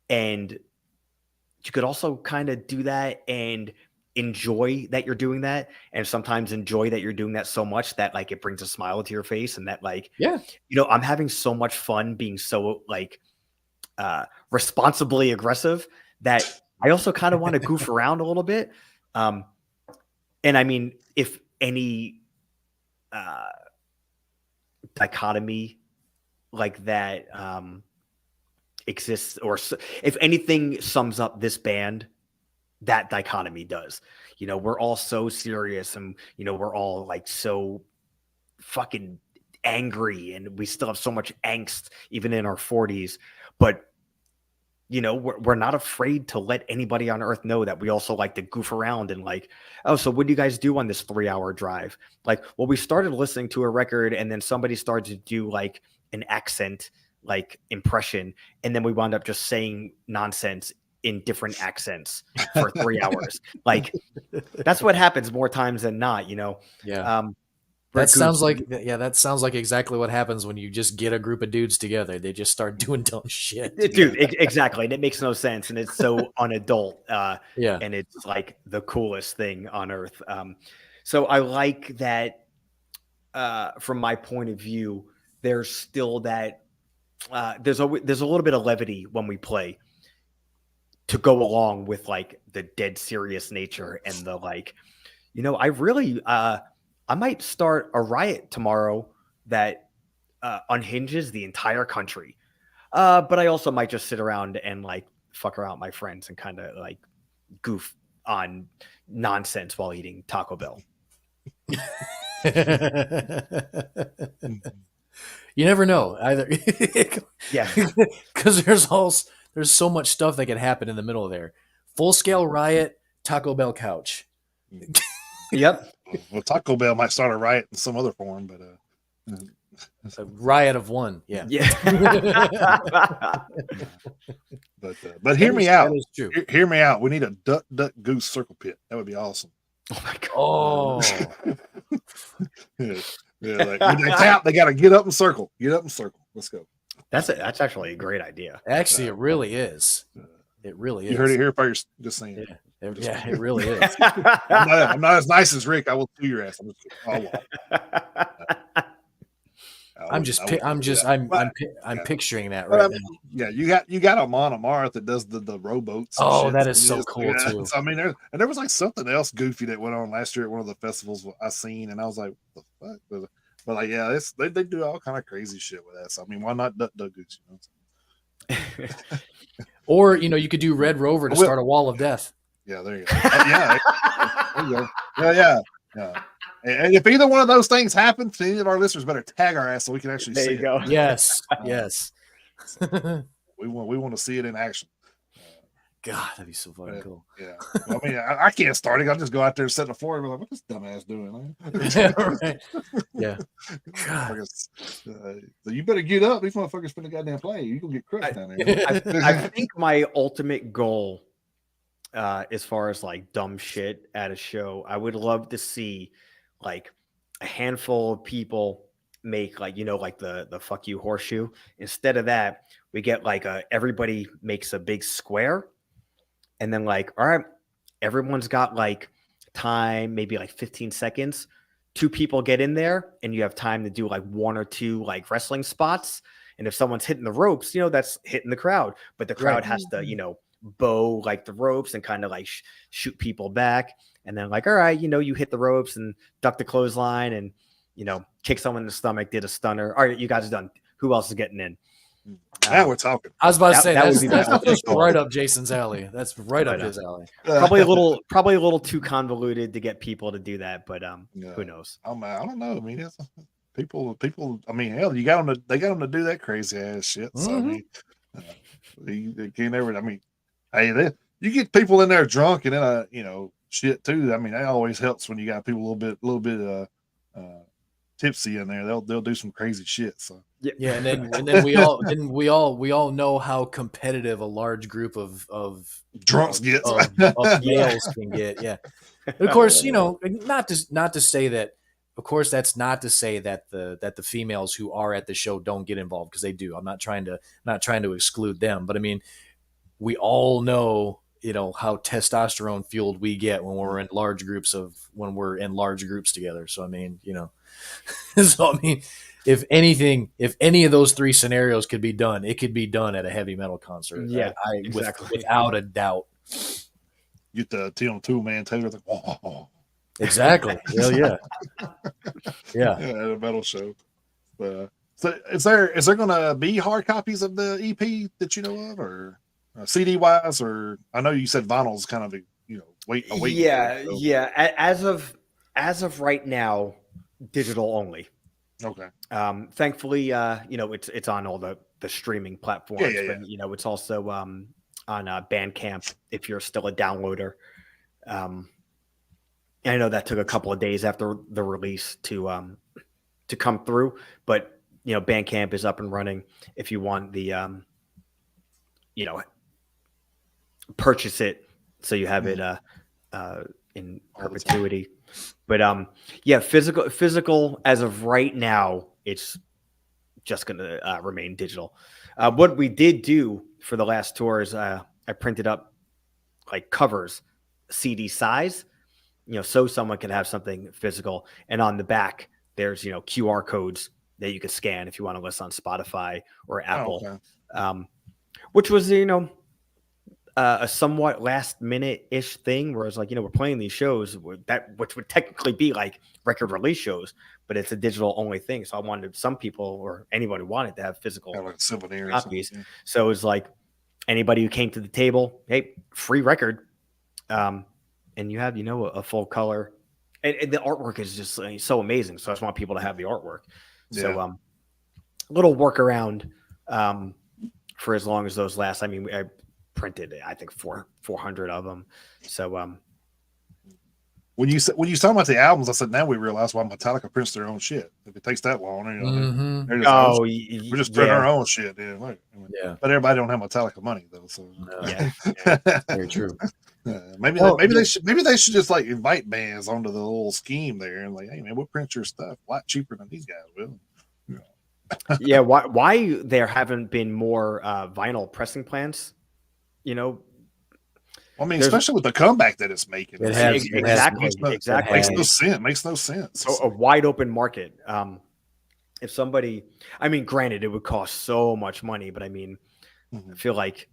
And you could also kind of do that and enjoy that you're doing that, and sometimes enjoy that you're doing that so much that like it brings a smile to your face, and that like I'm having so much fun being so like responsibly aggressive that I also kind of want to goof around a little bit. And I mean, if any dichotomy like that exists, or if anything sums up this band, that dichotomy does. We're all so serious, and we're all like so fucking angry, and we still have so much angst even in our 40s, but we're not afraid to let anybody on earth know that we also like to goof around and like, oh, so what do you guys do on this 3-hour drive? Like, well, we started listening to a record, and then somebody started to do like an accent like impression, and then we wound up just saying nonsense in different accents for 3 hours. Like, that's what happens more times than not, Yeah. That sounds like exactly what happens when you just get a group of dudes together. They just start doing dumb shit. Dude, exactly. And it makes no sense. And it's so unadult. And it's like the coolest thing on earth. So I like that from my point of view, there's still that there's a little bit of levity when we play to go along with like the dead serious nature and the like, I really I might start a riot tomorrow that unhinges the entire country. But I also might just sit around and like fuck around with my friends and kind of like goof on nonsense while eating Taco Bell. You never know either. Yeah. Because there's so much stuff that can happen in the middle of there. Full scale riot, Taco Bell couch. Yep. Well, Taco Bell might start a riot in some other form, but a riot of one. Yeah. But hear me out. Hear me out. We need a duck goose circle pit. That would be awesome. Oh my god. Oh. Yeah, like when they tap, they got to get up and circle. Get up and circle. Let's go. That's actually a great idea. Actually, it really is. It really is. You heard it here first. Just saying. Yeah, it really is. I'm not as nice as Rick. I will sue your ass. I'm picturing that right now. Yeah, you got a Monomarth that does the rowboats. Oh, that is so cool too. So, I mean, there was like something else goofy that went on last year at one of the festivals I seen, and I was like, what the fuck? But like, yeah, they do all kind of crazy shit with that. So I mean, why not Duck Goose? Or you could do Red Rover to start a wall of death. Yeah, there you go. Yeah, there you go. Yeah. And if either one of those things happens, any of our listeners better tag our ass so we can actually see it. There you go. Yes. We want to see it in action. God, that'd be so fucking cool. Yeah. Well, I mean, I can't start it. I'll just go out there and set the floor and be like, what this dumbass doing? Right. Yeah. So you better get up. These motherfuckers finna goddamn play. You gonna get crushed down there. I think my ultimate goal, as far as like dumb shit at a show, I would love to see like a handful of people make like, like the fuck you horseshoe. Instead of that, we get like everybody makes a big square, and then like, all right, everyone's got like time, maybe like 15 seconds. 2 people get in there and you have time to do like 1 or 2 like wrestling spots. And if someone's hitting the ropes, that's hitting the crowd, but the crowd has to, bow like the ropes and kind of like shoot people back. And then like, all right, you hit the ropes and duck the clothesline and, kick someone in the stomach, did a stunner. All right, you guys are done. Who else is getting in? Now we're talking. I was about to say that's right up Jason's alley. That's right up his alley. Probably a little too convoluted to get people to do that, but who knows? I don't know. I mean, people. I mean, hell, they got them to do that crazy ass shit. So I mean, they can't ever. I mean, hey, you get people in there drunk and then shit too. I mean, that always helps when you got people a little bit tipsy in there. They'll do some crazy shit. So yeah, and then we all know how competitive a large group of drunks gets of males can get. Yeah, but of course, not to say that. Of course, that's not to say that the females who are at the show don't get involved, because they do. I'm not trying to exclude them, but I mean, we all know how testosterone fueled we get when we're in large groups together. So I mean, so I mean, if any of those 3 scenarios could be done, it could be done at a heavy metal concert. Yeah, exactly. Without a doubt. Get the T-on-2 man Taylor like, oh. Exactly. Hell yeah. Yeah. At a metal show. But so is there gonna be hard copies of the EP that you know of, or CD wise, or I know you said vinyl's kind of wait. Yeah. As of right now, digital only. Okay. Thankfully, it's on all the streaming platforms. Yeah. But it's also on Bandcamp if you're still a downloader. I know that took a couple of days after the release to come through, but Bandcamp is up and running if you want the purchase it so you have it in perpetuity. But physical as of right now, it's just going to remain digital. What we did do for the last tour is I printed up like covers, CD size, so someone can have something physical. And on the back, there's QR codes that you can scan if you want to listen on Spotify or Apple, which was a somewhat last minute ish thing where it's like, we're playing these shows which would technically be like record release shows, but it's a digital only thing. So I wanted some people or anybody wanted to have physical copies. Yeah. So it was like anybody who came to the table, hey, free record. And you have, a full color, and the artwork is just so amazing. So I just want people to have the artwork. Yeah. So a little workaround for as long as those last. I mean, I printed, I think 400 of them. So when you talk about the albums, I said now we realize why Metallica prints their own shit. If it takes that long, we're just printing our own shit. Yeah. But everybody don't have Metallica money though. So very true. Maybe they should just like invite bands onto the little scheme there and like, hey man, we'll print your stuff a lot cheaper than these guys will. Yeah. Why there haven't been more vinyl pressing plants? I mean, especially with the comeback that it's making. Exactly. Makes no sense. So a wide open market. If somebody, I mean, granted, it would cost so much money, but I mean, I feel like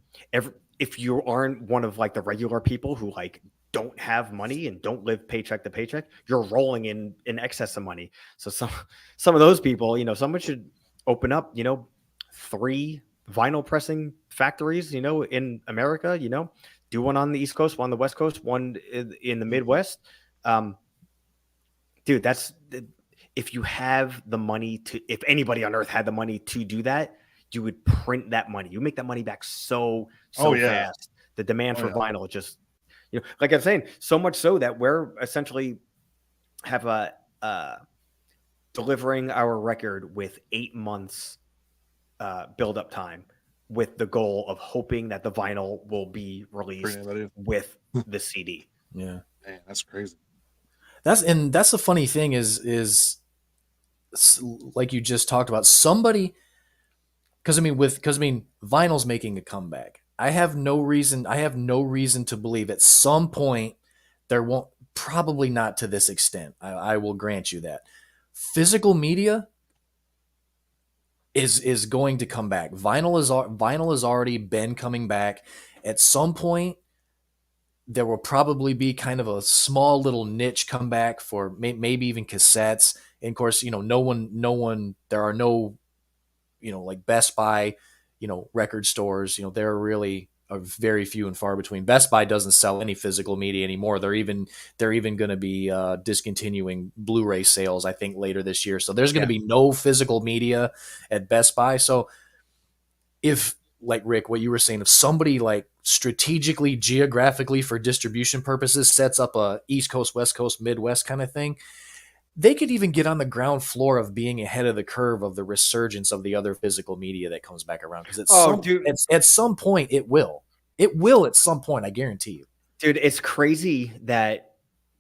if you aren't one of like the regular people who like don't have money and don't live paycheck to paycheck, you're rolling in excess of money. So some of those people, someone should open up, 3 vinyl pressing factories, in America, do one on the East Coast, one on the West Coast, one in the Midwest. Dude, if you have the money if anybody on earth had the money to do that, you would print that money. You make that money back so fast. The demand for vinyl just, like I'm saying, so much so that we're essentially have delivering our record with 8 months build up time, with the goal of hoping that the vinyl will be released with the CD. Yeah, man, that's crazy. That's the funny thing is like you just talked about, somebody, because vinyl's making a comeback. I have no reason to believe at some point there won't, probably not to this extent. I will grant you that physical media is going to come back. Vinyl has already been coming back. At some point, there will probably be kind of a small little niche comeback for maybe even cassettes. And of course, no one, there are no, like Best Buy, record stores, they're really are very few and far between. Best Buy doesn't sell any physical media anymore. They're even going to be discontinuing Blu-ray sales, I think, later this year. So there's going to be no physical media at Best Buy. So if, like Rick, what you were saying, if somebody like strategically, geographically, for distribution purposes, sets up a East Coast, West Coast, Midwest kind of thing, they could even get on the ground floor of being ahead of the curve of the resurgence of the other physical media that comes back around. Because at some point it will at some point, I guarantee you. Dude, it's crazy that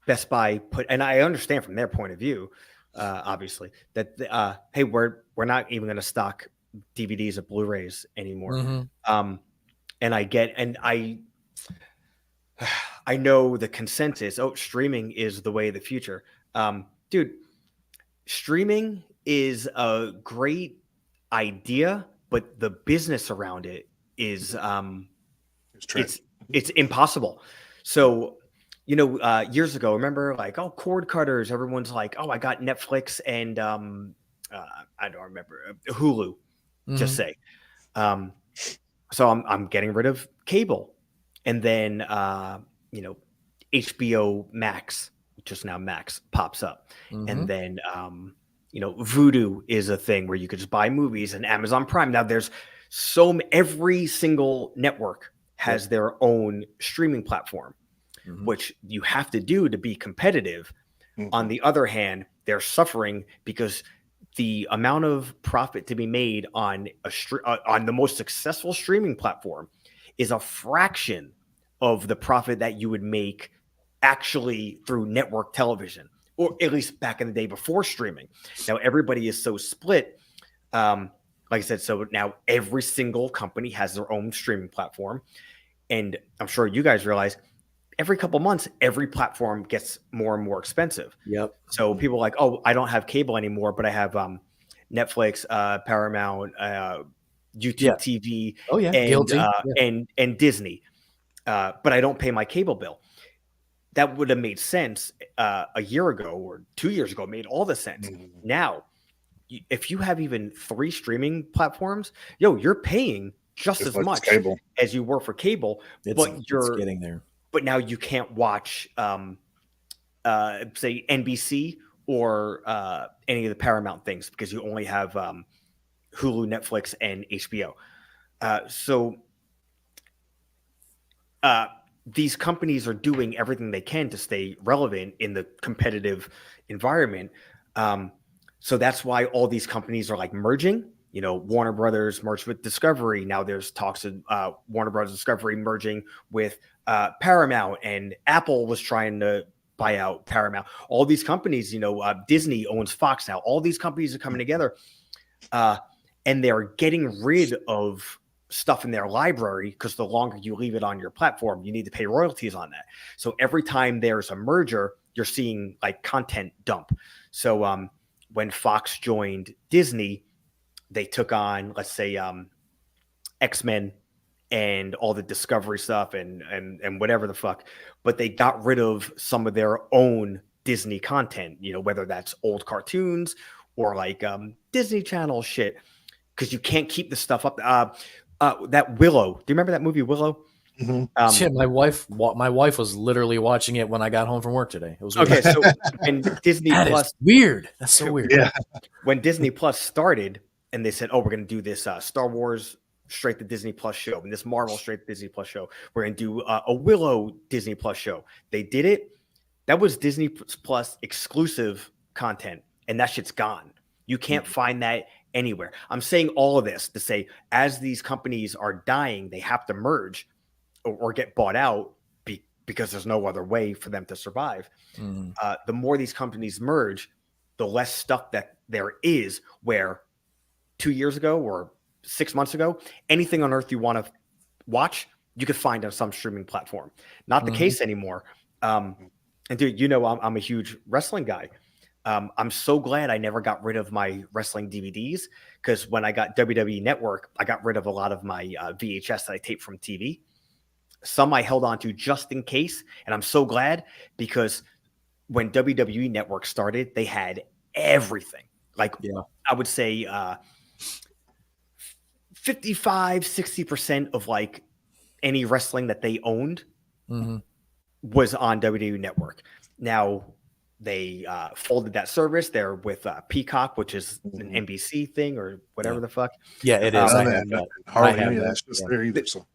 Best Buy put, and I understand from their point of view, obviously, that hey, we're not even going to stock DVDs or Blu-rays anymore. Mm-hmm. And I know the consensus. Oh, streaming is the way of the future. Dude, streaming is a great idea, but the business around it is it's impossible. So, years ago, remember, like, oh, cord cutters, everyone's like, oh, I got Netflix and I don't remember, Hulu, just say. So I'm getting rid of cable, and then HBO Max, just now Max, pops up, and then Vudu is a thing where you could just buy movies, and Amazon Prime. Now there's every single network has their own streaming platform, which you have to do to be competitive. On the other hand, they're suffering because the amount of profit to be made on on the most successful streaming platform is a fraction of the profit that you would make actually through network television, or at least back in the day before streaming. Now everybody is so split. Like I said, so now every single company has their own streaming platform. And I'm sure you guys realize every couple months, every platform gets more and more expensive. Yep. So people are like, oh, I don't have cable anymore, but I have Netflix, Paramount, YouTube TV, oh yeah, and Disney. But I don't pay my cable bill. That would have made sense a year ago or 2 years ago. It made all the sense. Now, if you have even 3 streaming platforms, you're paying just as much as you were for cable, but you're getting there. But now you can't watch, say, NBC or any of the Paramount things because you only have Hulu, Netflix, and HBO. So these companies are doing everything they can to stay relevant in the competitive environment. So that's why all these companies are like merging. Warner Brothers merged with Discovery. Now there's talks of Warner Brothers Discovery merging with Paramount, and Apple was trying to buy out Paramount. All these companies, Disney owns Fox now. All these companies are coming together, and they're getting rid of stuff in their library because the longer you leave it on your platform, you need to pay royalties on that. So every time there's a merger, you're seeing like content dump. So when Fox joined Disney, they took on, let's say, X-Men and all the Discovery stuff and whatever the fuck, but they got rid of some of their own Disney content, whether that's old cartoons or like Disney Channel shit, because you can't keep the stuff up. That Willow, do you remember that movie Willow? Yeah, my wife was literally watching it when I got home from work today. It was weird. Okay, so when Disney Plus, weird. That's so weird. Yeah. When Disney Plus started, and they said, "Oh, we're going to do this Star Wars straight to Disney Plus show, and this Marvel straight to Disney Plus show. We're going to do a Willow Disney Plus show." They did it. That was Disney Plus exclusive content. and that shit's gone. You can't find that anywhere. I'm saying all of this to say, as these companies are dying, they have to merge or get bought out because there's no other way for them to survive. The more these companies merge, the less stuff that there is, where 2 years ago or 6 months ago, anything on earth you want to watch, you could find on some streaming platform. Not the case anymore. And dude, you know, I'm a huge wrestling guy. I'm so glad I never got rid of my wrestling DVDs, because when I got WWE Network, I got rid of a lot of my VHS that I taped from TV. Some I held on to just in case, and I'm so glad, because when WWE Network started, they had everything. Like, I would say 55-60% of like any wrestling that they owned was on WWE Network. Now they folded that service. They're with Peacock, which is an NBC thing or whatever the fuck. Yeah, it is. I have that. Hardly that's just there either. So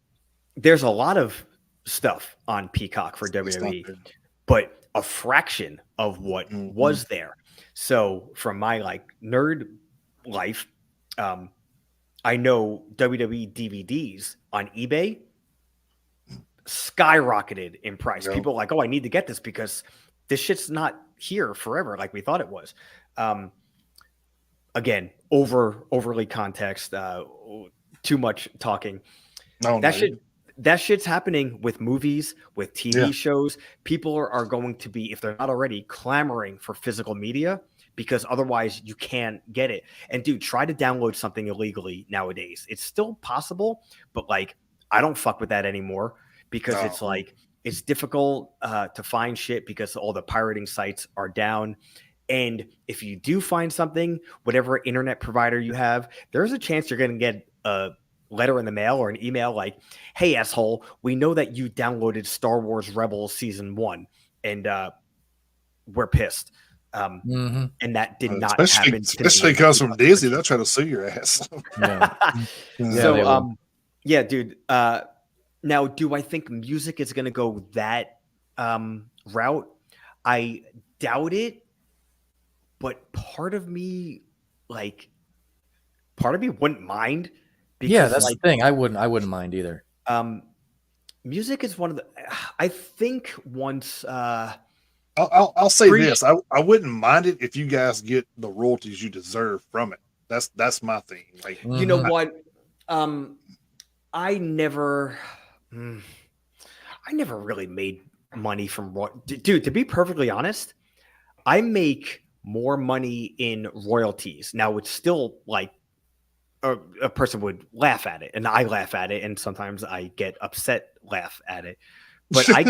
there's a lot of stuff on Peacock for WWE, but a fraction of what was there. So from my like nerd life, I know WWE DVDs on eBay skyrocketed in price. People are like, oh, I need to get this because this shit's not here forever like we thought it was. Again, overly context, too much talking. That shit's happening with movies, with TV shows. People are going to be, if they're not already, clamoring for physical media, because otherwise you can't get it. And dude, try to download something illegally nowadays. It's still possible, but like, I don't fuck with that anymore, because it's like, it's difficult to find shit because all the pirating sites are down. And if you do find something, whatever internet provider you have, there's a chance you're going to get a letter in the mail or an email like, hey, asshole, we know that you downloaded Star Wars Rebels Season 1, and we're pissed. And that did not happen. Especially comes from Disney, they'll try to sue your ass. Yeah, dude. Now, do I think music is going to go that route? I doubt it. But part of me wouldn't mind. Because, that's the thing. I wouldn't mind either. Music is one of the. I think once. I'll say this: I wouldn't mind it if you guys get the royalties you deserve from it. That's my thing. Like, you know what? I never really made money from dude. To be perfectly honest, I make more money in royalties. Now it's still like a person would laugh at it, and I laugh at it, and sometimes I get upset, laugh at it. But I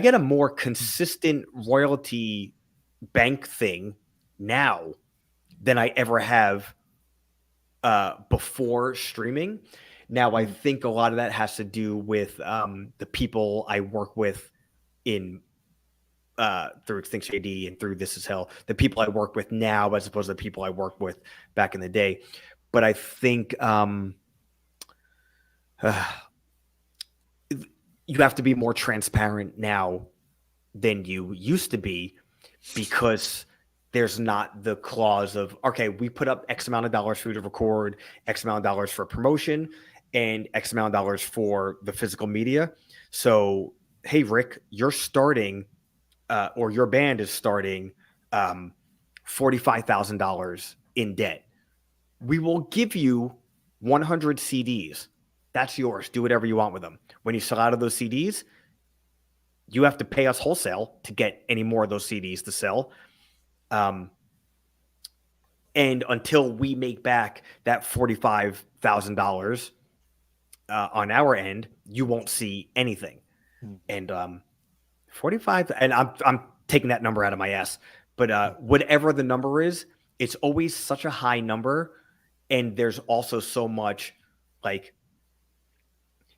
get a more consistent royalty bank thing now than I ever have before streaming. Now, I think a lot of that has to do with the people I work with in through Extinction A.D. and through This Is Hell, the people I work with now as opposed to the people I worked with back in the day. But I think you have to be more transparent now than you used to be, because there's not the clause of, okay, we put up X amount of dollars for you to record, X amount of dollars for promotion, and X amount of dollars for the physical media. So, hey, Rick, you're starting, or your band is starting $45,000 in debt. We will give you 100 CDs. That's yours. Do whatever you want with them. When you sell out of those CDs, you have to pay us wholesale to get any more of those CDs to sell. And until we make back that $45,000 on our end, you won't see anything. And 45, and I'm taking that number out of my ass, but whatever the number is, it's always such a high number. And there's also so much like,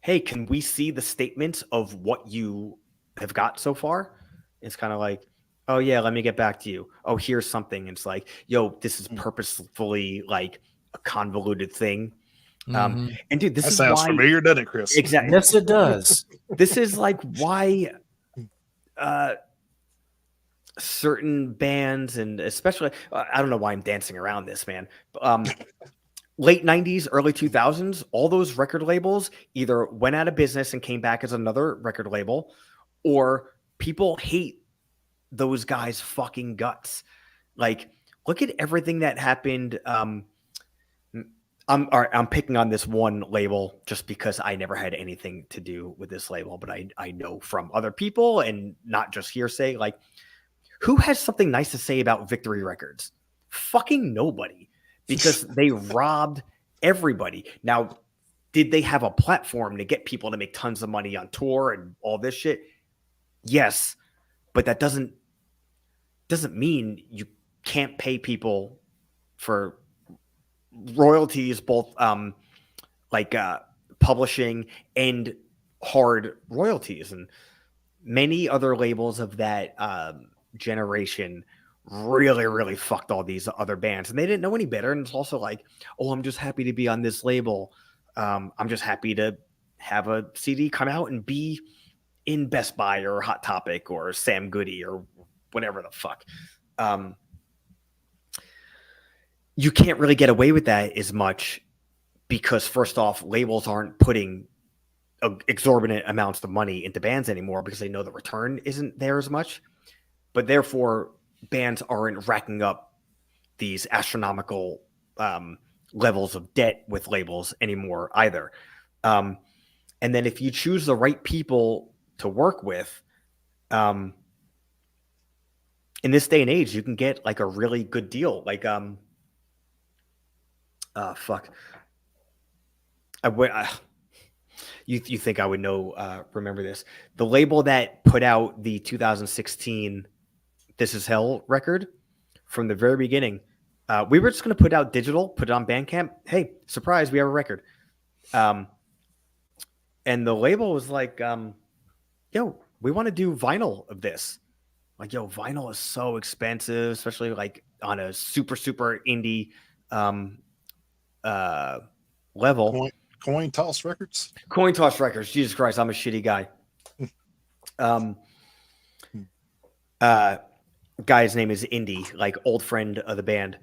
hey, can we see the statements of what you have got so far? It's kind of like, oh yeah, let me get back to you. Oh, here's something. It's like, yo, this is purposefully like a convoluted thing. And dude, this sounds familiar, doesn't it, Chris? Exactly. Yes, it does. This is like why certain bands, and especially, I don't know why I'm dancing around this, man. Late 90s, early 2000s, all those record labels either went out of business and came back as another record label, or people hate those guys' fucking guts. Like, look at everything that happened. I'm picking on this one label just because I never had anything to do with this label, but I know from other people and not just hearsay. Like, who has something nice to say about Victory Records? Fucking nobody, because they robbed everybody. Now, did they have a platform to get people to make tons of money on tour and all this shit? Yes, but that doesn't mean you can't pay people for royalties, both publishing and hard royalties. And many other labels of that generation really, really fucked all these other bands, and they didn't know any better. And it's also like, oh, I'm just happy to be on this label. I'm just happy to have a CD come out and be in Best Buy or Hot Topic or Sam Goody or whatever the fuck. You can't really get away with that as much because, first off, labels aren't putting exorbitant amounts of money into bands anymore because they know the return isn't there as much. But therefore, bands aren't racking up these astronomical levels of debt with labels anymore either. And then if you choose the right people to work with, in this day and age, you can get like a really good deal. Like, fuck. You think I would know, remember this. The label that put out the 2016 This Is Hell record from the very beginning, we were just going to put out digital, put it on Bandcamp. Hey, surprise, we have a record. And the label was like, yo, we want to do vinyl of this. Like, yo, vinyl is so expensive, especially like on a super, super indie level. Coin Toss Records? Coin Toss Records. Jesus Christ, I'm a shitty guy. Guy's name is Indy, like old friend of the band.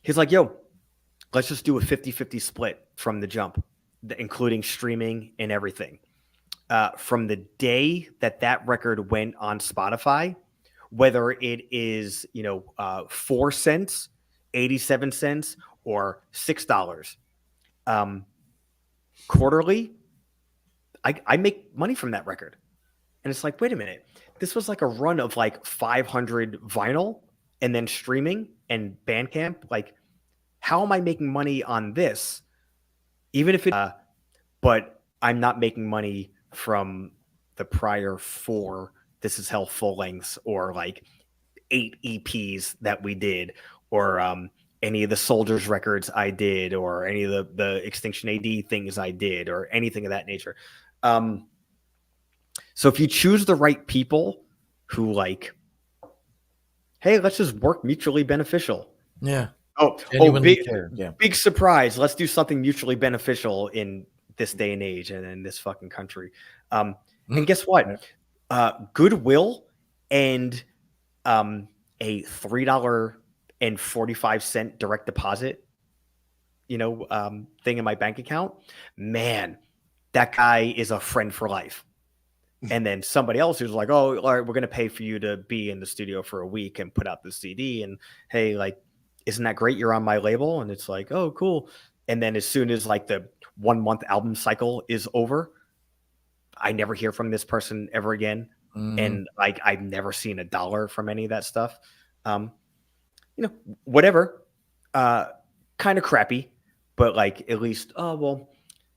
He's like, yo, let's just do a 50-50 split from the jump, including streaming and everything. From the day that record went on Spotify, whether it is, 4 cents, 87 cents, or $6, quarterly, I make money from that record. And it's like, wait a minute, this was like a run of like 500 vinyl and then streaming and Bandcamp. Like, how am I making money on this? Even if it, but I'm not making money from the prior 4 This Is Hell full lengths or like 8 EPs that we did, or any of the Soldiers records I did, or any of the Extinction A.D. things I did, or anything of that nature. So if you choose the right people who like, hey, let's just work mutually beneficial. Yeah. Big surprise. Let's do something mutually beneficial in this day and age and in this fucking country. And guess what? Goodwill and a $3.45 direct deposit, thing in my bank account. Man, that guy is a friend for life. And then somebody else who's like, oh, all right, we're going to pay for you to be in the studio for a week and put out the CD. And hey, like, isn't that great? You're on my label. And it's like, oh, cool. And then as soon as like the 1 month album cycle is over, I never hear from this person ever again. And like, I've never seen $1 from any of that stuff. Whatever, kind of crappy, but like, at least, oh, well,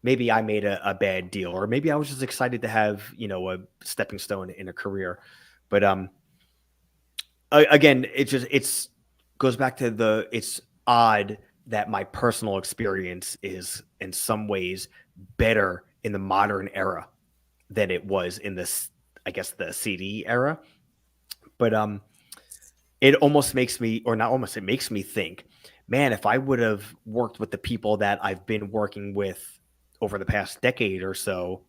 maybe I made a bad deal, or maybe I was just excited to have, a stepping stone in a career. But again, it's goes back to it's odd that my personal experience is in some ways better in the modern era than it was in this, I guess, the CD era. But it almost makes me, or not almost, it makes me think, man, if I would have worked with the people that I've been working with over the past decade or so,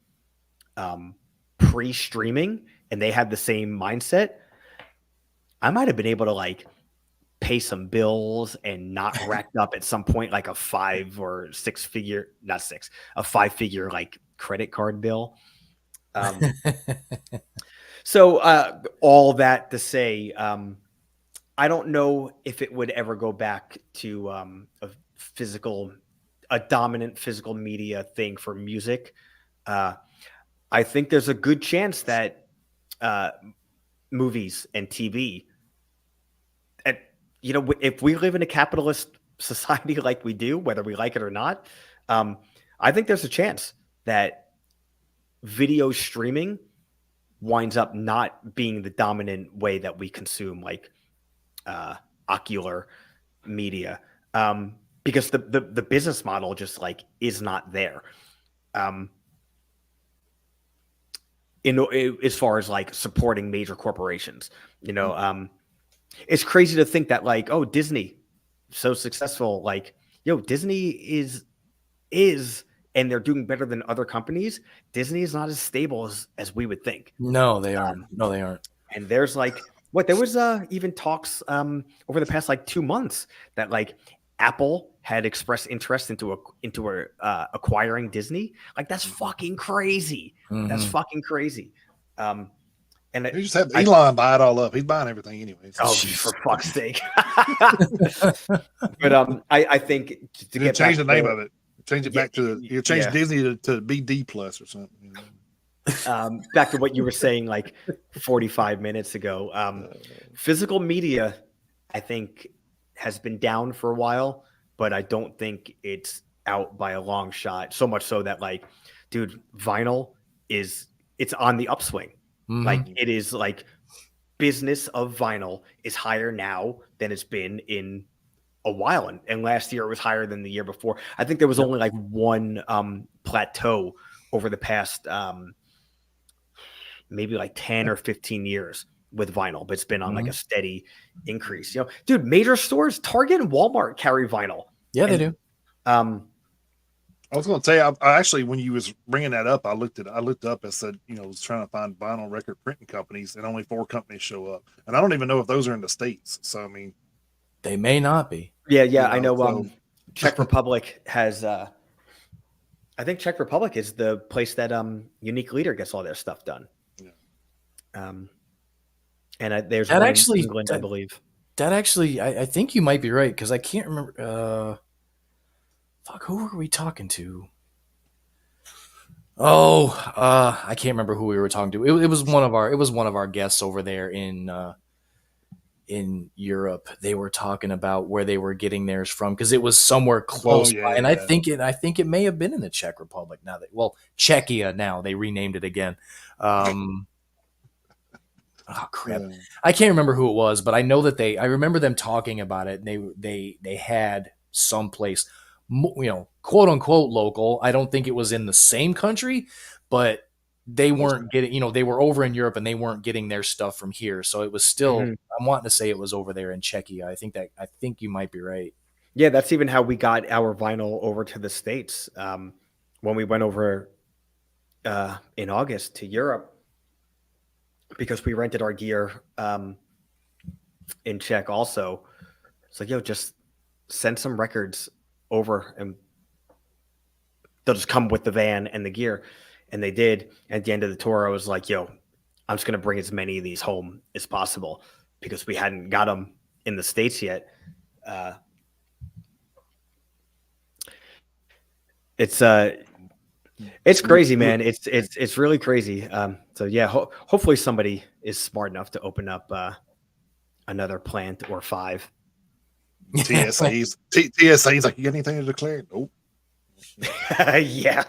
pre-streaming, and they had the same mindset, I might have been able to like pay some bills and not racked up at some point like a 5 or 6 figure, not 6, a 5-figure like credit card bill. So all that to say, I don't know if it would ever go back to a dominant physical media thing for music. I think there's a good chance that movies and TV, and if we live in a capitalist society like we do, whether we like it or not, I think there's a chance that video streaming winds up not being the dominant way that we consume like ocular media, because the business model just like is not there. As far as like supporting major corporations, it's crazy to think that like, oh, Disney, so successful, like, Disney is and they're doing better than other companies. Disney is not as stable as we would think. No, they aren't. No, they aren't. And there's like there was even talks over the past like 2 months that like Apple had expressed interest into acquiring Disney. Like that's fucking crazy. Mm-hmm. That's fucking crazy. And you just have Elon buy it all up. He's buying everything anyway. Oh, for fuck's sake! But I think to get change the name of it, change it back to you change Disney to BD Plus or something. Back to what you were saying like 45 minutes ago. Physical media, I think, has been down for a while, but I don't think it's out by a long shot. So much so that like, dude, vinyl it's on the upswing. Mm-hmm. Like it is like business of vinyl is higher now than it's been in a while. And last year it was higher than the year before. I think there was only like one plateau over the past maybe like 10 or 15 years with vinyl, but it's been on like a steady increase. Dude, major stores, Target and Walmart carry vinyl. Yeah, they do. I was going to say, I actually, when you was bringing that up, I looked up and said, was trying to find vinyl record printing companies, and only 4 companies show up. And I don't even know if those are in the States. So, I mean, they may not be. Yeah. I know. So. Czech Republic has, I think Czech Republic is the place that Unique Leader gets all their stuff done. Yeah. And there's that one actually, in England, I believe. That actually, I think you might be right, because I can't remember. Who were we talking to? I can't remember who we were talking to. It was one of our guests over there in Europe. They were talking about where they were getting theirs from, because it was somewhere close by. And I think it may have been in the Czech Republic now. Czechia now. They renamed it again. Oh crap! Yeah. I can't remember who it was, but I know that I remember them talking about it. And they had someplace, quote unquote local. I don't think it was in the same country, but they weren't getting, they were over in Europe and they weren't getting their stuff from here. So it was still, I'm wanting to say it was over there in Czechia. I think you might be right. Yeah. That's even how we got our vinyl over to the States. When we went over in August to Europe, because we rented our gear in Czech also. It's like, just send some records over and they'll just come with the van and the gear. And they did. At the end of the tour, I was like, I'm just going to bring as many of these home as possible, because we hadn't got them in the States yet. It's crazy, man. It's really crazy. So yeah, hopefully somebody is smart enough to open up another plant or 5. TSA's like, you got anything to declare? Nope. Yeah.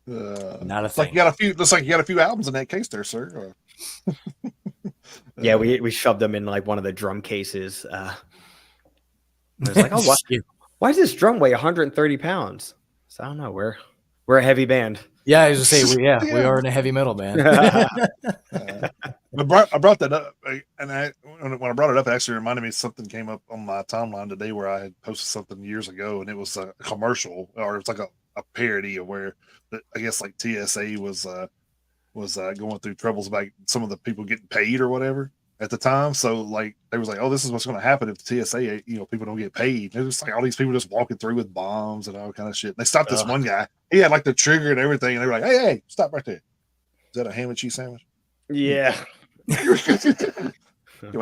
Not a thing. Looks like you got a few albums in that case there, sir. Yeah, we shoved them in like one of the drum cases. It's like, oh, why does this drum weigh 130 pounds? So I don't know. We're a heavy band. Yeah, I was just saying, we are in a heavy metal band. I brought that up, and when I brought it up, it actually reminded me something came up on my timeline today where I had posted something years ago, and it was a commercial, or it's like a parody of where I guess like TSA was was going through troubles about some of the people getting paid or whatever at the time. So like they was like, oh, this is what's going to happen if the TSA, people don't get paid. There's just like all these people just walking through with bombs and all kind of shit. And they stopped this one guy. He had like the trigger and everything, and they were like, hey, stop right there. Is that a ham and cheese sandwich? Yeah. Your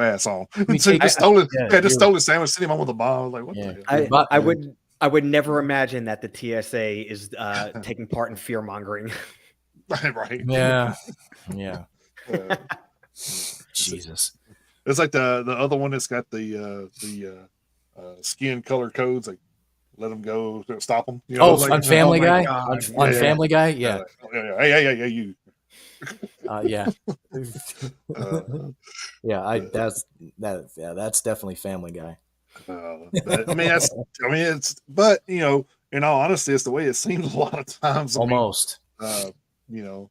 ass on. So he just stole the sandwich, sent him on with a bomb. Like, what the hell? I would never imagine that the TSA is taking part in fear mongering. Right. Yeah. Jesus. It's like the other one that's got the skin color codes, like let them go, stop them. On Family Guy. On Family Guy, yeah. Hey, you. Yeah. That's definitely Family Guy. But in all honesty, it's the way it seems a lot of times. Almost. But you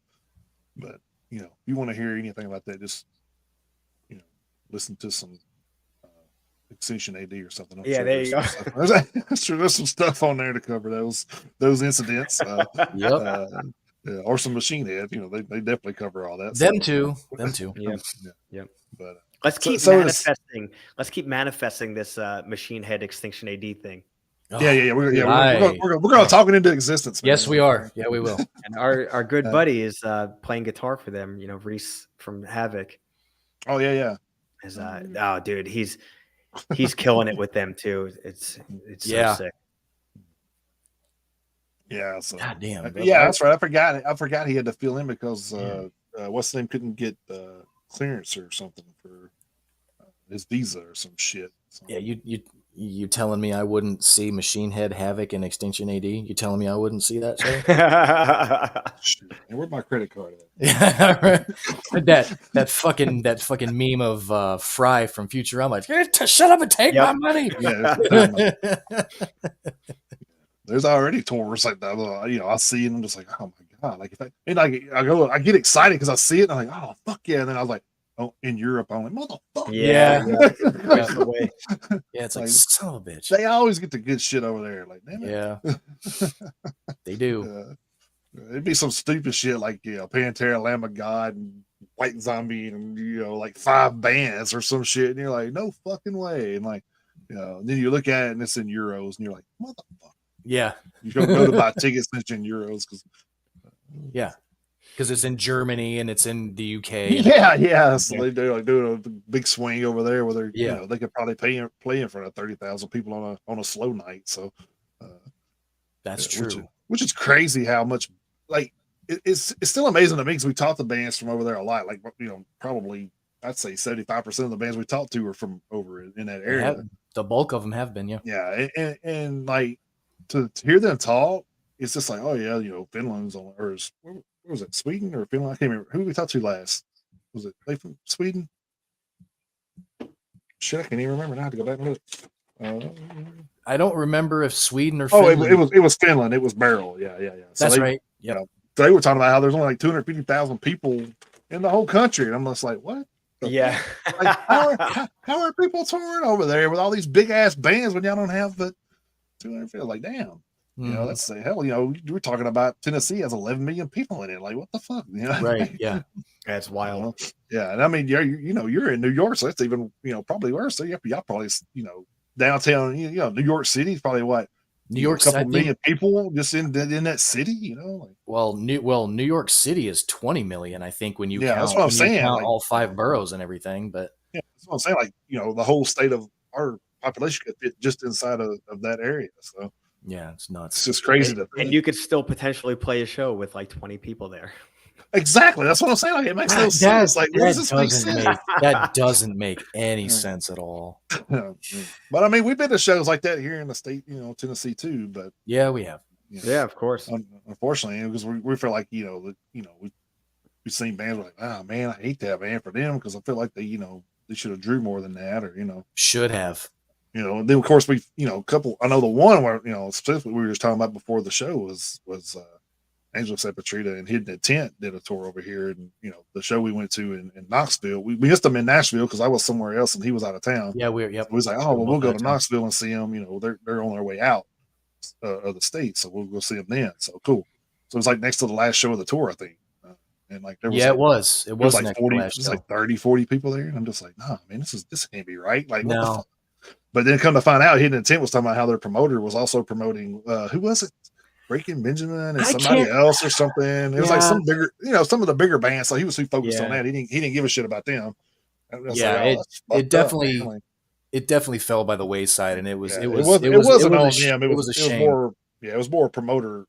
want to hear anything about that, just listen to some Extinction A.D. or something. There you go. I'm sure there's some stuff on there to cover those incidents. Or some Machine Head. They definitely cover all that. Them too. Yeah. But let's keep manifesting. Let's keep manifesting this Machine Head Extinction A.D. thing. Yeah. We're going to talk it into existence. Man. Yes, we are. Yeah, we will. And our good buddy is playing guitar for them. Reese from Havoc. Oh yeah. Dude, he's killing it with them too. It's so sick. Yeah. So God damn. That's right. I forgot he had to fill in because what's the name couldn't get clearance or something for his visa or some shit. So. Yeah, you telling me I wouldn't see Machine Head, Havoc, and Extinction AD? You telling me I wouldn't see that show? And where's my credit card at? Yeah, that fucking meme of Fry from Futurama. Shut up and take my money. Yeah, there's already tours like that. I see it and I'm just like, oh my god! Like I get excited because I see it and I'm like, oh fuck yeah! And then I was like, oh, in Europe, I'm like, motherfucker. Yeah. It's like son of a bitch. They always get the good shit over there. Like, damn it. Yeah. They do. It'd be some stupid shit like Pantera, Lamb of God, and White Zombie, and like 5 bands or some shit, and you're like, no fucking way. And like, then you look at it and it's in euros, and you're like, motherfucker. Yeah. You don't go to buy tickets in euros because. Yeah. Because it's in Germany and it's in the UK. Yeah. So they do like doing a big swing over there where they're they could probably play in front of 30,000 people on a slow night. So that's true. Which is crazy how much like it's still amazing to me because we taught the bands from over there a lot. Like probably I'd say 75% of the bands we talked to are from over in that area. The bulk of them have been, yeah. Yeah, and like to hear them talk, it's just like, oh yeah, Finland's on or where was it, Sweden or Finland? I can't remember. Who did we talk to last? Was it they from Sweden? Shit, I can't even remember now. I have to go back and look. I don't remember if Sweden or Finland. It was Finland. It was Beryl. Yeah. So that's right. Yeah. They were talking about how there's only like 250,000 people in the whole country, and I'm just like, what? Yeah. Like, how are people touring over there with all these big ass bands when y'all don't have but 250? Like, damn. Let's say, hell, we're talking about Tennessee has 11 million people in it. Like, what the fuck? Right. Yeah. That's wild. Yeah. And I mean, you're in New York, so that's even, probably worse. So y'all probably, downtown, New York City is probably what? New York, a couple million people just in that city, Like, New York City is 20 million, I think, when you count, that's what I'm saying. Count all 5 boroughs and everything. But yeah, that's what I'm saying. Like, the whole state of our population could fit just inside of that area. So yeah, it's nuts. It's just crazy to think. And you could still potentially play a show with like 20 people there. Exactly. That's what I'm saying. Like, it makes no sense. Like, where does this make sense? That doesn't make any sense at all. But I mean, we've been to shows like that here in the state, Tennessee too. But yeah, we have. Yeah, of course. Unfortunately, because we feel like we've seen bands like, oh man, I hate that band for them because I feel like they should have drew more than that, or should have. And then of course we couple. I know the one where specifically we were just talking about before the show was Angel Sepatrita and Hidden Intent did a tour over here, and the show we went to in Knoxville, we missed them in Nashville because I was somewhere else and he was out of town. Yeah, we was like, oh well, we'll go to Knoxville and see them. They're on their way out of the state, so we'll go see them then. So cool. So it was like next to the last show of the tour, I think. and like there was yeah, like it was like an 40, Expo show. like 30, 40 people there, and I'm just like, no, man, this can't be right. Like, what the No. fuck? But then come to find out, Hidden Intent was talking about how their promoter was also promoting who was it? Breaking Benjamin and somebody else or something. It was like some bigger, some of the bigger bands. So he was too focused on that. He didn't give a shit about them. Yeah, like, it definitely it definitely fell by the wayside, and it wasn't on them. It was more it was more promoter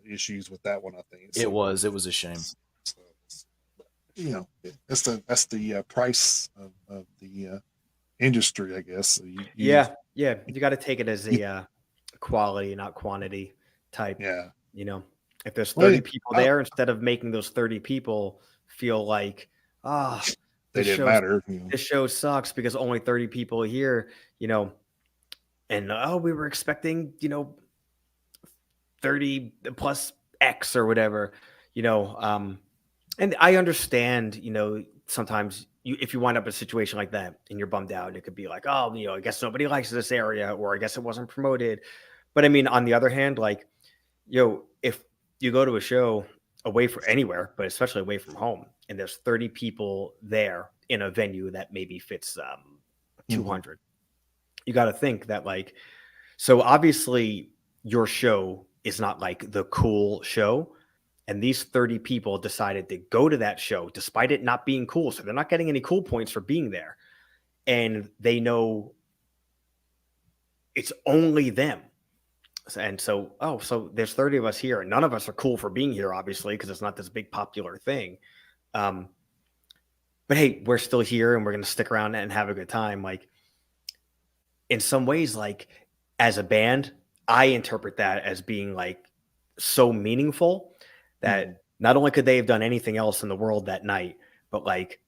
issues with that one. I think it was a shame. So, that's the price of the industry, I guess. So you got to take it as a quality, not quantity type. Yeah. If there's 30 people there, instead of making those 30 people feel like, they didn't matter. This show sucks because only 30 people are here, and we were expecting, 30 plus X or whatever, and I understand, sometimes if you wind up in a situation like that and you're bummed out, it could be like, I guess nobody likes this area, or I guess it wasn't promoted. But I mean, on the other hand, like, if you go to a show away from anywhere, but especially away from home, and there's 30 people there in a venue that maybe fits 200, you got to think that, like, so obviously your show is not like the cool show. And these 30 people decided to go to that show despite it not being cool. So they're not getting any cool points for being there. And they know it's only them. And so, so there's 30 of us here, and none of us are cool for being here, obviously, because it's not this big popular thing. But hey, we're still here and we're going to stick around and have a good time. Like, in some ways, like, as a band, I interpret that as being like so meaningful that not only could they have done anything else in the world that night, but like,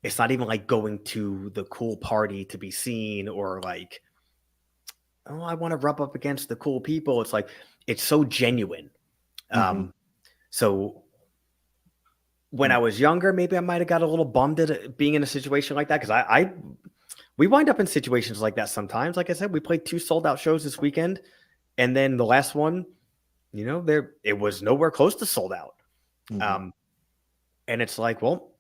it's not even like going to the cool party to be seen, or like, I want to rub up against the cool people. It's like, it's so genuine. So when I was younger, maybe I might have got a little bummed at being in a situation like that. Cause we wind up in situations like that sometimes. Like I said, we played 2 sold out shows this weekend. And then the last one, it was nowhere close to sold out. And it's like, well,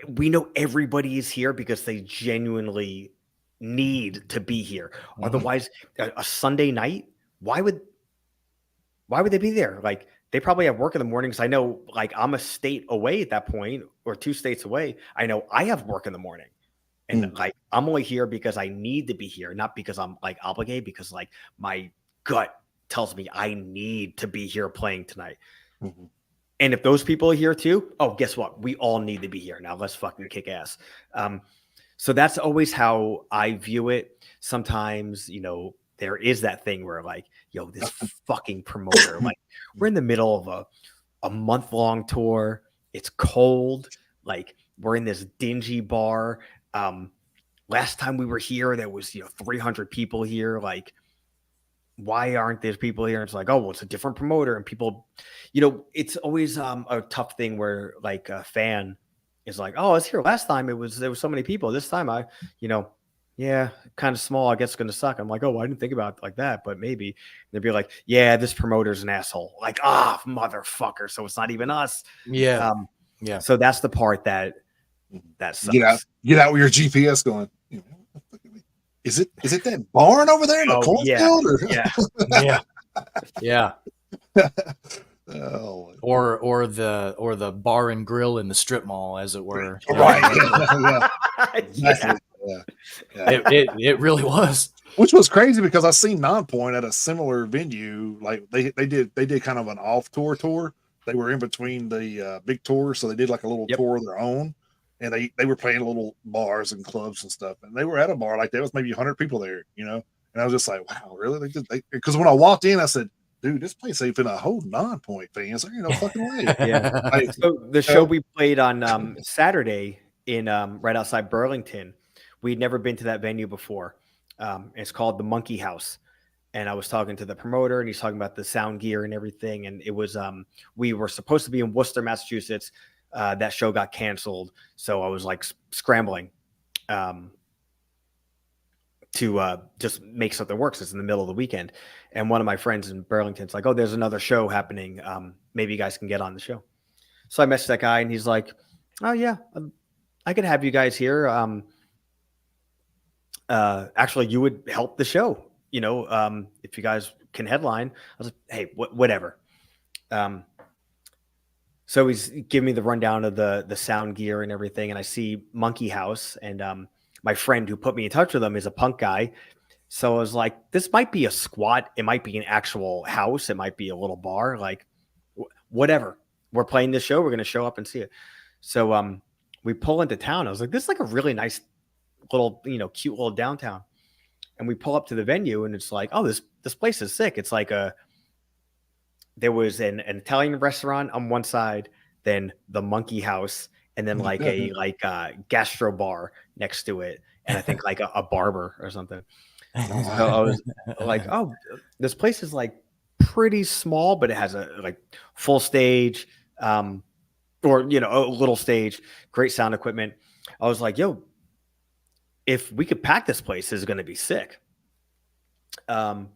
we know everybody is here because they genuinely need to be here. Otherwise, a Sunday night, why would they be there? Like, they probably have work in the mornings. I know, like, I'm a state away at that point, or 2 states away. I know I have work in the morning. And like, I'm only here because I need to be here, not because I'm like obligated, because like my gut tells me I need to be here playing tonight. And if those people are here too, guess what? We all need to be here. Now let's fucking kick ass. So that's always how I view it. Sometimes, there is that thing where like, this fucking promoter, like, we're in the middle of a month-long tour. It's cold. Like, we're in this dingy bar. Last time we were here, there was 300 people here. Like, why aren't there people here? And it's like, it's a different promoter, and people, it's always a tough thing where like a fan is like, I was here last time. There was so many people. This time kind of small. I guess it's gonna suck. I'm like, I didn't think about it like that, but maybe. They'd be like, yeah, this promoter's an asshole. Like, motherfucker. So it's not even us. Yeah. So that's the part that sucks. Get out with your GPS going. Is it that barn over there in the cornfield? Yeah. Oh. Or the bar and grill in the strip mall, as it were. Right. Yeah. It really was. Which was crazy because I seen Nonpoint at a similar venue. Like they did kind of an off tour. They were in between the big tours, so they did like a little tour of their own. And they were playing little bars and clubs and stuff. And they were at a bar like there was maybe 100 people there, And I was just like, wow, really? Because when I walked in, I said, dude, this place ain't finna hold Nonpoint fans. There ain't no fucking way. So the show we played on Saturday in right outside Burlington, we'd never been to that venue before. It's called the Monkey House. And I was talking to the promoter, and he's talking about the sound gear and everything. And it was we were supposed to be in Worcester, Massachusetts. That show got canceled, so I was like scrambling to to just make something work. It's in the middle of the weekend. And one of my friends in Burlington's like, oh, there's another show happening. Maybe you guys can get on the show. So I messaged that guy and he's like, oh yeah, I could have you guys here. Actually you would help the show, if you guys can headline. I was like, hey, whatever. So he's giving me the rundown of the sound gear and everything. And I see Monkey House, and my friend who put me in touch with him is a punk guy. So I was like, this might be a squat. It might be an actual house. It might be a little bar, like whatever. We're playing this show. We're going to show up and see it. So we pull into town. I was like, this is like a really nice little, cute little downtown. And we pull up to the venue and it's like, oh, this place is sick. It's like there was an Italian restaurant on one side, then the Monkey House, and then like a gastro bar next to it. And I think like a barber or something. So I was like, oh, this place is like pretty small, but it has a like full stage, or, a little stage, great sound equipment. I was like, yo, if we could pack this place, this is going to be sick. But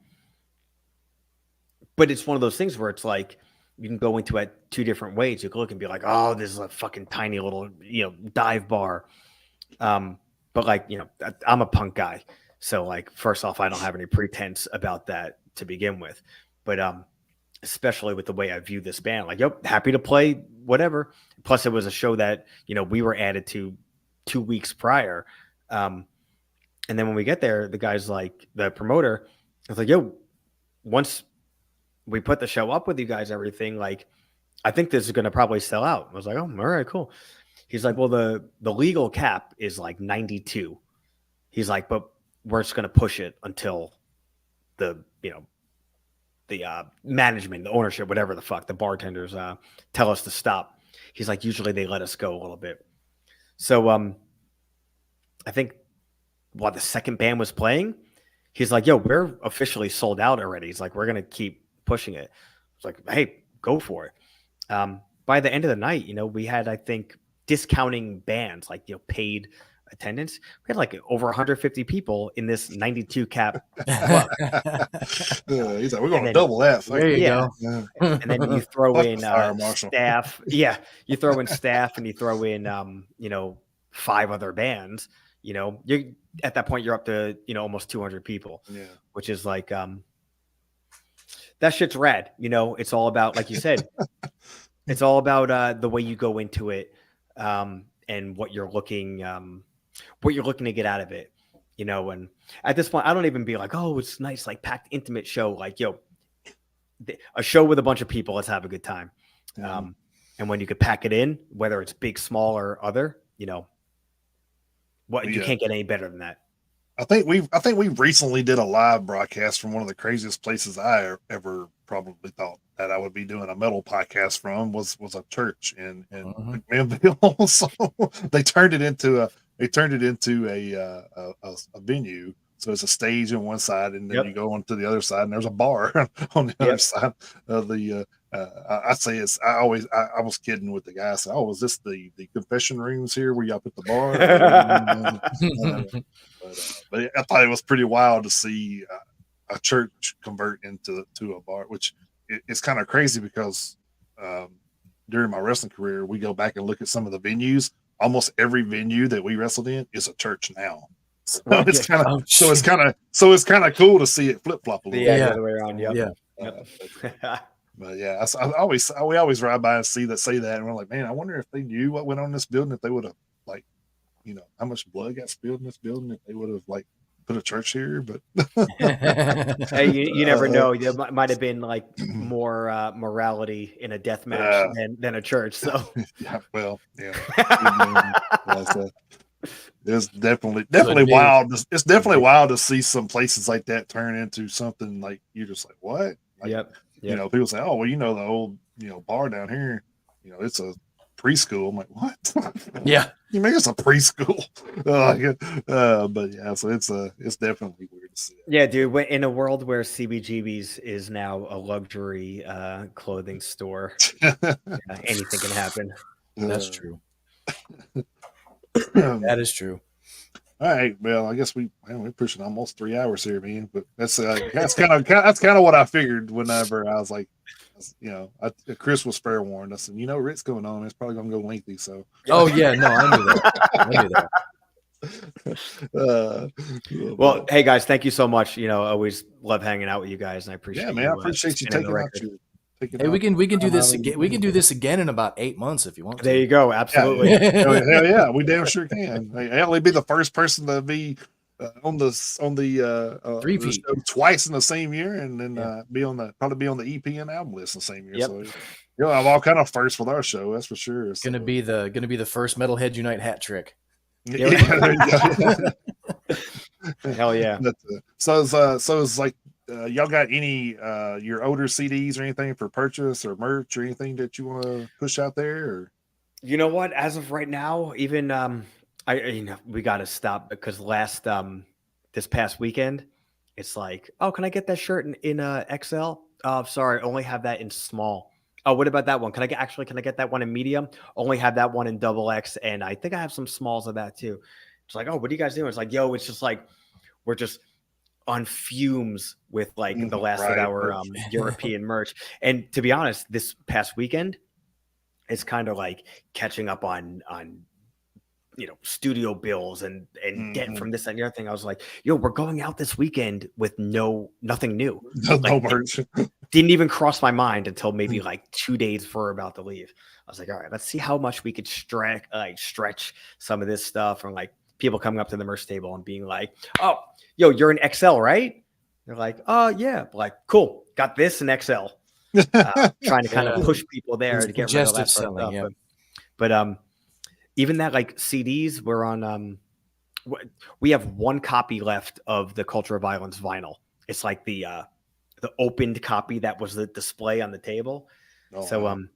it's one of those things where it's like, you can go into it two different ways. You can look and be like, oh, this is a fucking tiny little, dive bar. But like, I'm a punk guy. So like, first off, I don't have any pretense about that to begin with, but especially with the way I view this band, like, yep, happy to play whatever. Plus it was a show that, we were added to 2 weeks prior. And then when we get there, the guy's like, the promoter was like, yo, once we put the show up with you guys, everything, like, I think this is going to probably sell out. I was like, oh, all right, cool. He's like, well, the legal cap is like 92. He's like, but we're just going to push it until the management, the ownership, whatever the fuck, the bartenders tell us to stop. He's like, usually they let us go a little bit. So I think while the second band was playing, he's like, yo, we're officially sold out already. He's like, we're going to keep pushing it. It's like, hey, go for it. By the end of the night, we had, I think, discounting bands, like, paid attendance. We had like over 150 people in this 92 cap club. He's like, we're going to double that. There you go. And then you throw in staff. Yeah. You throw in staff and you throw in, 5 other bands, you're at that point, you're up to, almost 200 people, which is like, that shit's rad. It's all about, like you said, it's all about the way you go into it, and what you're looking to get out of it, and at this point, I don't even be like, oh, it's nice, like packed, intimate show. Like, yo, a show with a bunch of people, let's have a good time. And when you could pack it in, whether it's big, small, or other, you can't get any better than that. I think we recently did a live broadcast from one of the craziest places I ever probably thought that I would be doing a metal podcast from was a church in McMinnville. So they turned it into a venue. So it's a stage on one side, and then you go on to the other side, and there's a bar on the other side of the. I was kidding with the guy. I said, "Oh, is this the confession rooms here where y'all put the bar?" But I thought it was pretty wild to see a church convert into a bar, which it's kind of crazy because during my wrestling career, we go back and look at some of the venues. Almost every venue that we wrestled in is a church now. So it's kind of cool to see it flip flop a little bit. The other way around. But yeah, we always ride by and say that, and we're like, man, I wonder if they knew what went on in this building, if they would have how much blood got spilled in this building, if they would have like put a church here. But hey, you never know. There might have been like more morality in a death match than a church. So it's definitely wild. It's definitely wild to see some places like that turn into something like you're just like, what? Like, people say, oh, well, the old bar down here, it's a preschool. I'm like, what? Yeah, you mean it's a preschool? But yeah, so it's definitely weird to see it. Yeah, dude. In a world where CBGB's is now a luxury clothing store, anything can happen. That's true. That is true. All right. Well, I guess we're pushing almost 3 hours here, man. But that's kind of what I figured whenever I was like, Chris was fair warned. I said, Rick's going on. It's probably going to go lengthy. So. Oh yeah, no, I knew that. Well, hey guys, thank you so much. I always love hanging out with you guys, and I appreciate. Yeah, man, I appreciate you taking out your. Hey, we can do this again. We can do this again in about 8 months if you want to. There you go. Absolutely. Yeah. Hell yeah, we damn sure can. I'll be the first person to be on the show twice in the same year, and then probably be on the EP and album list in the same year. Yep. So I'm all kind of first with our show. That's for sure. Gonna be the first Metalhead Unite hat trick. Yeah, hell yeah. So it's like. Y'all got any your older CDs or anything for purchase or merch or anything that you want to push out there? Or? You know what? As of right now, even we got to stop because this past weekend, it's like, oh, can I get that shirt in XL? Oh, sorry, only have that in small. Oh, what about that one? Can I get that one in medium? Only have that one in XXX, and I think I have some smalls of that too. It's like, oh, what are you guys doing? It's like, yo, it's just like we're just on fumes with like the last of our European merch. And to be honest, this past weekend, it's kind of like catching up on studio bills and getting from this and the other thing. I was like, yo, we're going out this weekend with nothing new. No merch. Didn't even cross my mind until maybe like 2 days before we're about to leave. I was like, all right, let's see how much we could stretch some of this stuff, and like people coming up to the merch table and being like, oh, yo, you're an XL, right? They're like, oh, yeah. Like, cool. Got this in XL. Trying to kind of push people there to get rid of that sort of stuff. Yeah. But even that, like CDs, we're on, we have one copy left of the Culture of Violence vinyl. It's like the opened copy that was the display on the table. Oh, so, I'm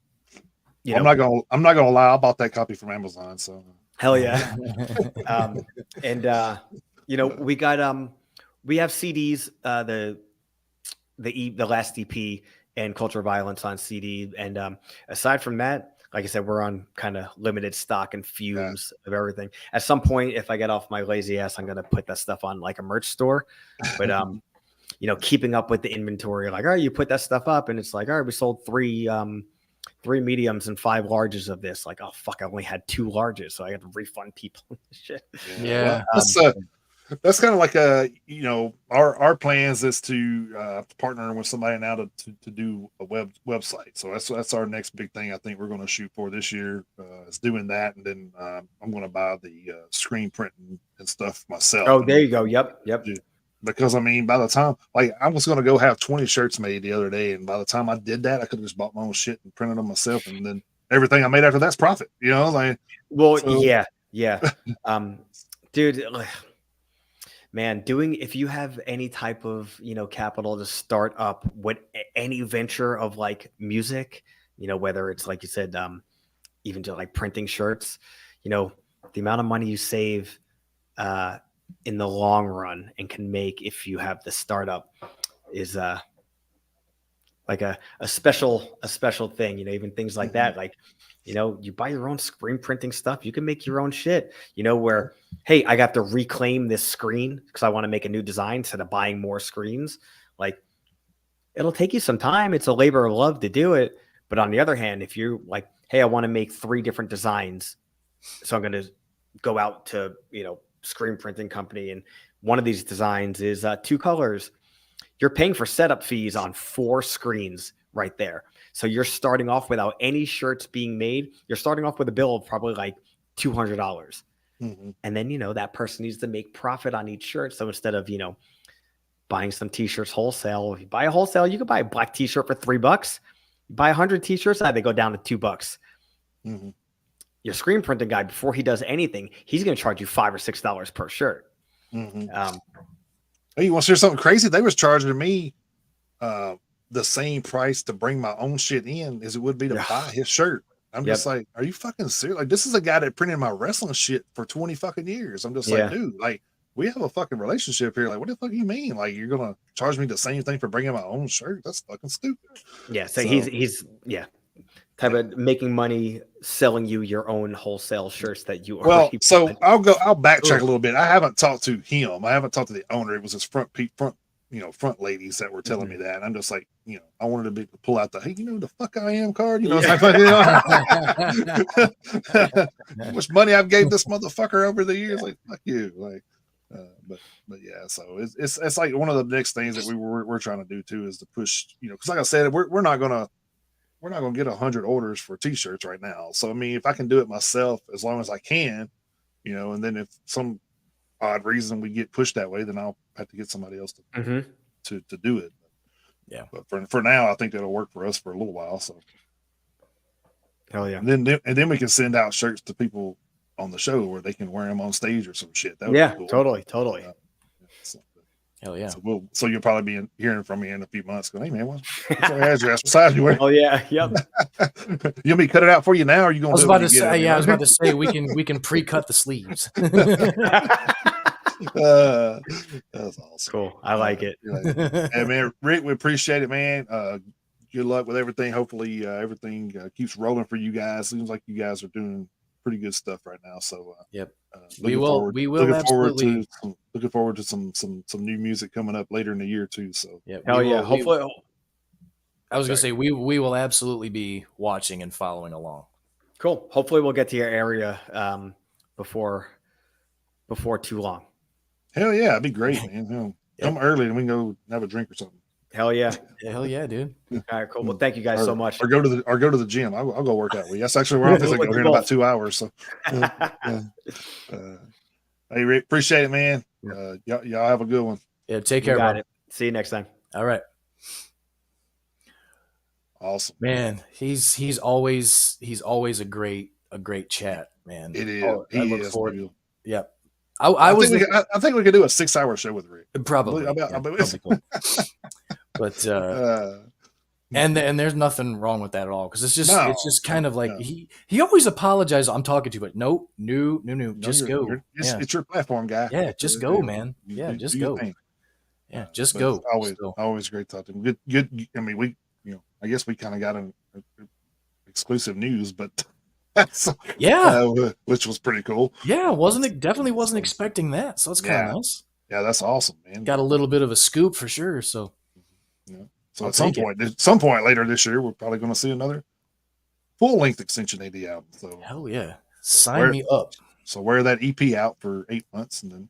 not gonna lie. I bought that copy from Amazon. So hell yeah. We got we have CDs, the last EP and Culture of Violence on CD, and aside from that, like I said, we're on kind of limited stock and fumes of everything. At some point, if I get off my lazy ass, I'm gonna put that stuff on like a merch store. But keeping up with the inventory, like, all right, you put that stuff up, and it's like, all right, we sold three mediums and 5 larges of this. Like, oh fuck, I only had 2 larges, so I got to refund people. Shit. Yeah. That's kind of like our plans is to partner with somebody now to do a website. So that's our next big thing. I think we're going to shoot for this year is doing that, and then I'm going to buy the screen printing and stuff myself. Oh, there you go. Yep. Because I mean, by the time I was going to go have 20 shirts made the other day, and by the time I did that, I could have just bought my own shit and printed them myself, and then everything I made after that's profit. Yeah. Dude. Man, if you have any type of, capital to start up any venture of like music, whether it's like you said, even to like printing shirts, the amount of money you save in the long run and can make if you have the startup is like a special thing, even things like that. Like, you buy your own screen printing stuff, you can make your own shit, where, hey, I got to reclaim this screen because I want to make a new design instead of buying more screens. Like, it'll take you some time. It's a labor of love to do it. But on the other hand, if you're like, hey, I want to make 3 different designs, so I'm going to go out to, screen printing company, and one of these designs is 2 colors. You're paying for setup fees on 4 screens right there. So you're starting off without any shirts being made. You're starting off with a bill of probably like $200. Mm-hmm. And then, that person needs to make profit on each shirt. So instead of, buying some t-shirts wholesale, if you buy a wholesale, you can buy a black t-shirt for $3. You buy 100 t-shirts, they go down to $2. Mm-hmm. Your screen printing guy, before he does anything, he's going to charge you $5 or $6 per shirt. Mm-hmm. Hey, you want to hear something crazy? They was charging me the same price to bring my own shit in as it would be to buy his shirt. I'm just like, are you fucking serious? Like, this is a guy that printed my wrestling shit for 20 fucking years. I'm just like, dude, like, we have a fucking relationship here. Like, what the fuck do you mean? Like, you're gonna charge me the same thing for bringing my own shirt? That's fucking stupid. Yeah. So he's type of making money selling you your own wholesale shirts that you Well, already so bought. I'll backtrack a little bit. I haven't talked to him. I haven't talked to the owner. It was his front ladies that were telling me that. And I'm just like, I wanted to pull out the, hey, the fuck I am card. How much money I've gave this motherfucker over the years. Like, fuck you. Like, but yeah, so it's like one of the next things that we're trying to do too is to push, because like I said, we're not gonna get 100 orders for t-shirts right now. So I mean, if I can do it myself as long as I can, and then if some odd reason we get pushed that way, then I'll have to get somebody else to do it. Yeah. But for now, I think that'll work for us for a little while. So hell yeah. And then we can send out shirts to people on the show where they can wear them on stage or some shit. That would be cool. Totally. Hell yeah. So you'll probably be hearing from me in a few months. Going, hey man, what's your address? What size you wear? Oh yeah, yep. You want me to cut it out for you now, or are you going? I was about to say we can pre-cut the sleeves. That's awesome. Cool. I like it. Hey man, Rick, we appreciate it, man. Good luck with everything. Hopefully, everything keeps rolling for you guys. Seems like you guys are doing pretty good stuff right now. So yep. We will absolutely. Looking forward to some new music coming up later in the year too. So hell yeah. Hopefully, I was gonna say we will absolutely be watching and following along. Cool. Hopefully we'll get to your area before too long. Hell yeah, it'd be great, man. Come early and we can go have a drink or something. Hell yeah. Hell yeah, dude. All right, cool. Well, thank you guys so much. Or go to the gym. I'll go work out with you. That's actually where I'm going to go here in about 2 hours. So, hey, Rick, appreciate it, man. Y'all have a good one. Yeah, take care, bro. See you next time. All right. Awesome, man. He's always a great chat, man. It is. I look forward. Yep. I think we could do a 6-hour show with Rick. Probably. Probably. But and there's nothing wrong with that at all, because it's just kind of like he always apologizes. I'm talking to you, but no, just go. It's your platform, guy. Yeah, just go, man. Yeah, just go. Yeah, just go. Always great talking. Good. I mean, I guess we kind of got an exclusive news, but which was pretty cool. Yeah, definitely wasn't expecting that. So it's kind of nice. Yeah, that's awesome, man. Got a little bit of a scoop for sure. So, so at some point later this year, we're probably going to see another full-length Extinction A.D album. So hell yeah, sign me up. So wear that EP out for 8 months, and then.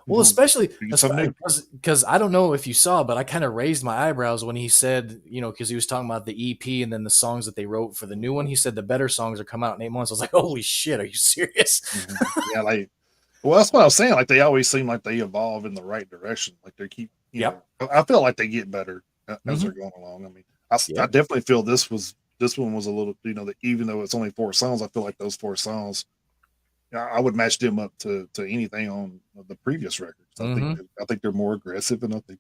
Well, especially because I don't know if you saw, but I kind of raised my eyebrows when he said, because he was talking about the EP and then the songs that they wrote for the new one. He said the better songs are coming out in 8 months. I was like, holy shit, are you serious? Yeah, well, that's what I was saying. Like, they always seem like they evolve in the right direction. Like, they keep, I feel like they get better as they're going along. I mean, I definitely feel this one was a little, even though it's only 4 songs, I feel like those 4 songs, I would match them up to anything on the previous records. I think they're more aggressive, and I think,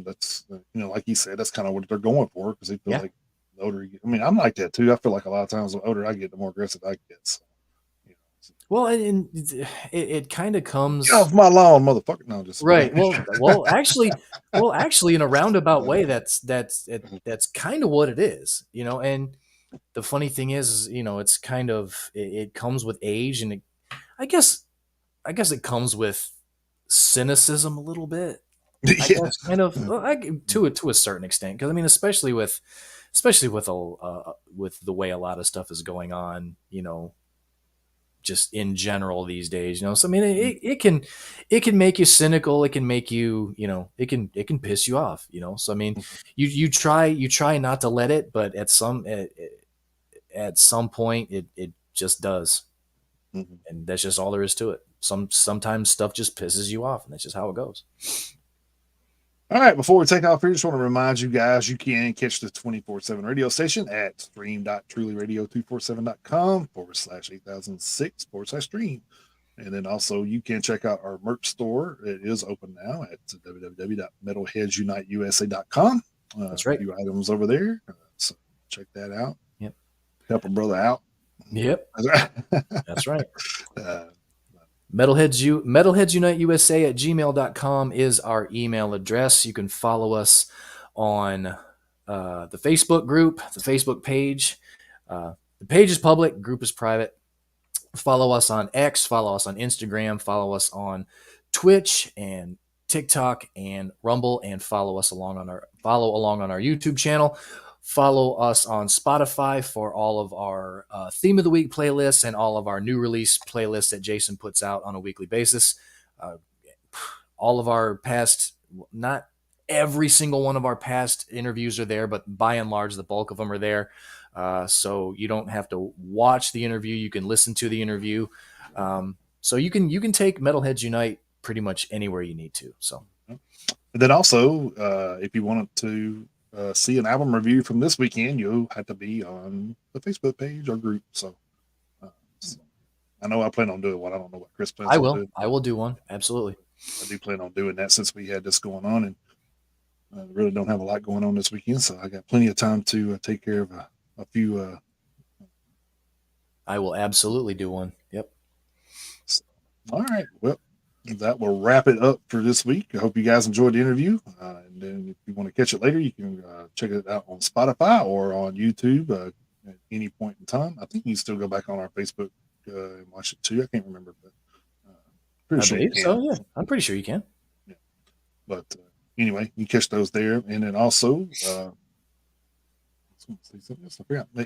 that's, like you said, that's kind of what they're going for, because they feel like the older you get. I mean, I'm like that too. I feel like a lot of times the older I get, the more aggressive I get. So. Well, and it kind of comes. Get off my lawn, motherfucker! No, just right. Well, actually, in a roundabout way, that's kind of what it is, And the funny thing is, it's kind of it comes with age, and I guess it comes with cynicism a little bit. I guess kind of to a certain extent, because I mean, especially with the way a lot of stuff is going on, just in general these days, So I mean, it can make you cynical. It can make you, it can piss you off, So I mean, you try not to let it, but at some point it just does, and that's just all there is to it. Sometimes stuff just pisses you off, and that's just how it goes. All right, before we take off here, just want to remind you guys, you can catch the 24/7 radio station at stream.trulyradio247.com/8006/stream. And then also you can check out our merch store. It is open now at www.metalheadsuniteusa.com. That's right. A few items over there. So check that out. Yep. Help a brother out. Yep. That's right. metalheadsuniteusa@gmail.com is our email address. You can follow us on the Facebook group, the Facebook page. The page is public, group is private. Follow us on X, follow us on Instagram, follow us on Twitch and TikTok and Rumble, and follow along on our YouTube channel. Follow us on Spotify for all of our theme of the week playlists and all of our new release playlists that Jason puts out on a weekly basis. All of our past, not every single one of our past interviews are there, but by and large, the bulk of them are there. So you don't have to watch the interview; you can listen to the interview. So you can take Metalheads Unite pretty much anywhere you need to. So, and then also, if you wanted to see an album review from this weekend, you'll have to be on the Facebook page or group. So I know I plan on doing one. I don't know what Chris plans on doing. I will do one. Absolutely. I do plan on doing that since we had this going on, and I really don't have a lot going on this weekend, so I got plenty of time to take care of a few. I will absolutely do one. Yep. All right. Well, that will wrap it up for this week. I hope you guys enjoyed the interview. And then if you want to catch it later, you can check it out on Spotify or on YouTube at any point in time. I think you can still go back on our Facebook and watch it too. I can't remember, but pretty sure you can. So, yeah, I'm pretty sure you can. Yeah. But anyway, you catch those there. And then also,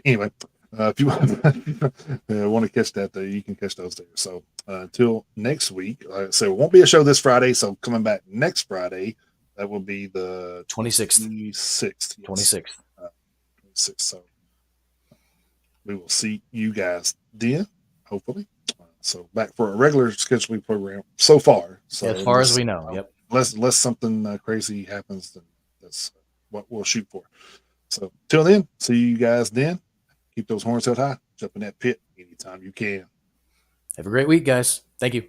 anyway, if you want to catch that there, you can catch those there. So until next week, like I said, it won't be a show this Friday. So coming back next Friday, that will be the 26th. 26th. Yes. 26th. 26th. So we will see you guys then, hopefully. So back for a regular scheduling program so far. So as far as we know, yep. Unless something crazy happens, then that's what we'll shoot for. So till then, see you guys then. Keep those horns held high. Jump in that pit anytime you can. Have a great week, guys. Thank you.